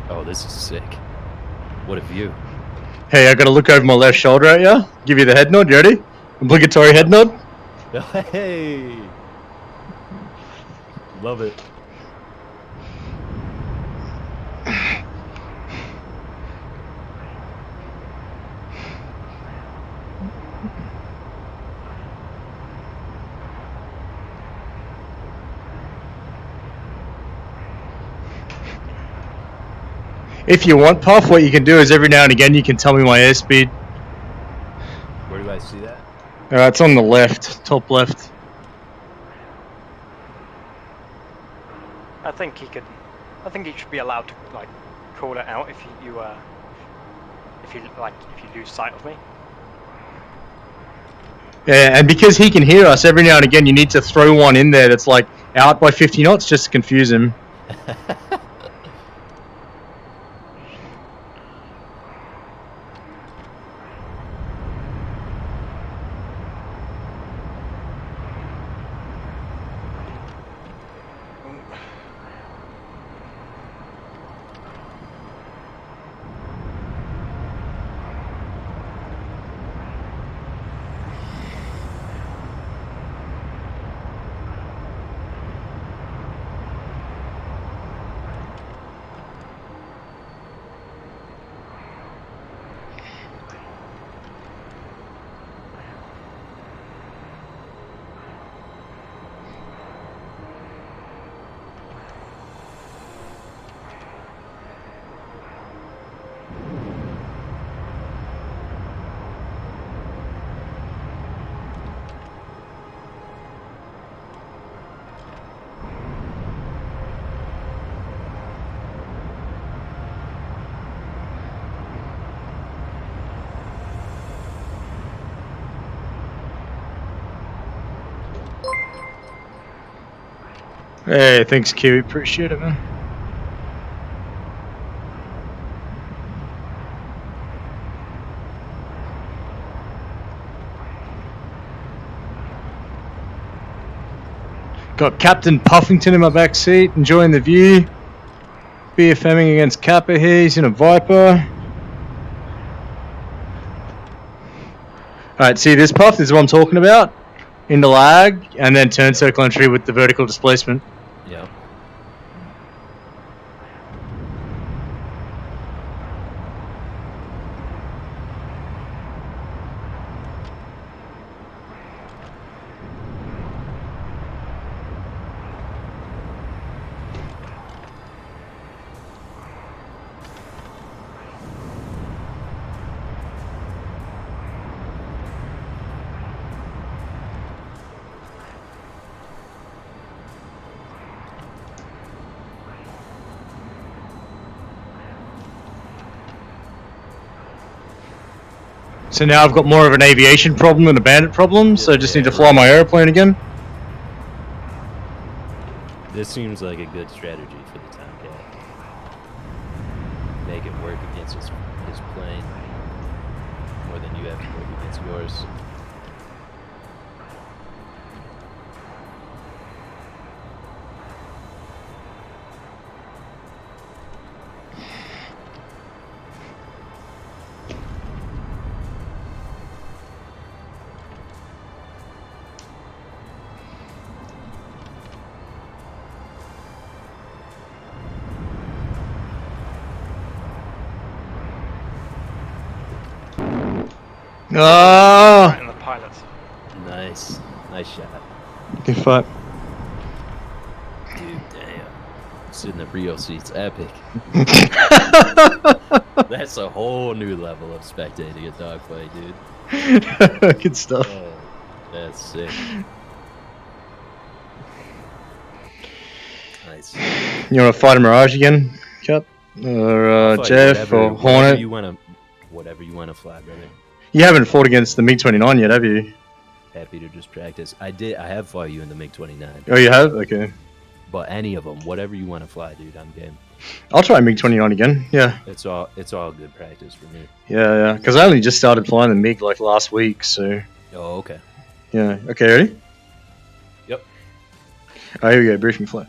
Oh, this is sick. What a view. Hey, I gotta look over my left shoulder at you. Give you the head nod. You ready? Obligatory head nod. Hey! Love it. If you want, Puff, what you can do is every now and again you can tell me my airspeed. Where do I see that? It's on the left, top left. I think he should be allowed to like call it out if you lose sight of me. Yeah, and because he can hear us every now and again, you need to throw one in there that's like out by 50 knots just to confuse him. Hey, thanks, Kiwi. Appreciate it, man. Got Captain Puffington in my back seat, enjoying the view. BFMing against Kappa here. He's in a Viper. Alright, see this puff? This is what I'm talking about. In the lag, and then turn circle entry with the vertical displacement. Yeah. So now I've got more of an aviation problem than a bandit problem, so I just need to fly my airplane again. This seems like a good strategy for the Tomcat. Make it work against his plane more than you have to work against yours. Oh! Right in the pilots. Nice. Nice shot. Good fight. Dude, damn. Sitting at Rio seats, epic. That's a whole new level of spectating a dogfight, dude. Good stuff. Oh, that's sick. Nice. You want to fight a Mirage again, Cap? Or Jeff, or Hornet? Whatever you want to fly, brother. You haven't fought against the MiG-29 yet, have you? Happy to just practice. I have fought you in the MiG-29. Oh, you have? Okay. But any of them, whatever you want to fly, dude, I'm game. I'll try MiG-29 again, yeah. It's all good practice for me. Yeah, because I only just started flying the MiG like last week, so... Oh, okay. Yeah, okay, ready? Yep. Alright, here we go, briefing flight.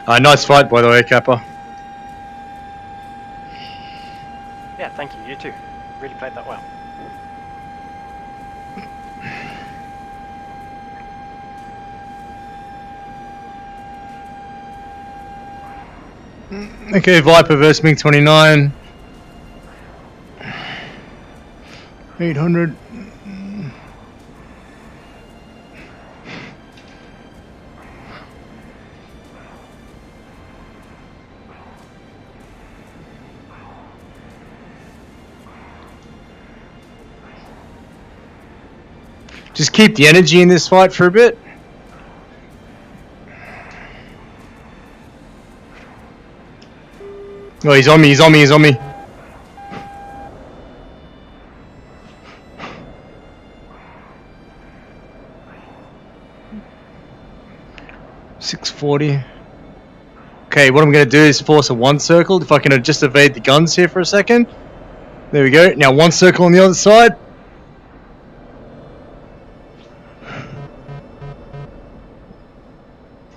Nice fight, by the way, Kappa. Yeah, thank you. You too. Really played that well. Okay, Viper versus MiG-29. 800. Just keep the energy in this fight for a bit. Oh, he's on me, he's on me, he's on me. $640. Okay, what I'm going to do is force a 1 circle. If I can just evade the guns here for a second. There we go. Now 1 circle on the other side.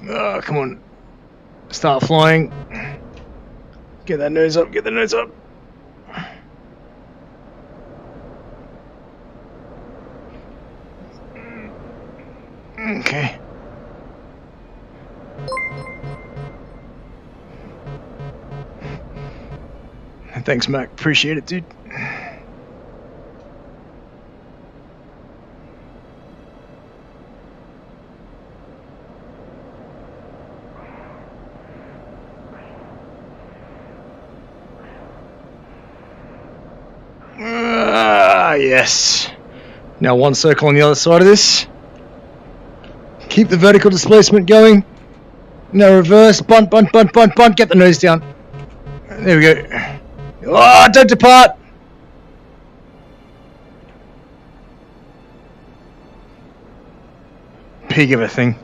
Oh, come on. Start flying. Get that nose up, get the nose up. Okay. Thanks, Mac. Appreciate it, dude. Yes. Now 1 circle on the other side of this. Keep the vertical displacement going. Now reverse. Bunt, bunt, bunt, bunt, bunt. Get the nose down. There we go. Oh, don't depart. Pig of a thing.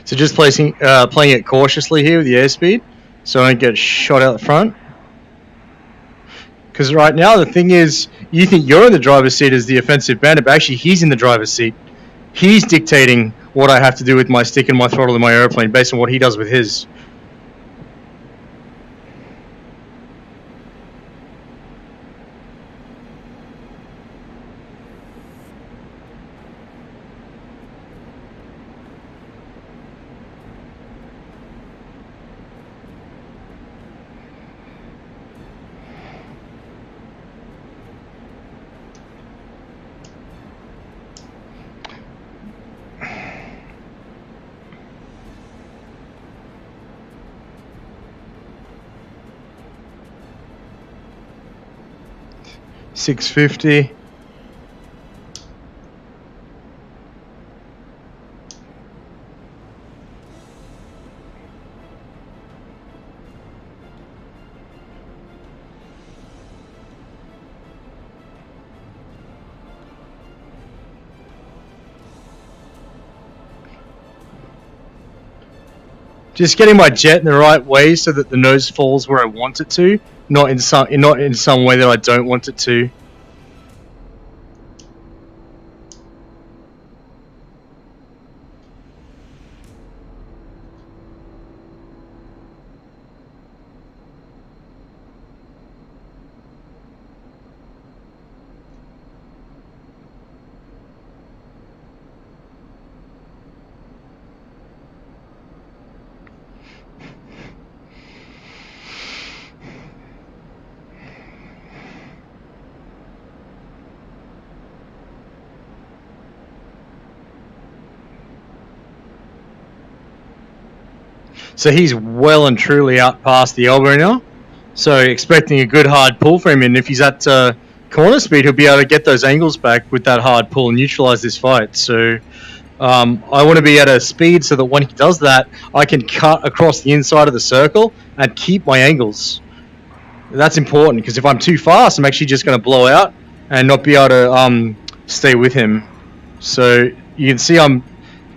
So just playing it cautiously here with the airspeed, so I don't get shot out the front. Because right now the thing is, you think you're in the driver's seat as the offensive bandit, but actually he's in the driver's seat. He's dictating what I have to do with my stick and my throttle in my airplane based on what he does with his. $650. Just getting my jet in the right way so that the nose falls where I want it to, not in some way that I don't want it to. So he's well and truly out past the elbow now. So expecting a good hard pull for him, and if he's at corner speed, he'll be able to get those angles back with that hard pull and neutralize this fight. So I want to be at a speed so that when he does that, I can cut across the inside of the circle and keep my angles. That's important, because if I'm too fast, I'm actually just going to blow out and not be able to stay with him. So you can see I'm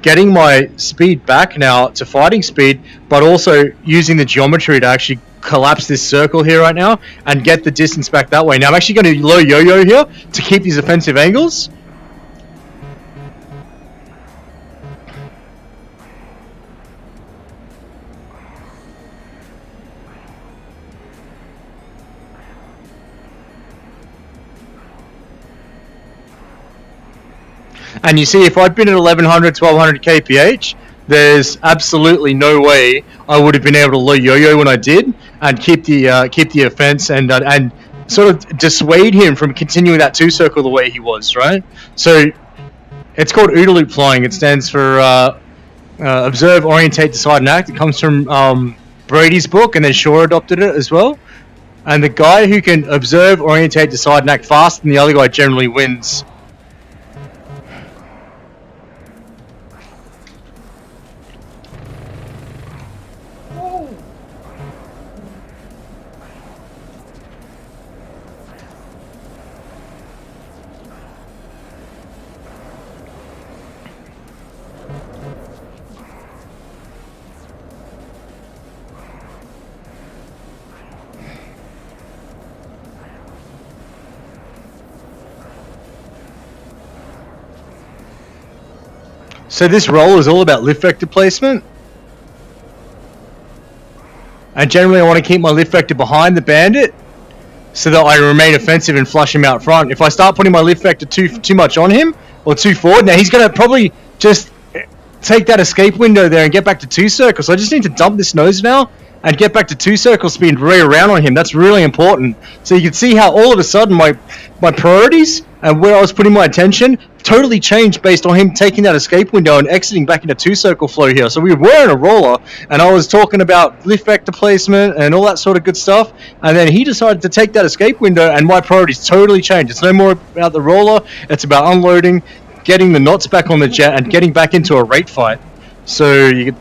getting my speed back now to fighting speed, but also using the geometry to actually collapse this circle here right now and get the distance back that way. Now I'm actually going to low yo-yo here to keep these offensive angles. And you see, if I'd been at 1100, 1200 kph, there's absolutely no way I would have been able to low yo-yo when I did and keep the offense and sort of dissuade him from continuing that 2 circle the way he was, right? So it's called OODA loop flying. It stands for observe, orientate, decide, and act. It comes from Brady's book, and then Shaw adopted it as well. And the guy who can observe, orientate, decide, and act faster than the other guy generally wins. So this roll is all about lift vector placement. And generally I want to keep my lift vector behind the bandit so that I remain offensive and flush him out front. If I start putting my lift vector too much on him, or too forward, now he's going to probably just take that escape window there and get back to 2 circles. So I just need to dump this nose now and get back to 2 circle speed and re-around on him. That's really important. So you can see how all of a sudden my priorities and where I was putting my attention totally changed based on him taking that escape window and exiting back into 2 circle flow here. So we were in a roller, and I was talking about lift vector placement and all that sort of good stuff, and then he decided to take that escape window, and my priorities totally changed. It's no more about the roller, it's about unloading, getting the knots back on the jet, and getting back into a rate fight. So you could...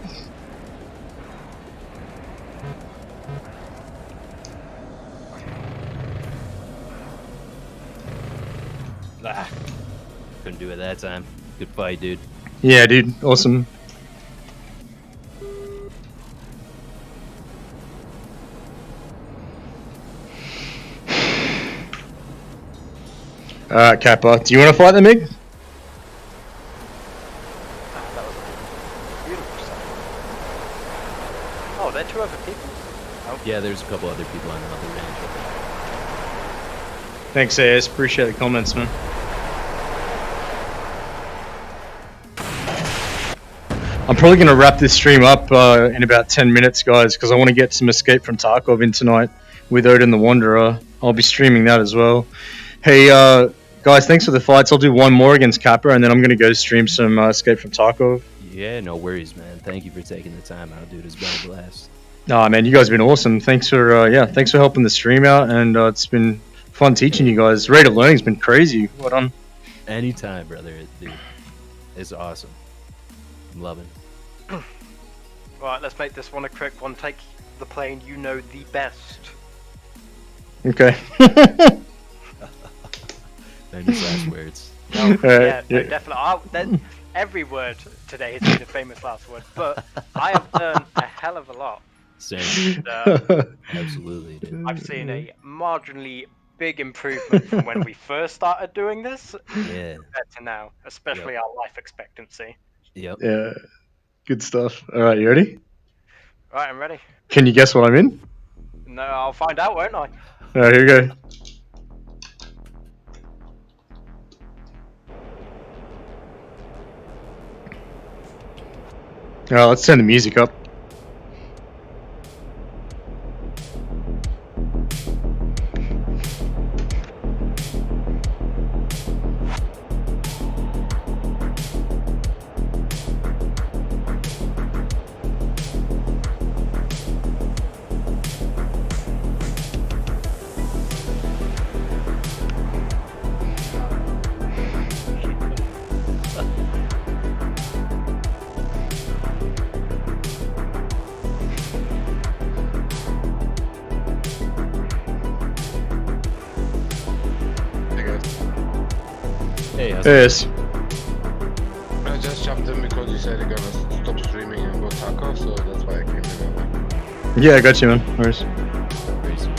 Couldn't do it that time. Good fight, dude. Yeah, dude. Awesome. Alright, Kappa. Do you want to fight the MiG? That was a beautiful sight. Oh, there are 2 other people? Oh. Yeah, there's a couple other people on the other range. Thanks, AS. Appreciate the comments, man. I'm probably going to wrap this stream up in about 10 minutes, guys, because I want to get some Escape from Tarkov in tonight with Odin the Wanderer. I'll be streaming that as well. Hey, guys, thanks for the fights. I'll do one more against Kappa, and then I'm going to go stream some Escape from Tarkov. Yeah, no worries, man. Thank you for taking the time out, dude. It's been a blast. Nah, man, you guys have been awesome. Thanks for thanks for helping the stream out, and it's been fun teaching you guys. Rate of learning's been crazy. Well done. Anytime, brother, dude. It's awesome. I'm loving it. Right, let's make this one a quick one. Take the plane you know the best. Okay. Famous last words. No, yeah. definitely. Every word today has been a famous last word, but I have learned a hell of a lot. Same. And, Absolutely, dude. I've seen a marginally big improvement from when we first started doing this Yeah. compared to now, especially our life expectancy. Yep. Yeah. Good stuff. All right, you ready? Right, I'm ready. Can you guess what I'm in? No, I'll find out, won't I? All right, here we go. All right, let's turn the music up. Hey, how's Yes. I just jumped in because you said you're gonna stop streaming and go taco, so that's why I came in. Yeah, I got you, man. No worries. Crazy.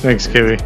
Thanks, Kiwi.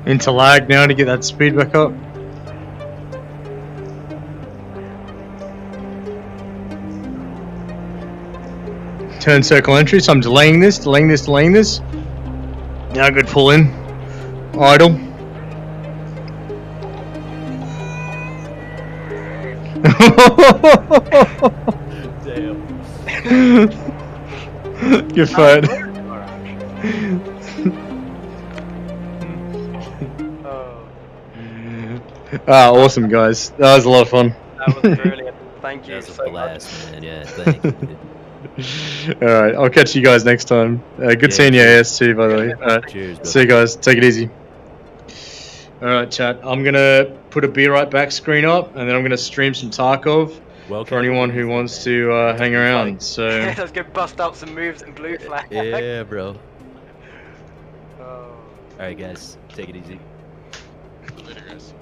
Into lag now to get that speed back up. Turn circle entry, so I'm delaying this. Now good pull in. Idle. Damn. You're fine. Awesome, guys. That was a lot of fun. That was brilliant. Thank you That's a so blast, much. man. Yeah, thank you, dude. Alright, I'll catch you guys next time. Good Yeah, seeing you, cheers. AS too, by the way. Alright, Cheers, bro. see you guys. Take it easy. Alright, chat. I'm gonna put a Be Right Back screen up, and then I'm gonna stream some Tarkov Well, for anyone who wants to hang around. So Let's go bust out some moves in blue flag. Yeah, bro. Oh. All right, guys, take it easy. Later, guys.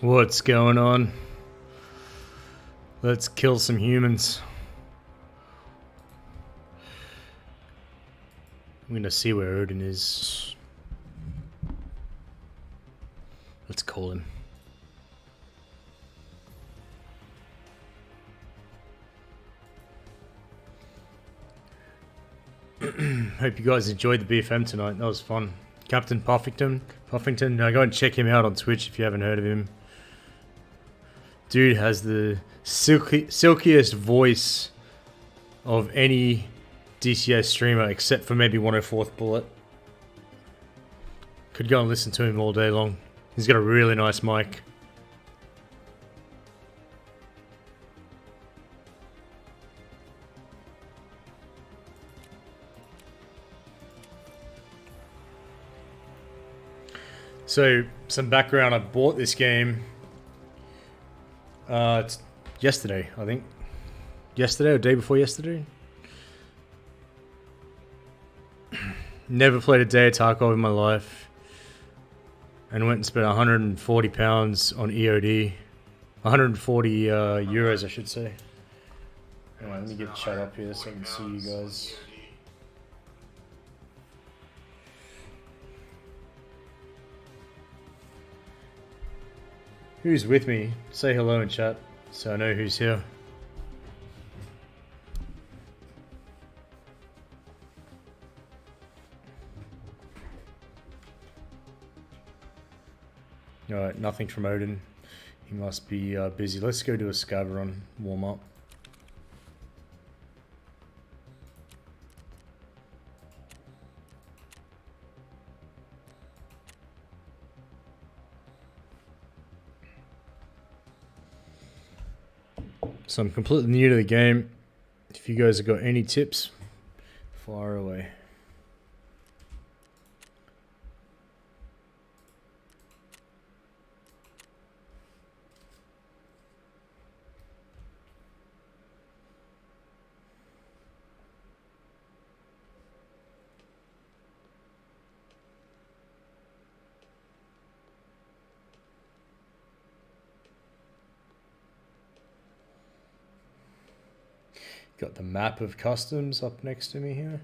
What's going on? Let's kill some humans. I'm gonna see where Odin is. Let's call him. Hope you guys enjoyed the BFM tonight. That was fun. Captain Puffington. Go and check him out on Twitch if you haven't heard of him. Dude has the silkiest voice of any DCS streamer except for maybe 104th Bullet. Could go and listen to him all day long. He's got a really nice mic. So, some background. I bought this game yesterday, I think. Yesterday or day before yesterday. Never played a day of Tarkov in my life. And went and spent £140 on EOD. 140 euros, I should say. Hang on, let me get chat up here so I can see you guys. Who's with me? Say hello in chat so I know who's here. Alright, nothing from Odin. He must be busy. Let's go do a scav run, warm up. So I'm completely new to the game. If you guys have got any tips, fire away. Got the map of customs up next to me here.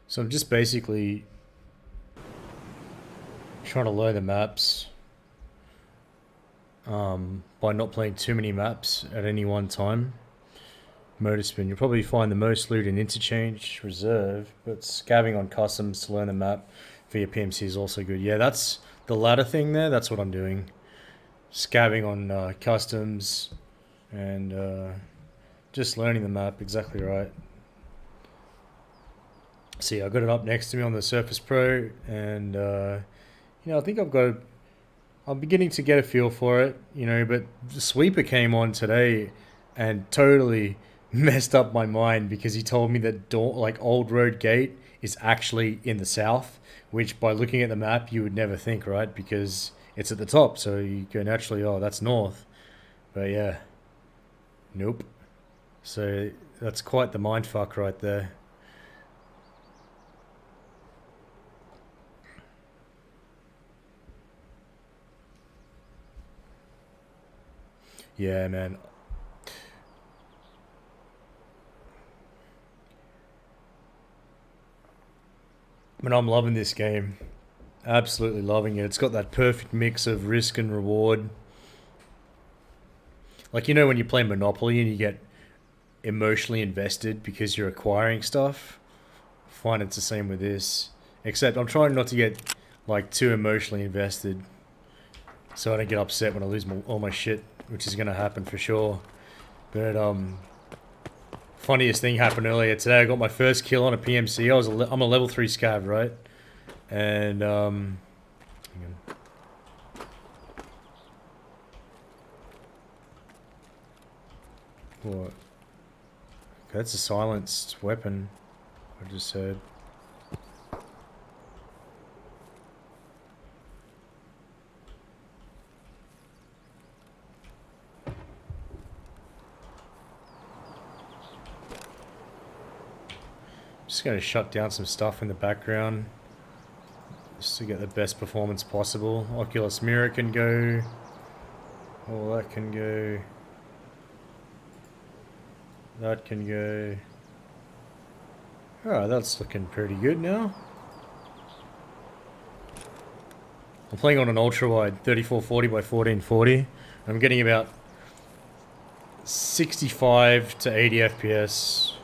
So I'm just basically trying to learn the maps by not playing too many maps at any one time. Motor spin, you'll probably find the most loot in interchange, reserve, but scabbing on customs to learn the map for your PMC is also good. Yeah, that's the latter thing there, that's what I'm doing. Scabbing on customs and just learning the map, exactly right. See, I got it up next to me on the Surface Pro, and you know, I think I'm beginning to get a feel for it, you know, but the sweeper came on today and totally messed up my mind because he told me that Old Road Gate is actually in the south, which by looking at the map you would never think, right? Because it's at the top, so you go naturally, oh, that's north. But yeah, nope. So that's quite the mindfuck right there. Yeah, man. But I'm loving this game. Absolutely loving it. It's got that perfect mix of risk and reward. Like, you know when you play Monopoly and you get emotionally invested because you're acquiring stuff? I find it's the same with this. Except I'm trying not to get like too emotionally invested so I don't get upset when I lose all my shit, which is going to happen for sure. But funniest thing happened earlier today. I got my first kill on a PMC. I'm a level 3 scav, right? And hang on. What? That's a silenced weapon, I just heard. Just going to shut down some stuff in the background. Just to get the best performance possible. Oculus mirror can go. All that can go. That can go. Alright, that's looking pretty good now. I'm playing on an ultra wide 3440 by 1440. I'm getting about 65 to 80 FPS.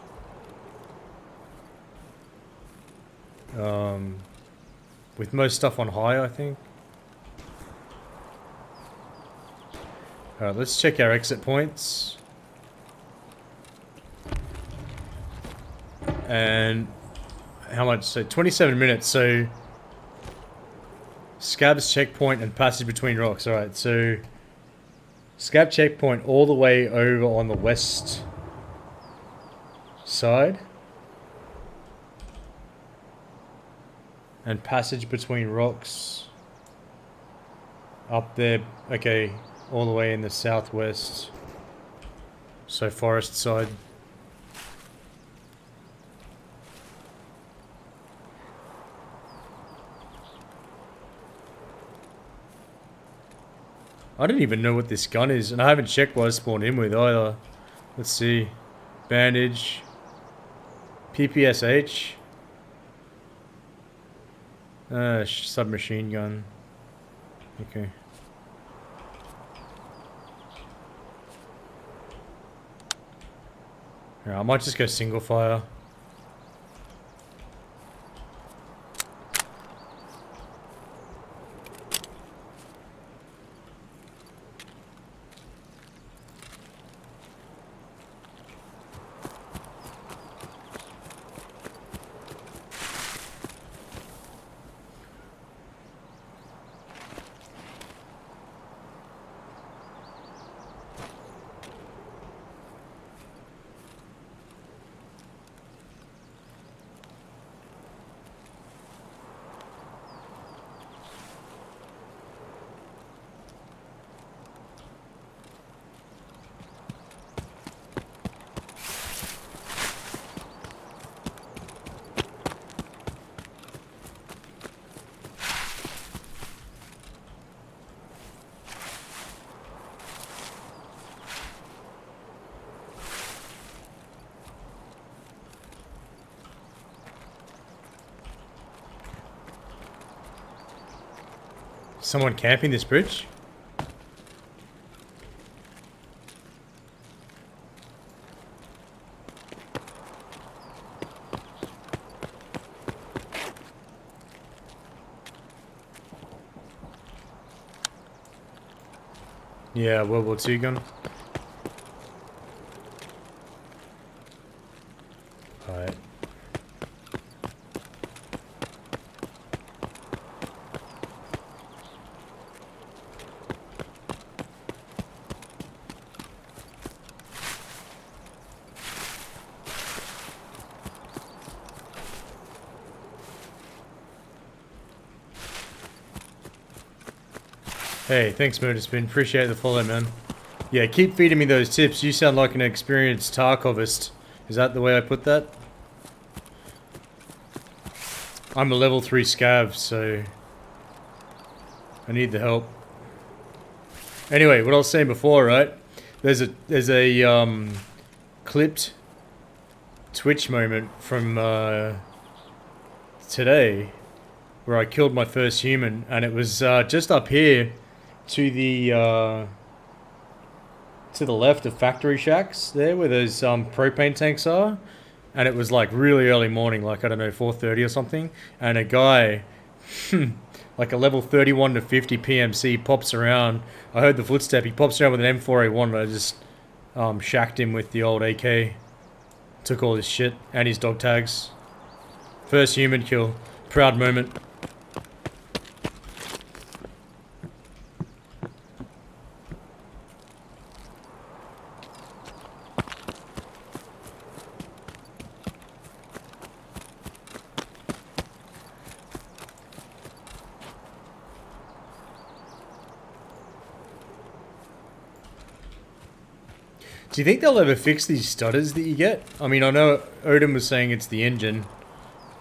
With most stuff on high, I think. Alright, let's check our exit points. And how much? So 27 minutes. So Scab's checkpoint and passage between rocks. Alright, so Scab checkpoint all the way over on the west side. And passage between rocks up there. Okay, all the way in the southwest. So forest side. I don't even know what this gun is, and I haven't checked what I spawned in with either. Let's see. Bandage. PPSH. Submachine gun. Okay. Yeah, I might just go single fire. Someone camping this bridge? Yeah, World War II gun. Alright. Hey, thanks, Murderspin. Appreciate the follow, man. Yeah, keep feeding me those tips. You sound like an experienced Tarkovist. Is that the way I put that? I'm a level 3 scav, so I need the help. Anyway, what I was saying before, right? There's a clipped Twitch moment from today where I killed my first human, and it was just up here to the left of factory shacks there where those propane tanks are, and it was like really early morning, like I don't know, 4:30 or something, and a guy like a level 31 to 50 PMC pops around. I heard the footstep. He pops around with an M4A1, and I just shacked him with the old AK. Took all his shit and his dog tags. First human kill. Proud moment. Do you think they'll ever fix these stutters that you get? I mean, I know Odin was saying it's the engine.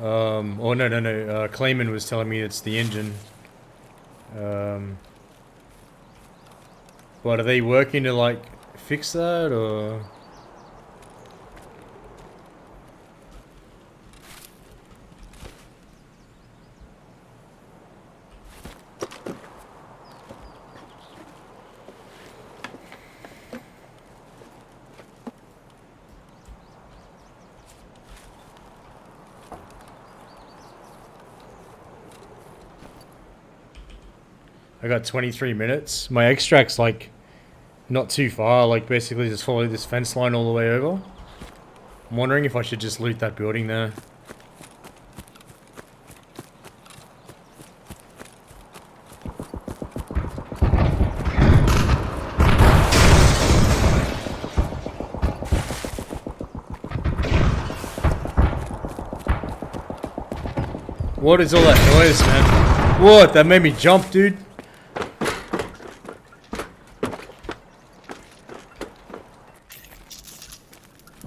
Oh no. Clayman was telling me it's the engine. But are they working to like fix that or? I got 23 minutes. My extract's like not too far, like basically just follow this fence line all the way over. I'm wondering if I should just loot that building there. What is all that noise, man? What? That made me jump, dude.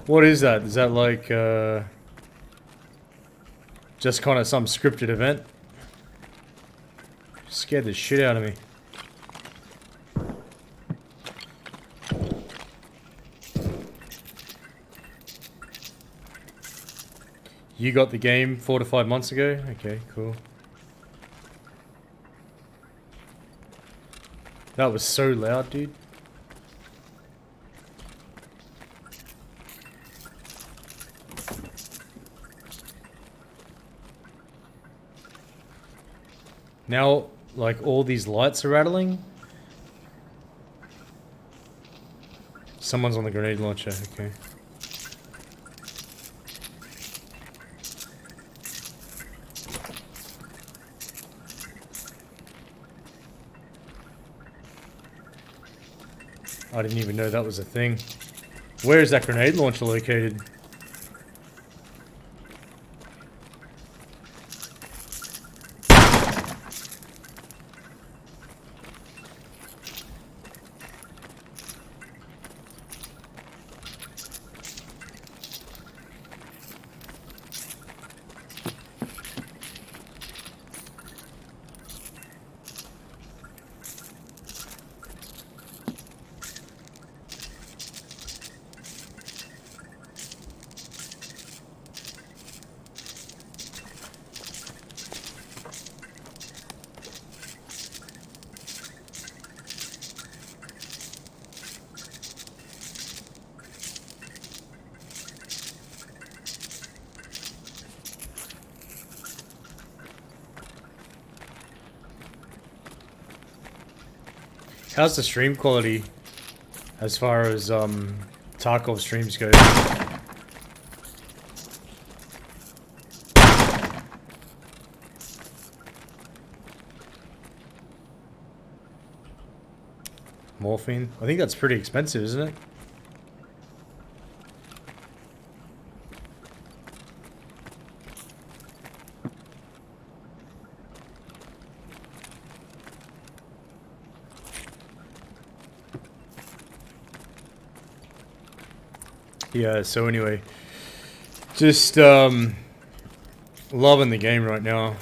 What is that? Is that like, just kind of some scripted event? Scared the shit out of me. You got the game 4 to 5 months ago? Okay, cool. That was so loud, dude. Now, like, all these lights are rattling. Someone's on the grenade launcher, okay. I didn't even know that was a thing. Where is that grenade launcher located? How's the stream quality as far as Tarkov streams go? Morphine? I think that's pretty expensive, isn't it? Yeah, so anyway, just loving the game right now.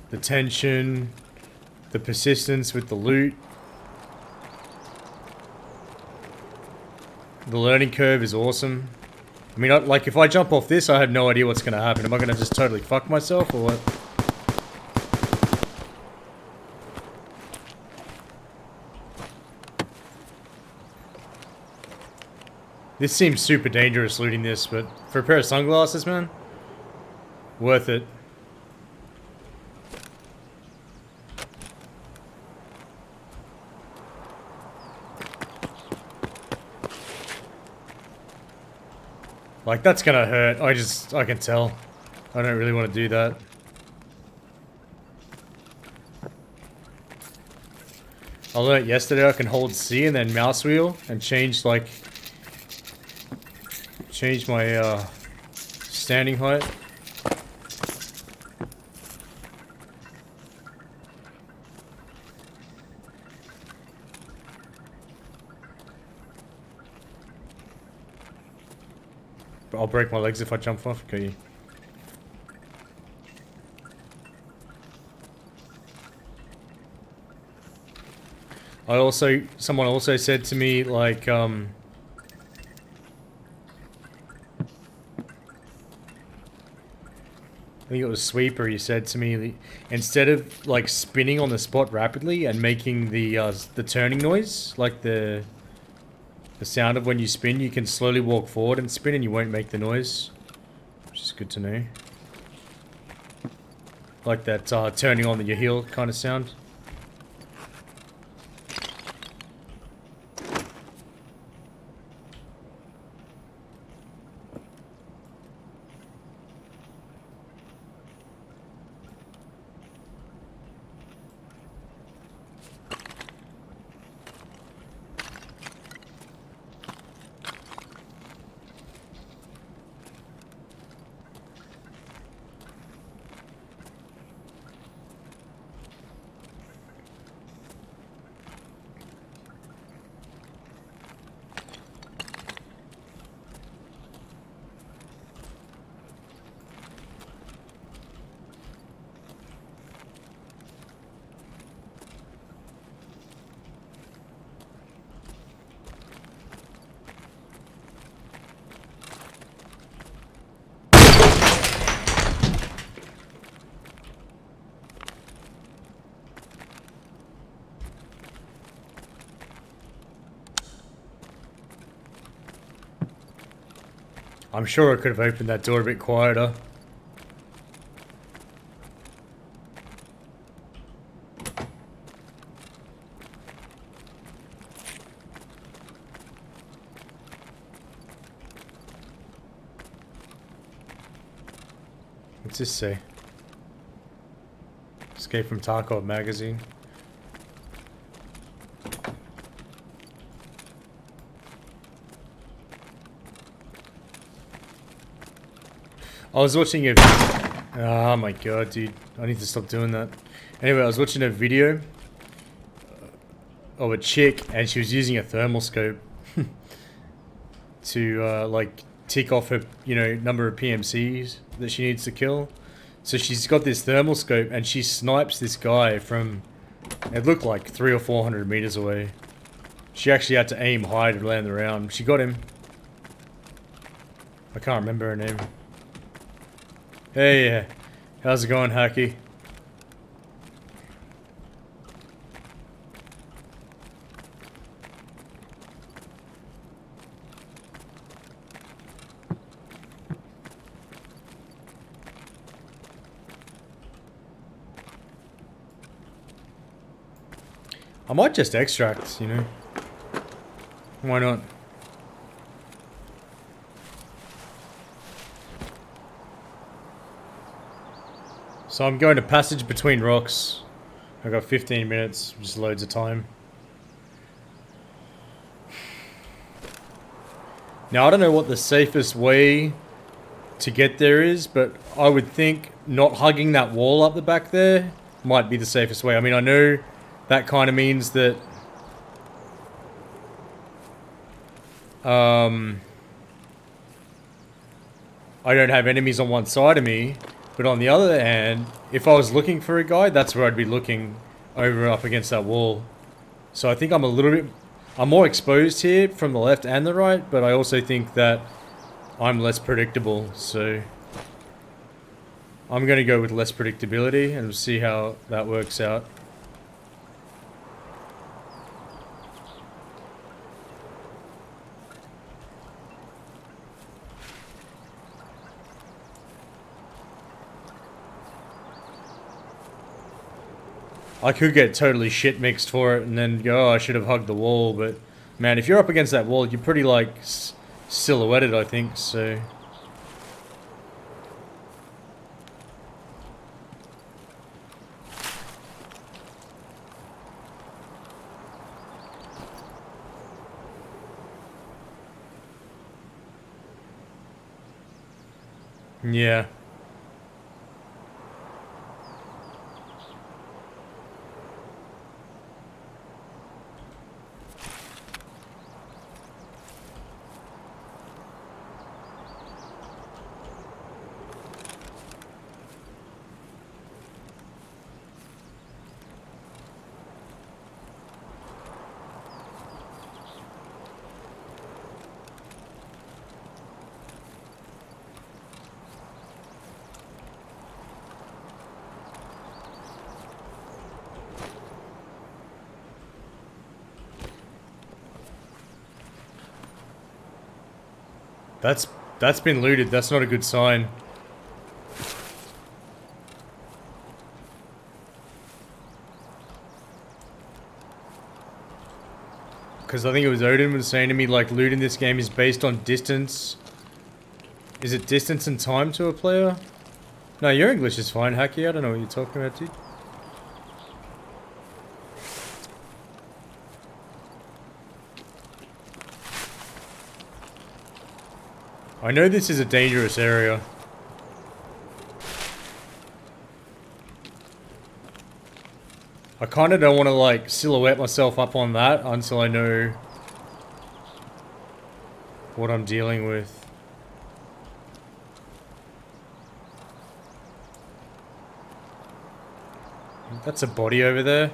The tension, the persistence with the loot. The learning curve is awesome. I mean, like, if I jump off this, I have no idea what's going to happen. Am I going to just totally fuck myself, or what? This seems super dangerous looting this, but for a pair of sunglasses, man, worth it. Like, that's gonna hurt. I can tell. I don't really want to do that. I learned yesterday I can hold C and then mouse wheel and change, like, change my standing height. But I'll break my legs if I jump off. Okay. Someone also said to me, like, I think it was Sweeper, he said to me, instead of, like, spinning on the spot rapidly and making the turning noise, like the sound of when you spin, you can slowly walk forward and spin and you won't make the noise. Which is good to know. Like that turning on your heel kind of sound. I'm sure I could have opened that door a bit quieter. What's this say? Escape from Tarkov magazine. I was watching a... Oh my god, dude. I need to stop doing that. Anyway, I was watching a video of a chick and she was using a thermal scope to, like, tick off her, you know, number of PMCs that she needs to kill. So she's got this thermal scope and she snipes this guy from... It looked like 300 or 400 meters away. She actually had to aim high to land the round. She got him. I can't remember her name. Hey, how's it going, Hacky? I might just extract, you know. Why not? So I'm going to passage between rocks. I've got 15 minutes, just loads of time. Now I don't know what the safest way to get there is, but I would think not hugging that wall up the back there might be the safest way. I mean, I know that kind of means that I don't have enemies on one side of me. But on the other hand, if I was looking for a guy, that's where I'd be looking, over up against that wall. So I think I'm more exposed here from the left and the right, but I also think that I'm less predictable, so I'm going to go with less predictability and we'll see how that works out. I could get totally shit mixed for it and then go, oh, I should have hugged the wall, but man, if you're up against that wall, you're pretty, like, silhouetted, I think, so... Yeah. That's been looted. That's not a good sign. Because I think it was Odin was saying to me, like, loot in this game is based on distance. Is it distance and time to a player? No, your English is fine, Hacky. I don't know what you're talking about, dude. I know this is a dangerous area. I kind of don't want to, like, silhouette myself up on that until I know what I'm dealing with. That's a body over there.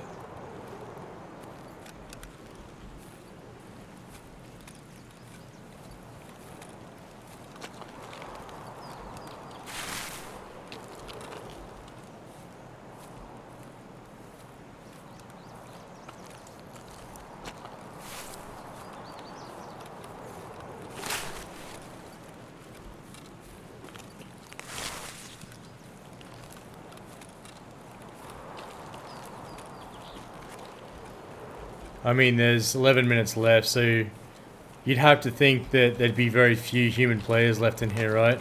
I mean, there's 11 minutes left, so you'd have to think that there'd be very few human players left in here, right?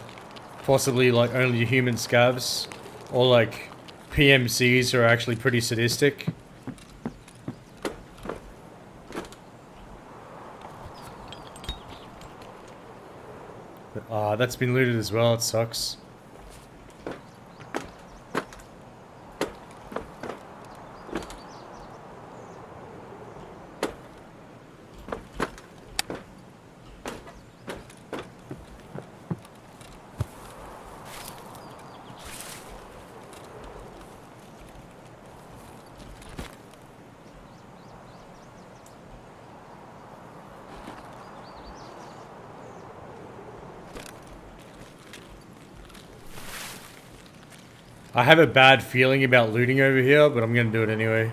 Possibly, like, only human scavs, or, like, PMCs who are actually pretty sadistic. That's been looted as well, it sucks. I have a bad feeling about looting over here, but I'm gonna do it anyway.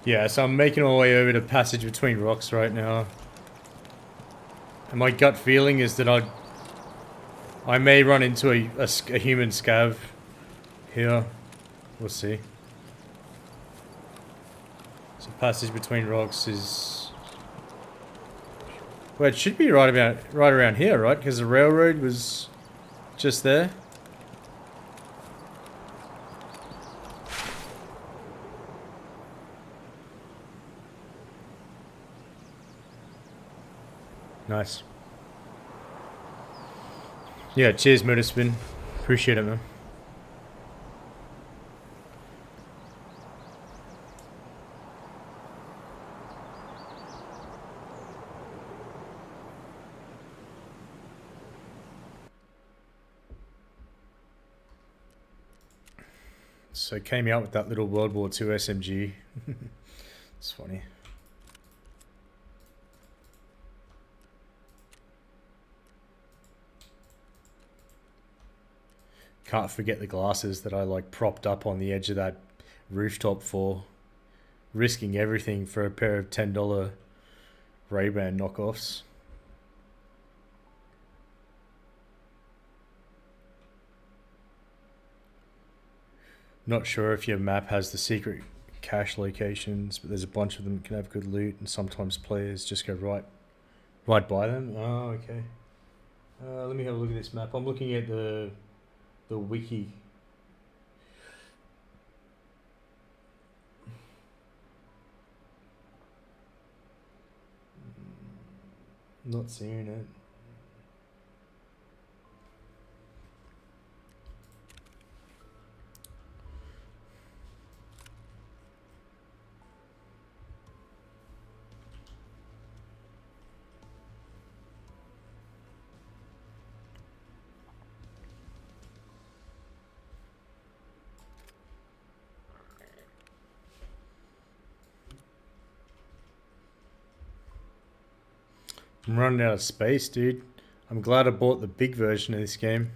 Yeah, so I'm making my way over to Passage Between Rocks right now. And my gut feeling is that I may run into a human scav here. We'll see. So Passage Between Rocks is... Well, it should be right around here, right? Because the railroad was just there. Nice. Yeah, cheers, Motorspin. Appreciate it, man. So came out with that little World War II SMG. It's funny. Can't forget the glasses that I like propped up on the edge of that rooftop for, risking everything for a pair of $10 Ray-Ban knockoffs. Not sure if your map has the secret cache locations, but there's a bunch of them that can have good loot, and sometimes players just go right by them. Oh, okay. Let me have a look at this map. I'm looking at the wiki. Not seeing it. I'm running out of space, dude. I'm glad I bought the big version of this game.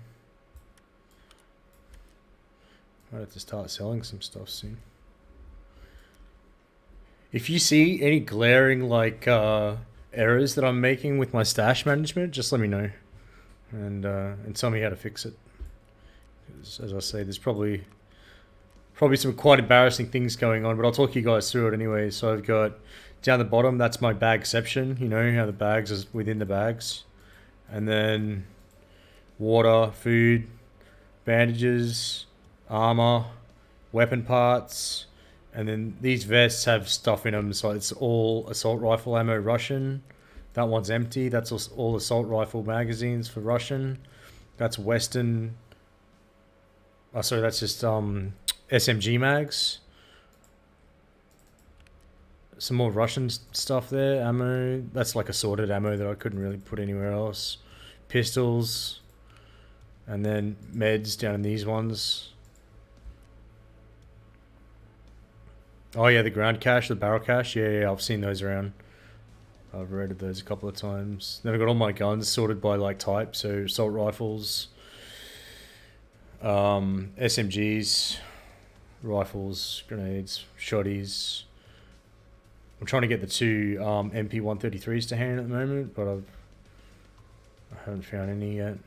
Might have to start selling some stuff soon. If you see any glaring like errors that I'm making with my stash management, just let me know, and tell me how to fix it. 'Cause as I say, there's probably some quite embarrassing things going on, but I'll talk you guys through it anyway. So I've got down the bottom, that's my bagception. You know how the bags is within the bags, and then water, food, bandages, armor, weapon parts. And then these vests have stuff in them, so it's all assault rifle ammo Russian. That one's empty. That's all assault rifle magazines for Russian. That's Western. Oh, sorry, that's just SMG mags. Some more Russian stuff there. Ammo. That's like assorted ammo that I couldn't really put anywhere else. Pistols. And then meds down in these ones. Oh yeah, the ground cache, the barrel cache. Yeah, I've seen those around. I've raided those a couple of times. Then I've got all my guns sorted by like type, so assault rifles, SMGs, rifles, grenades, shotties. I'm trying to get the two MP133s to hand at the moment, but I haven't found any yet.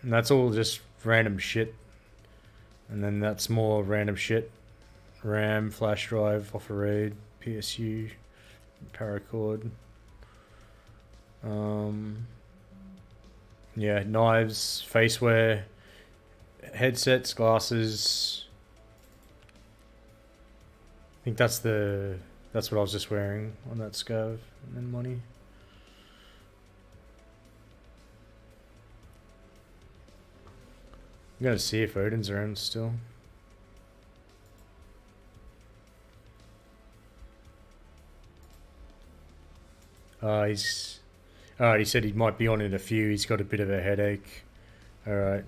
And that's all just random shit. And then that's more random shit. RAM, flash drive, off a raid, PSU, paracord. Yeah, knives, faceware, headsets, glasses. I think that's what I was just wearing on that scav, and then money. I'm gonna see if Odin's around still. He's... Alright, he said he might be on in a few. He's got a bit of a headache. Alright.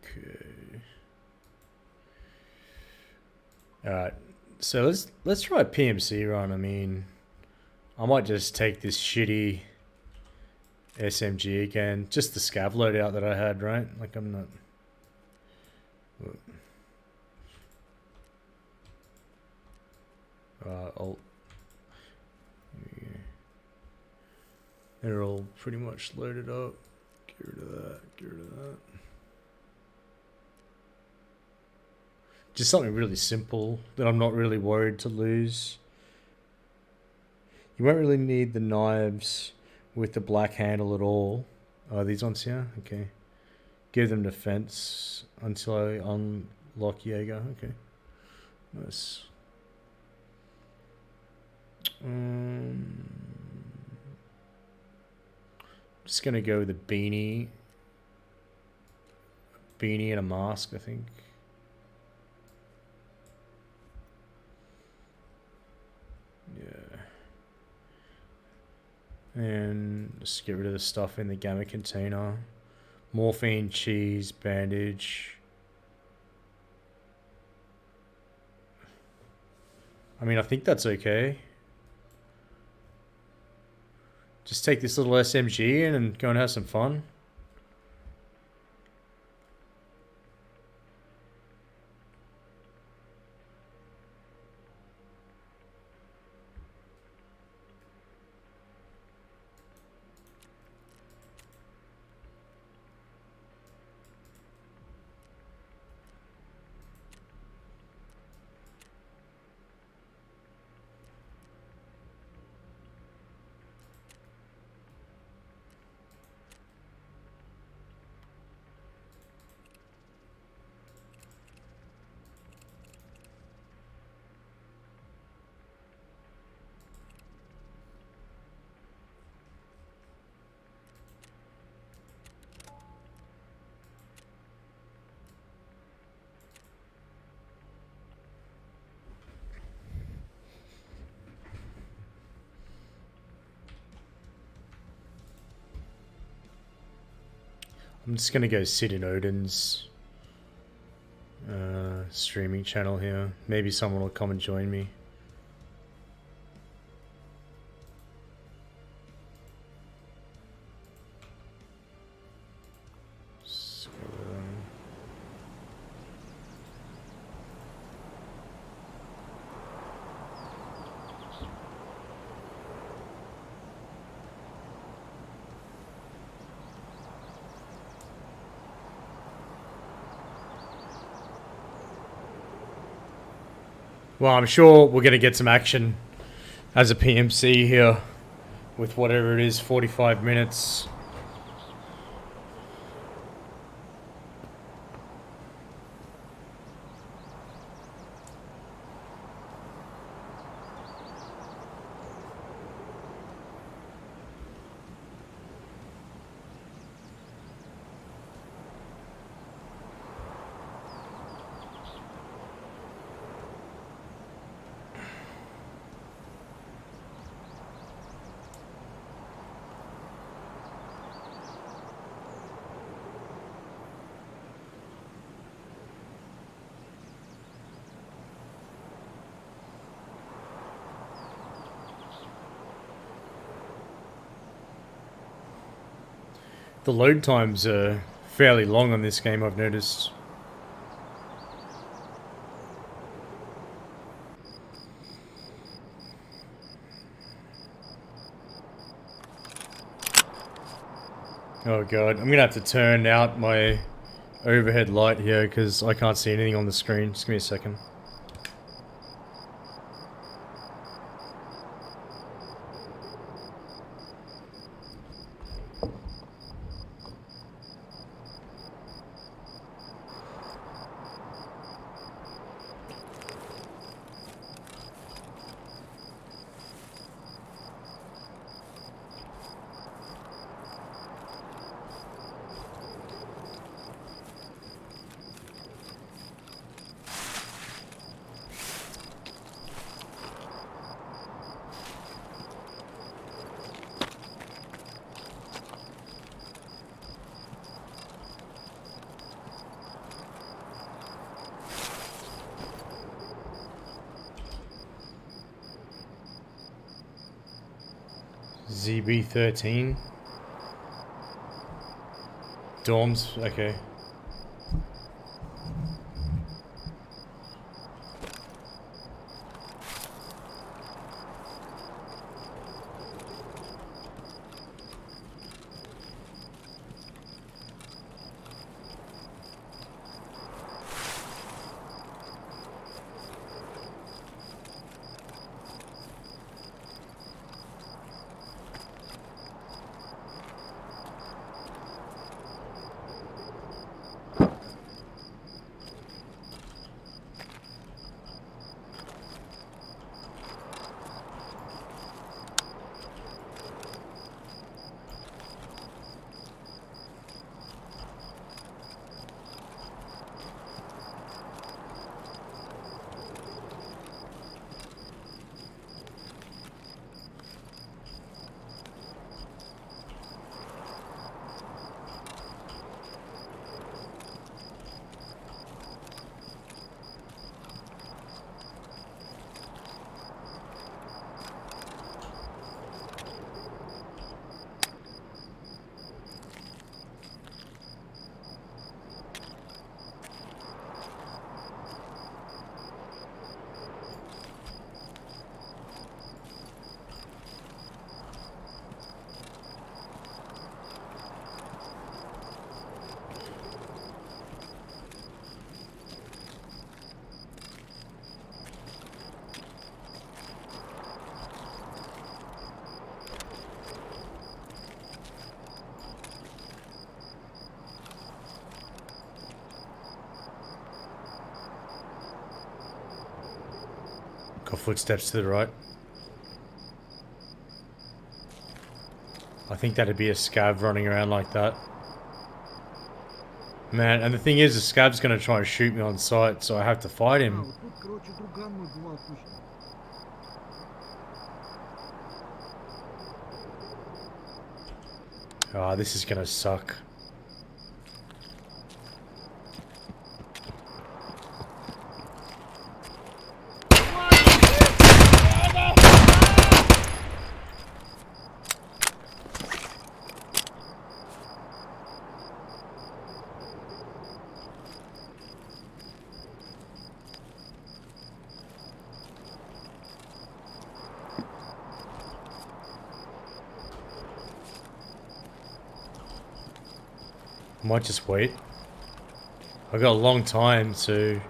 Okay. Alright. So let's try a PMC run. I mean, I might just take this shitty SMG again. Just the scav loadout that I had, right? Like, I'm not... Alt. They're all pretty much loaded up. Get rid of that. Get rid of that. Just something really simple that I'm not really worried to lose. You won't really need the knives with the black handle at all. Oh, these ones here? Okay. Give them defense until I unlock Jaeger. Okay. Nice. Just gonna go with a beanie. Beanie and a mask, I think. Yeah. And just get rid of the stuff in the gamma container. Morphine, cheese, bandage. I mean, I think that's okay. Just take this little SMG in and go and have some fun. I'm just gonna go sit in Odin's streaming channel here. Maybe someone will come and join me. Well, I'm sure we're going to get some action as a PMC here with whatever it is, 45 minutes. The load times are fairly long on this game, I've noticed. Oh god, I'm gonna have to turn out my overhead light here because I can't see anything on the screen. Just give me a second. ZB13 dorms, okay. Got footsteps to the right. I think that'd be a scab running around like that. Man, and the thing is, the scab's gonna try and shoot me on sight, so I have to fight him. Ah, this is gonna suck. I might just wait. I've got a long time, so...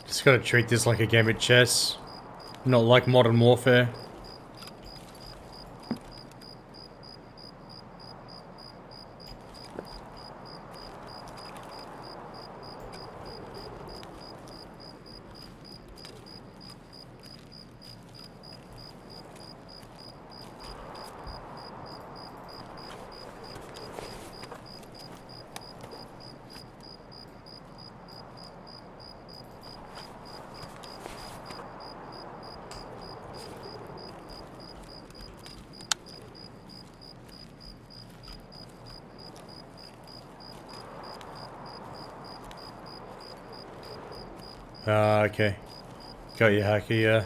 Just gotta treat this like a game of chess, not like Modern Warfare. Okay. Got you, hacker, yeah.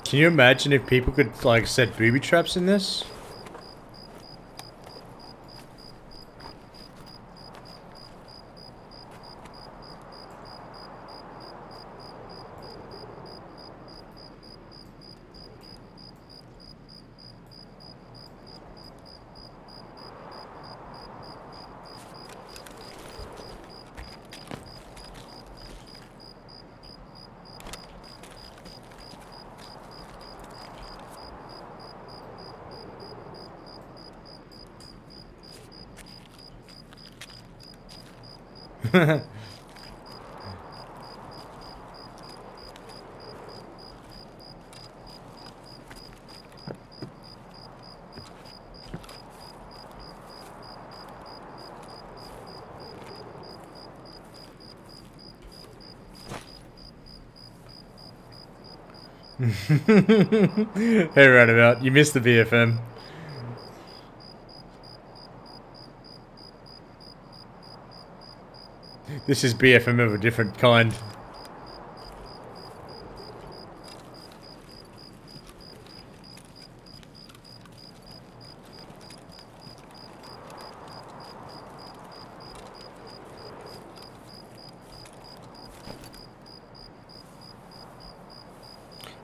Can you imagine if people could, like, set booby traps in this? Hey, roundabout, you missed the BFM. This is BFM of a different kind.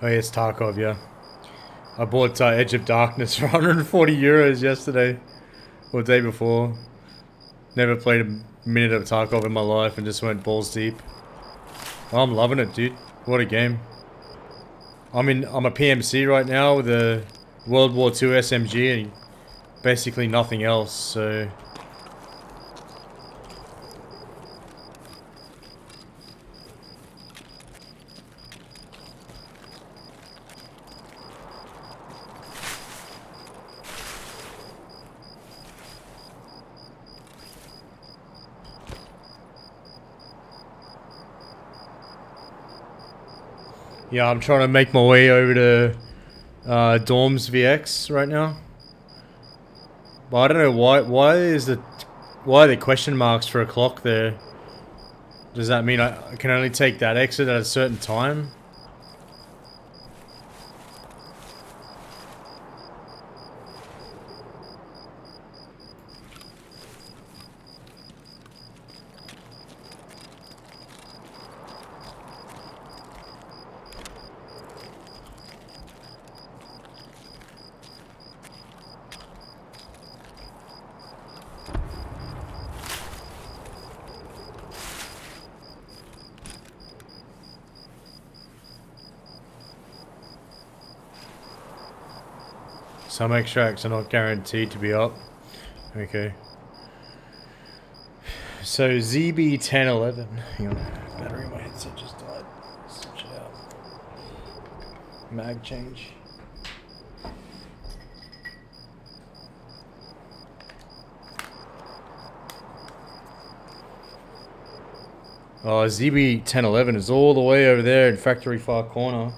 Oh yes, Tarkov, yeah. I bought Edge of Darkness for 140 euros yesterday. Or the day before. Never played a minute of Tarkov in my life and just went balls deep. Oh, I'm loving it, dude. What a game. I'm a PMC right now with a World War II SMG and basically nothing else, so... Yeah, I'm trying to make my way over to Dorms VX right now. But I don't know why are there question marks for a clock there? Does that mean I can only take that exit at a certain time? Some extracts are not guaranteed to be up. Okay. So ZB1011. Hang on, battery in my headset just died. Switch it out. Mag change. Oh, ZB1011 is all the way over there in factory far corner,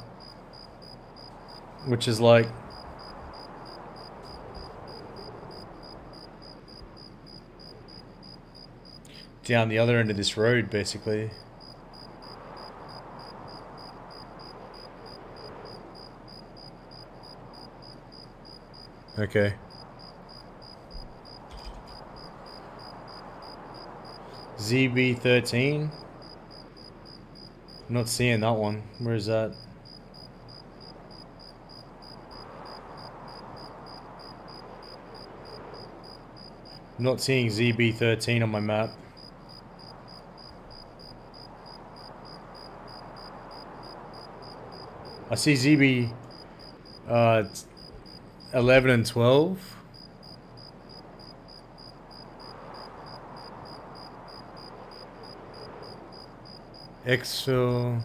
which is like down the other end of this road, basically. Okay. ZB13. Not seeing that one. Where is that? Not seeing ZB13 on my map. I see ZB 11 and 12. Exfil.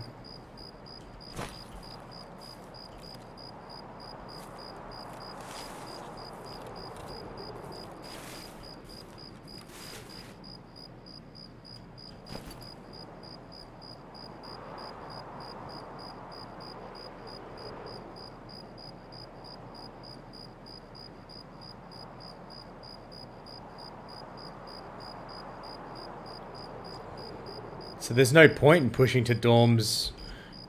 So there's no point in pushing to Dorms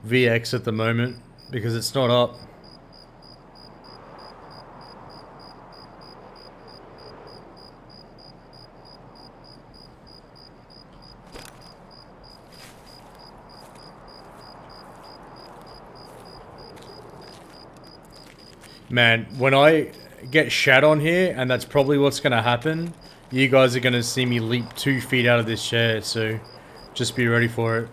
VX at the moment because it's not up. Man, when I get shat on here, and that's probably what's going to happen, you guys are going to see me leap 2 feet out of this chair, so just be ready for it.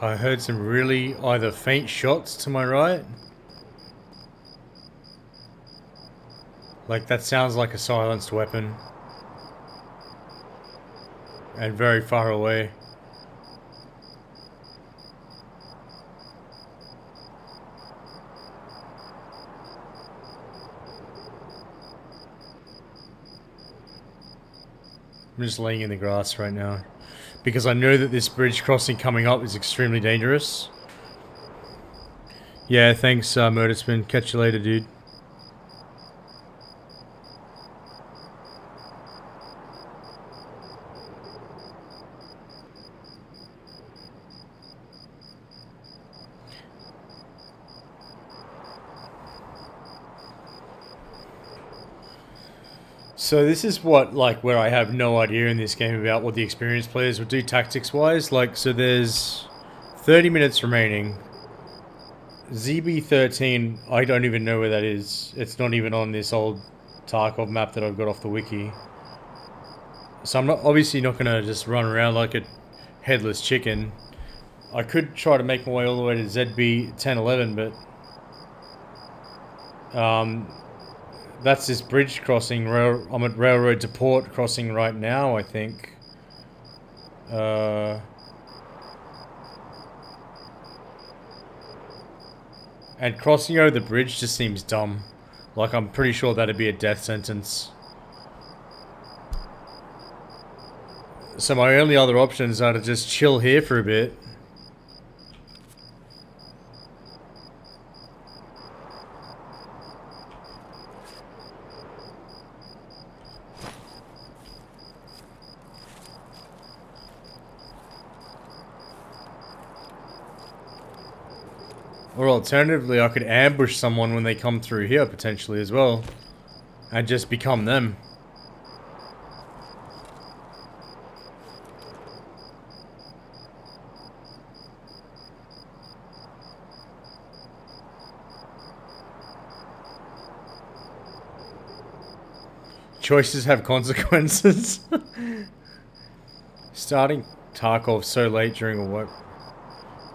I heard some really either faint shots to my right. Like that sounds like a silenced weapon. And very far away. I'm just laying in the grass right now. Because I know that this bridge crossing coming up is extremely dangerous. Yeah, thanks, Motorspin. Catch you later, dude. So this is what, like, where I have no idea in this game about what the experienced players would do tactics-wise. Like, so there's 30 minutes remaining. ZB13, I don't even know where that is. It's not even on this old Tarkov map that I've got off the wiki. So I'm not obviously not going to just run around like a headless chicken. I could try to make my way all the way to ZB 1011, but that's this bridge crossing. I'm at Railroad to Port crossing right now, I think. And crossing over the bridge just seems dumb. Like, I'm pretty sure that'd be a death sentence. So my only other options are to just chill here for a bit. Or alternatively, I could ambush someone when they come through here, potentially, as well. And just become them. Choices have consequences. Starting Tarkov so late during a work.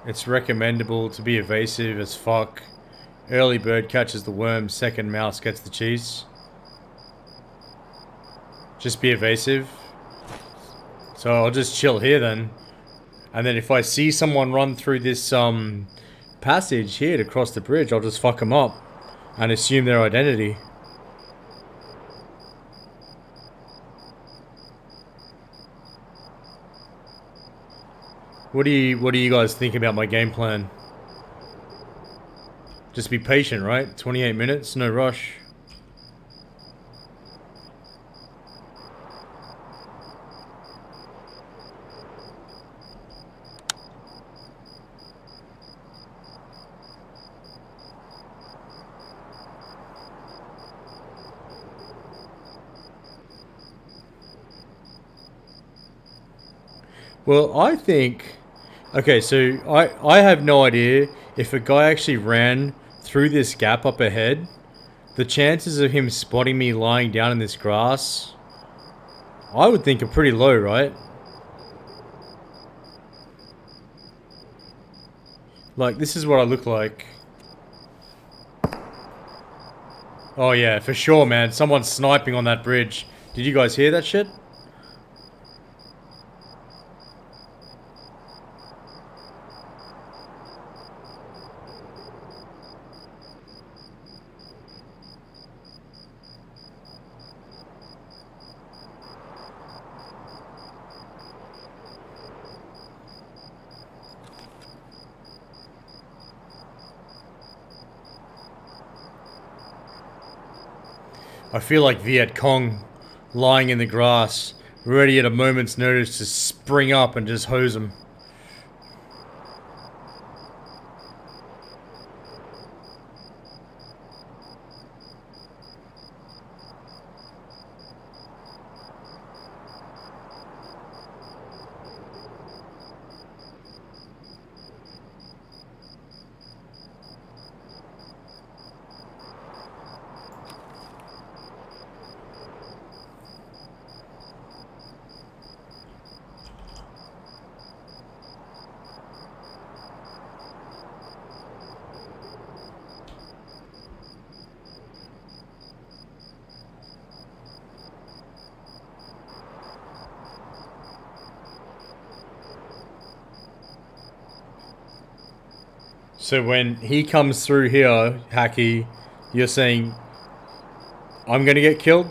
It's recommendable to be evasive as fuck. Early bird catches the worm, second mouse gets the cheese. Just be evasive. So I'll just chill here then. And then if I see someone run through this passage here to cross the bridge, I'll just fuck them up and assume their identity. What do you guys think about my game plan? Just be patient, right? 28 minutes, no rush. Well, I think... Okay, so I have no idea if a guy actually ran through this gap up ahead. The chances of him spotting me lying down in this grass, I would think are pretty low, right? Like, this is what I look like. Oh yeah, for sure, man. Someone's sniping on that bridge. Did you guys hear that shit? I feel like Viet Cong lying in the grass, ready at a moment's notice to spring up and just hose him. So when he comes through here, Hacky, you're saying, I'm gonna get killed?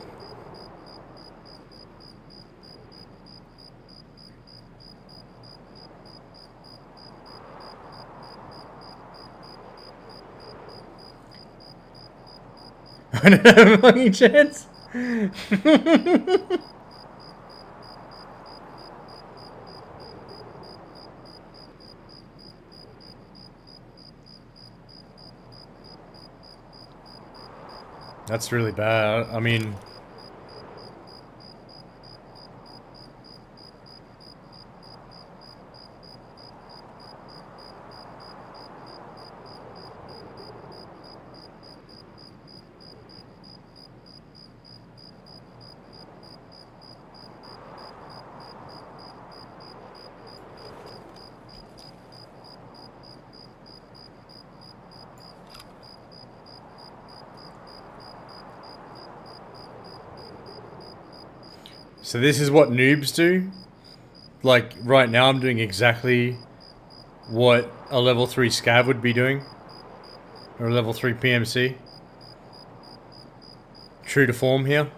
I don't have a fucking chance. That's really bad. I mean... So this is what noobs do? Like, right now I'm doing exactly what a level 3 scav would be doing? Or a level 3 PMC? True to form here?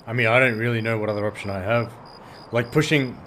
I mean, I don't really know what other option I have. Like, pushing...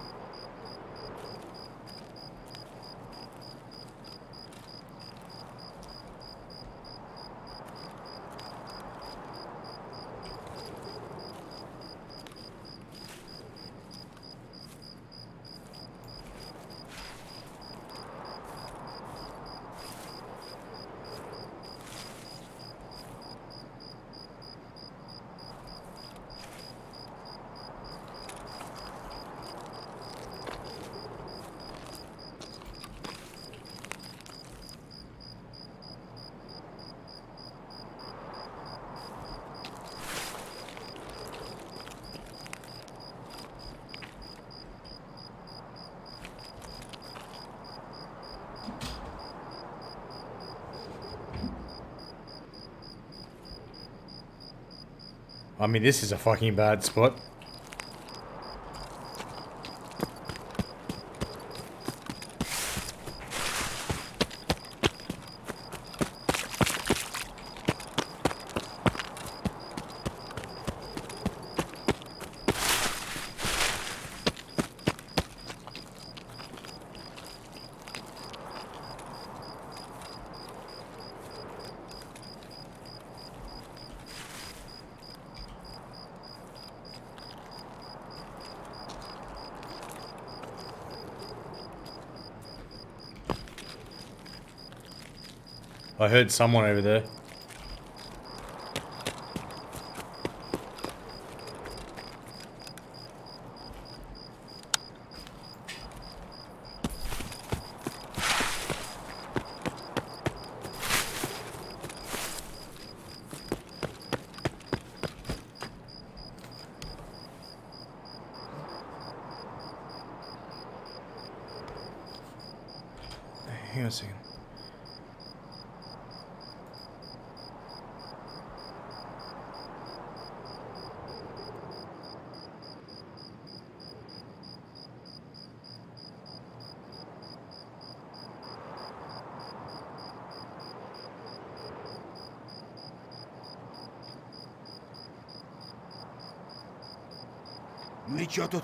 I mean, this is a fucking bad spot. I heard someone over there. Hang on a second. Ну и чё тут?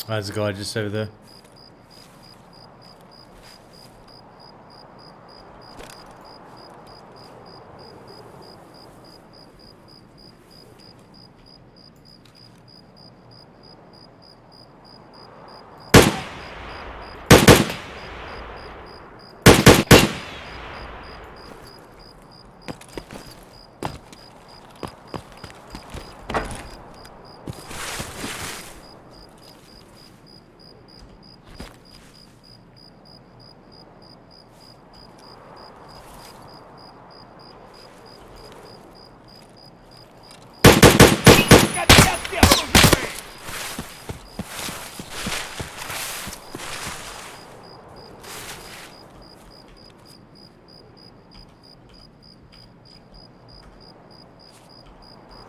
There's a guy just over there.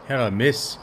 How did I miss?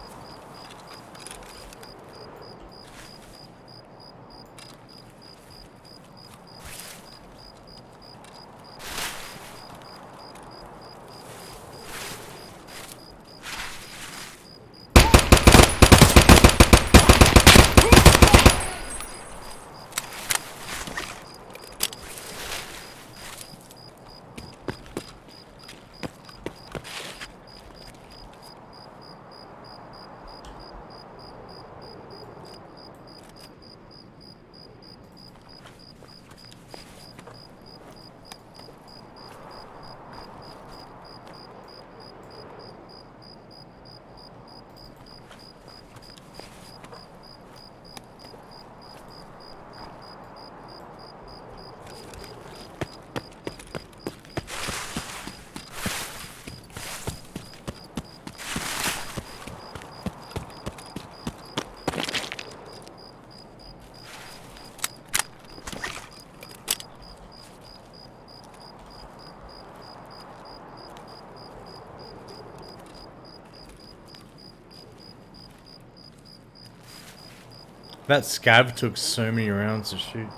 That scab took so many rounds to shoot.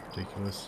Ridiculous.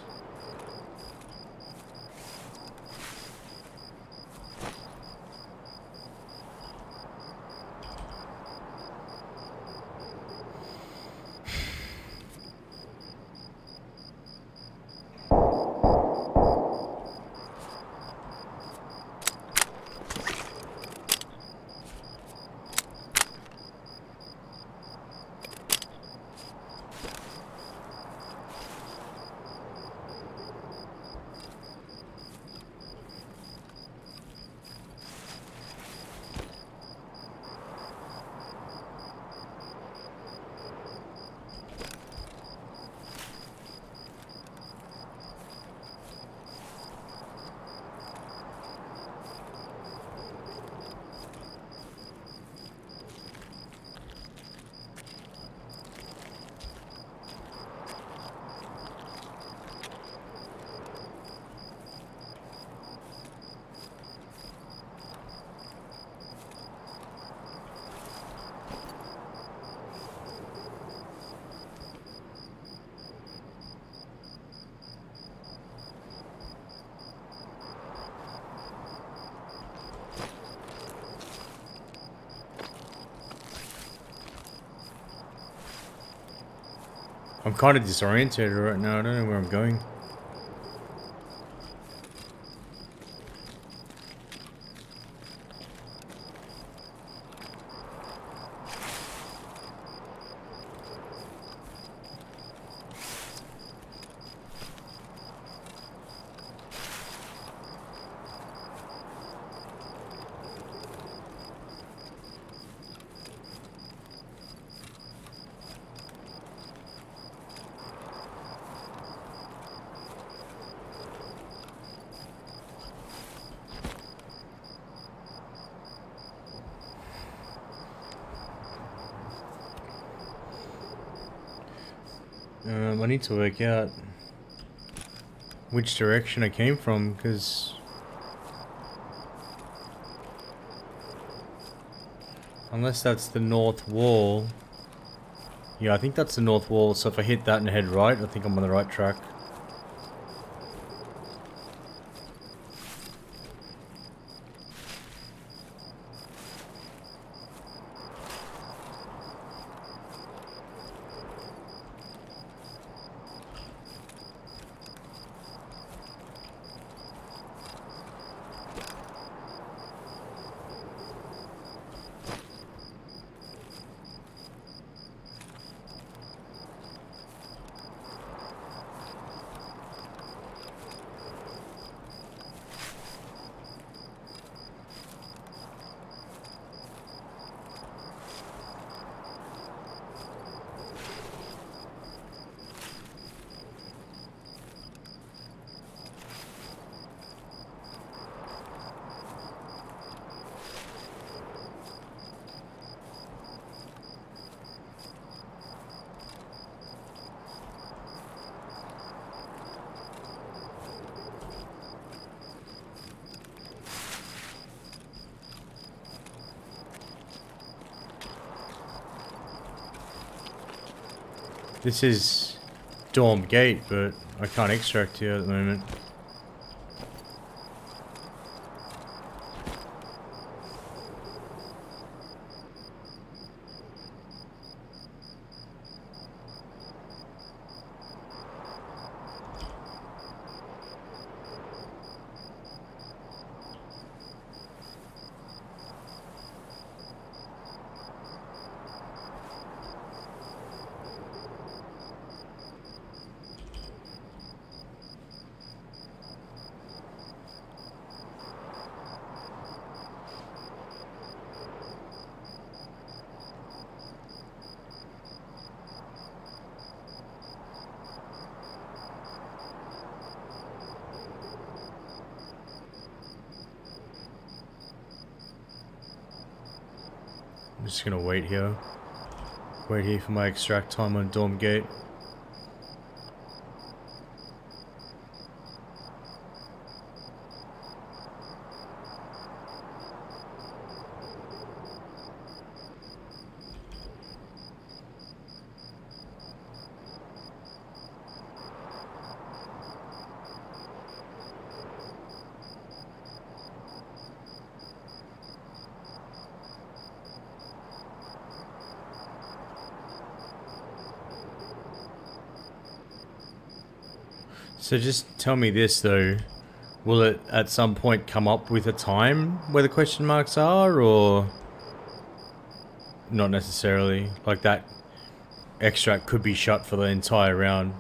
I'm kind of disoriented right now. I don't know where I'm going. I need to work out which direction I came from, because unless that's the north wall. Yeah, I think that's the north wall, so if I hit that and head right, I think I'm on the right track. This is dorm gate, but I can't extract here at the moment. I'm just gonna wait here. Wait here for my extract time on dorm gate. So just tell me this though, will it at some point come up with a time where the question marks are, or not necessarily? Like that extract could be shut for the entire round.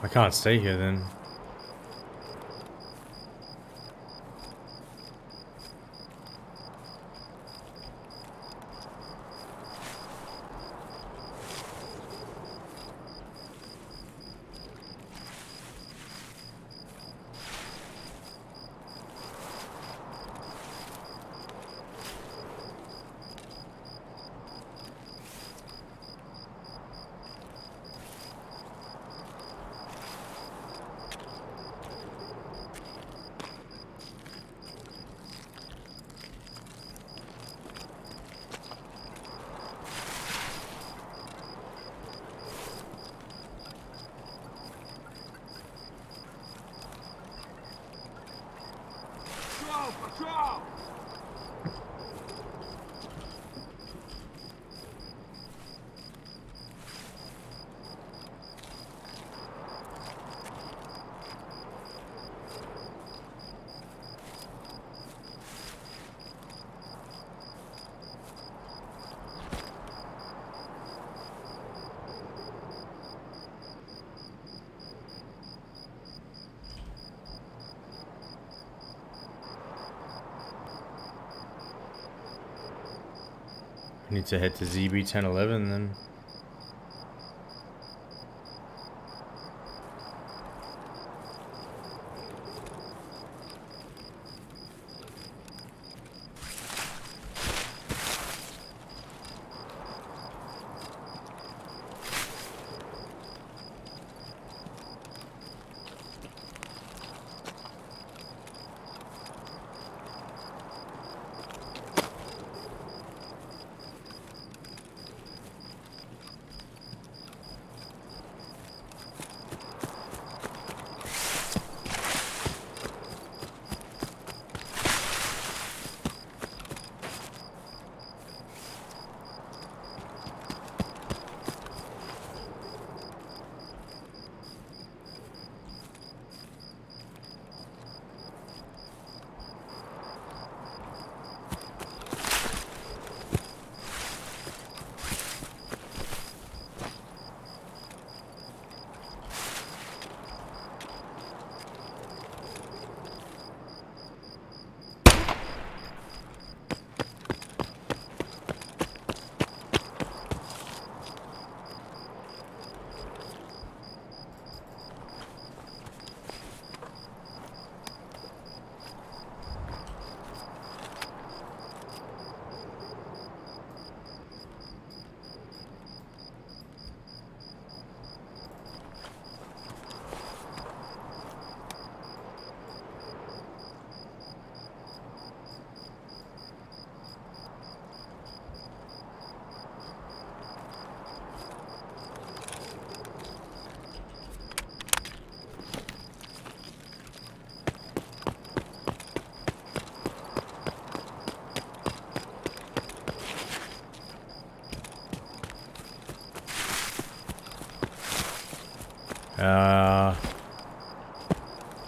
I can't stay here then. Need to head to ZB 1011 then.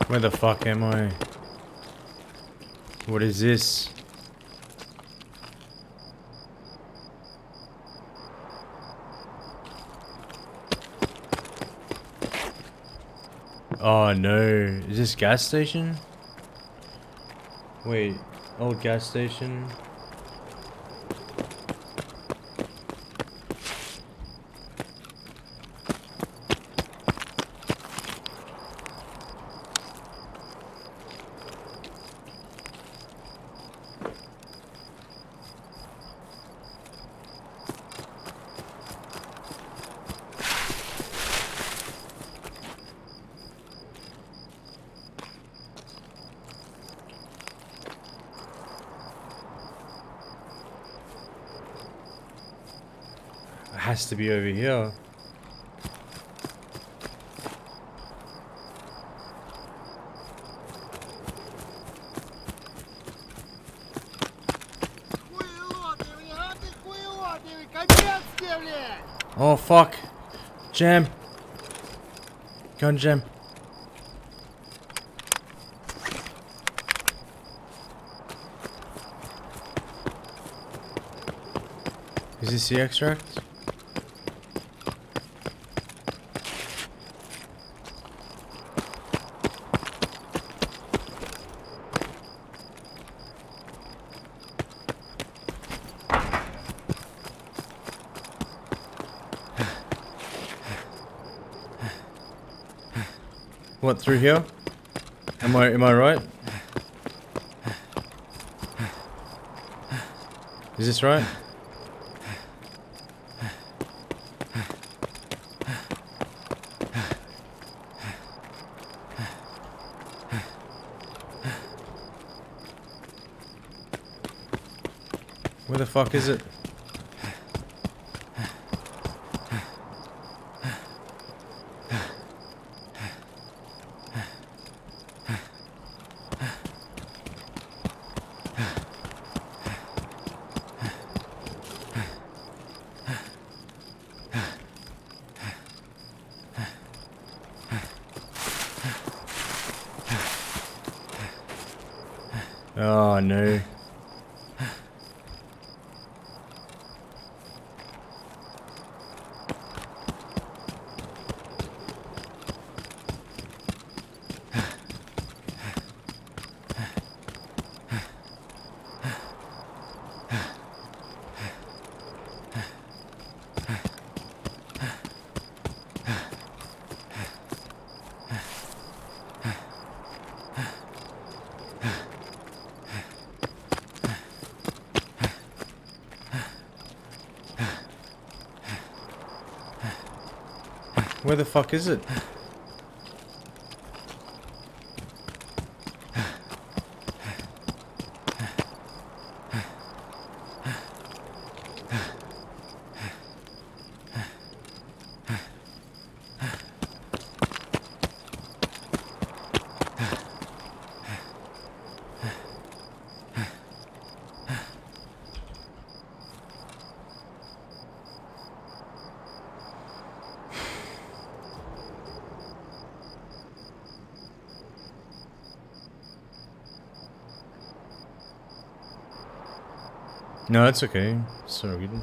Where the fuck am I? What is this? Oh no, is this gas station? Wait, old gas station? It has to be over here. Oh fuck! Jam! Gun jam. Is this the extract? What, through here? Am I right? Is this right? Where the fuck is it? Oh no. Where the fuck is it? No, it's okay. So good.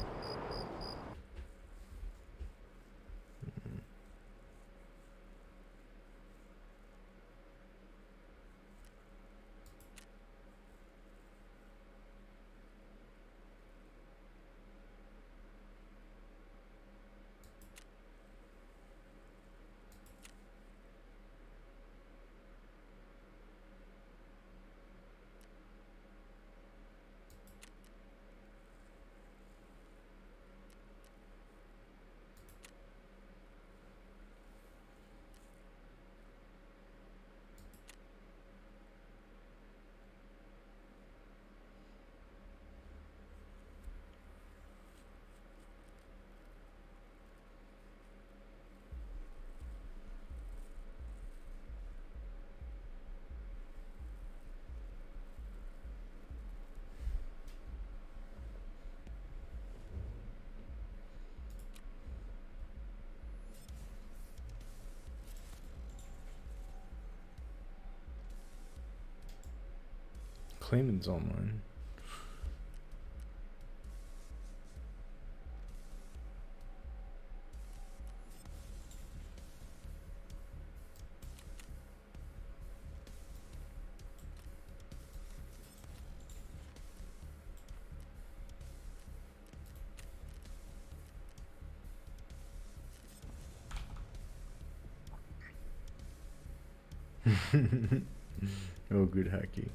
Clayman's online. Oh, good hacky.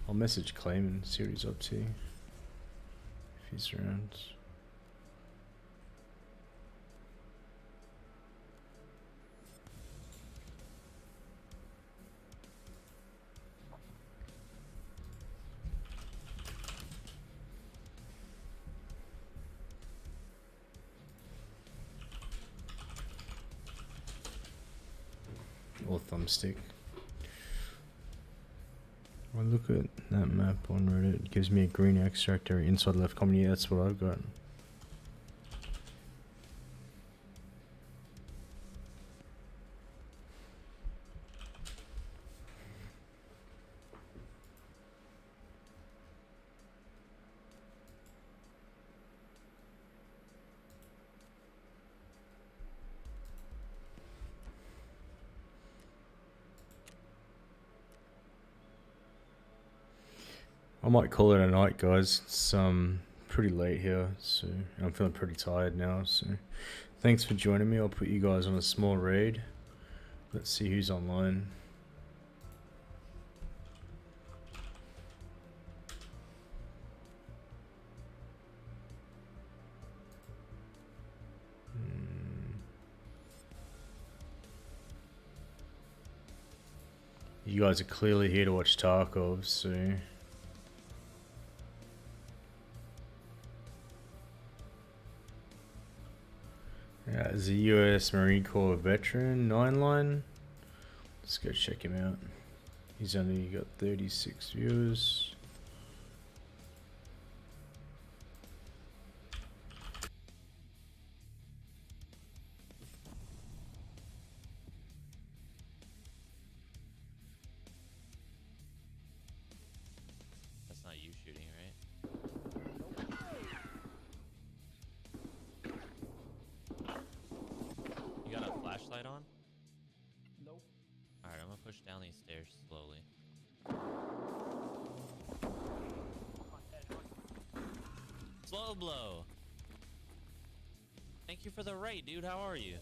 I'll message Clayman, see what he's up to. If he's around. Or thumbstick. I look at that map on Reddit, it gives me a green extract area inside left column. Yeah, that's what I've got. I might call it a night, guys. It's pretty late here, so I'm feeling pretty tired now. So thanks for joining me. I'll put you guys on a small raid. Let's see who's online. You guys are clearly here to watch Tarkov, so yeah, as a US Marine Corps veteran, 9 line. Let's go check him out. He's only got 36 viewers. That's not you shooting, right? You got a flashlight on? Nope. Alright, I'm gonna push down these stairs slowly. Slow blow! Thank you for the raid, dude. How are you?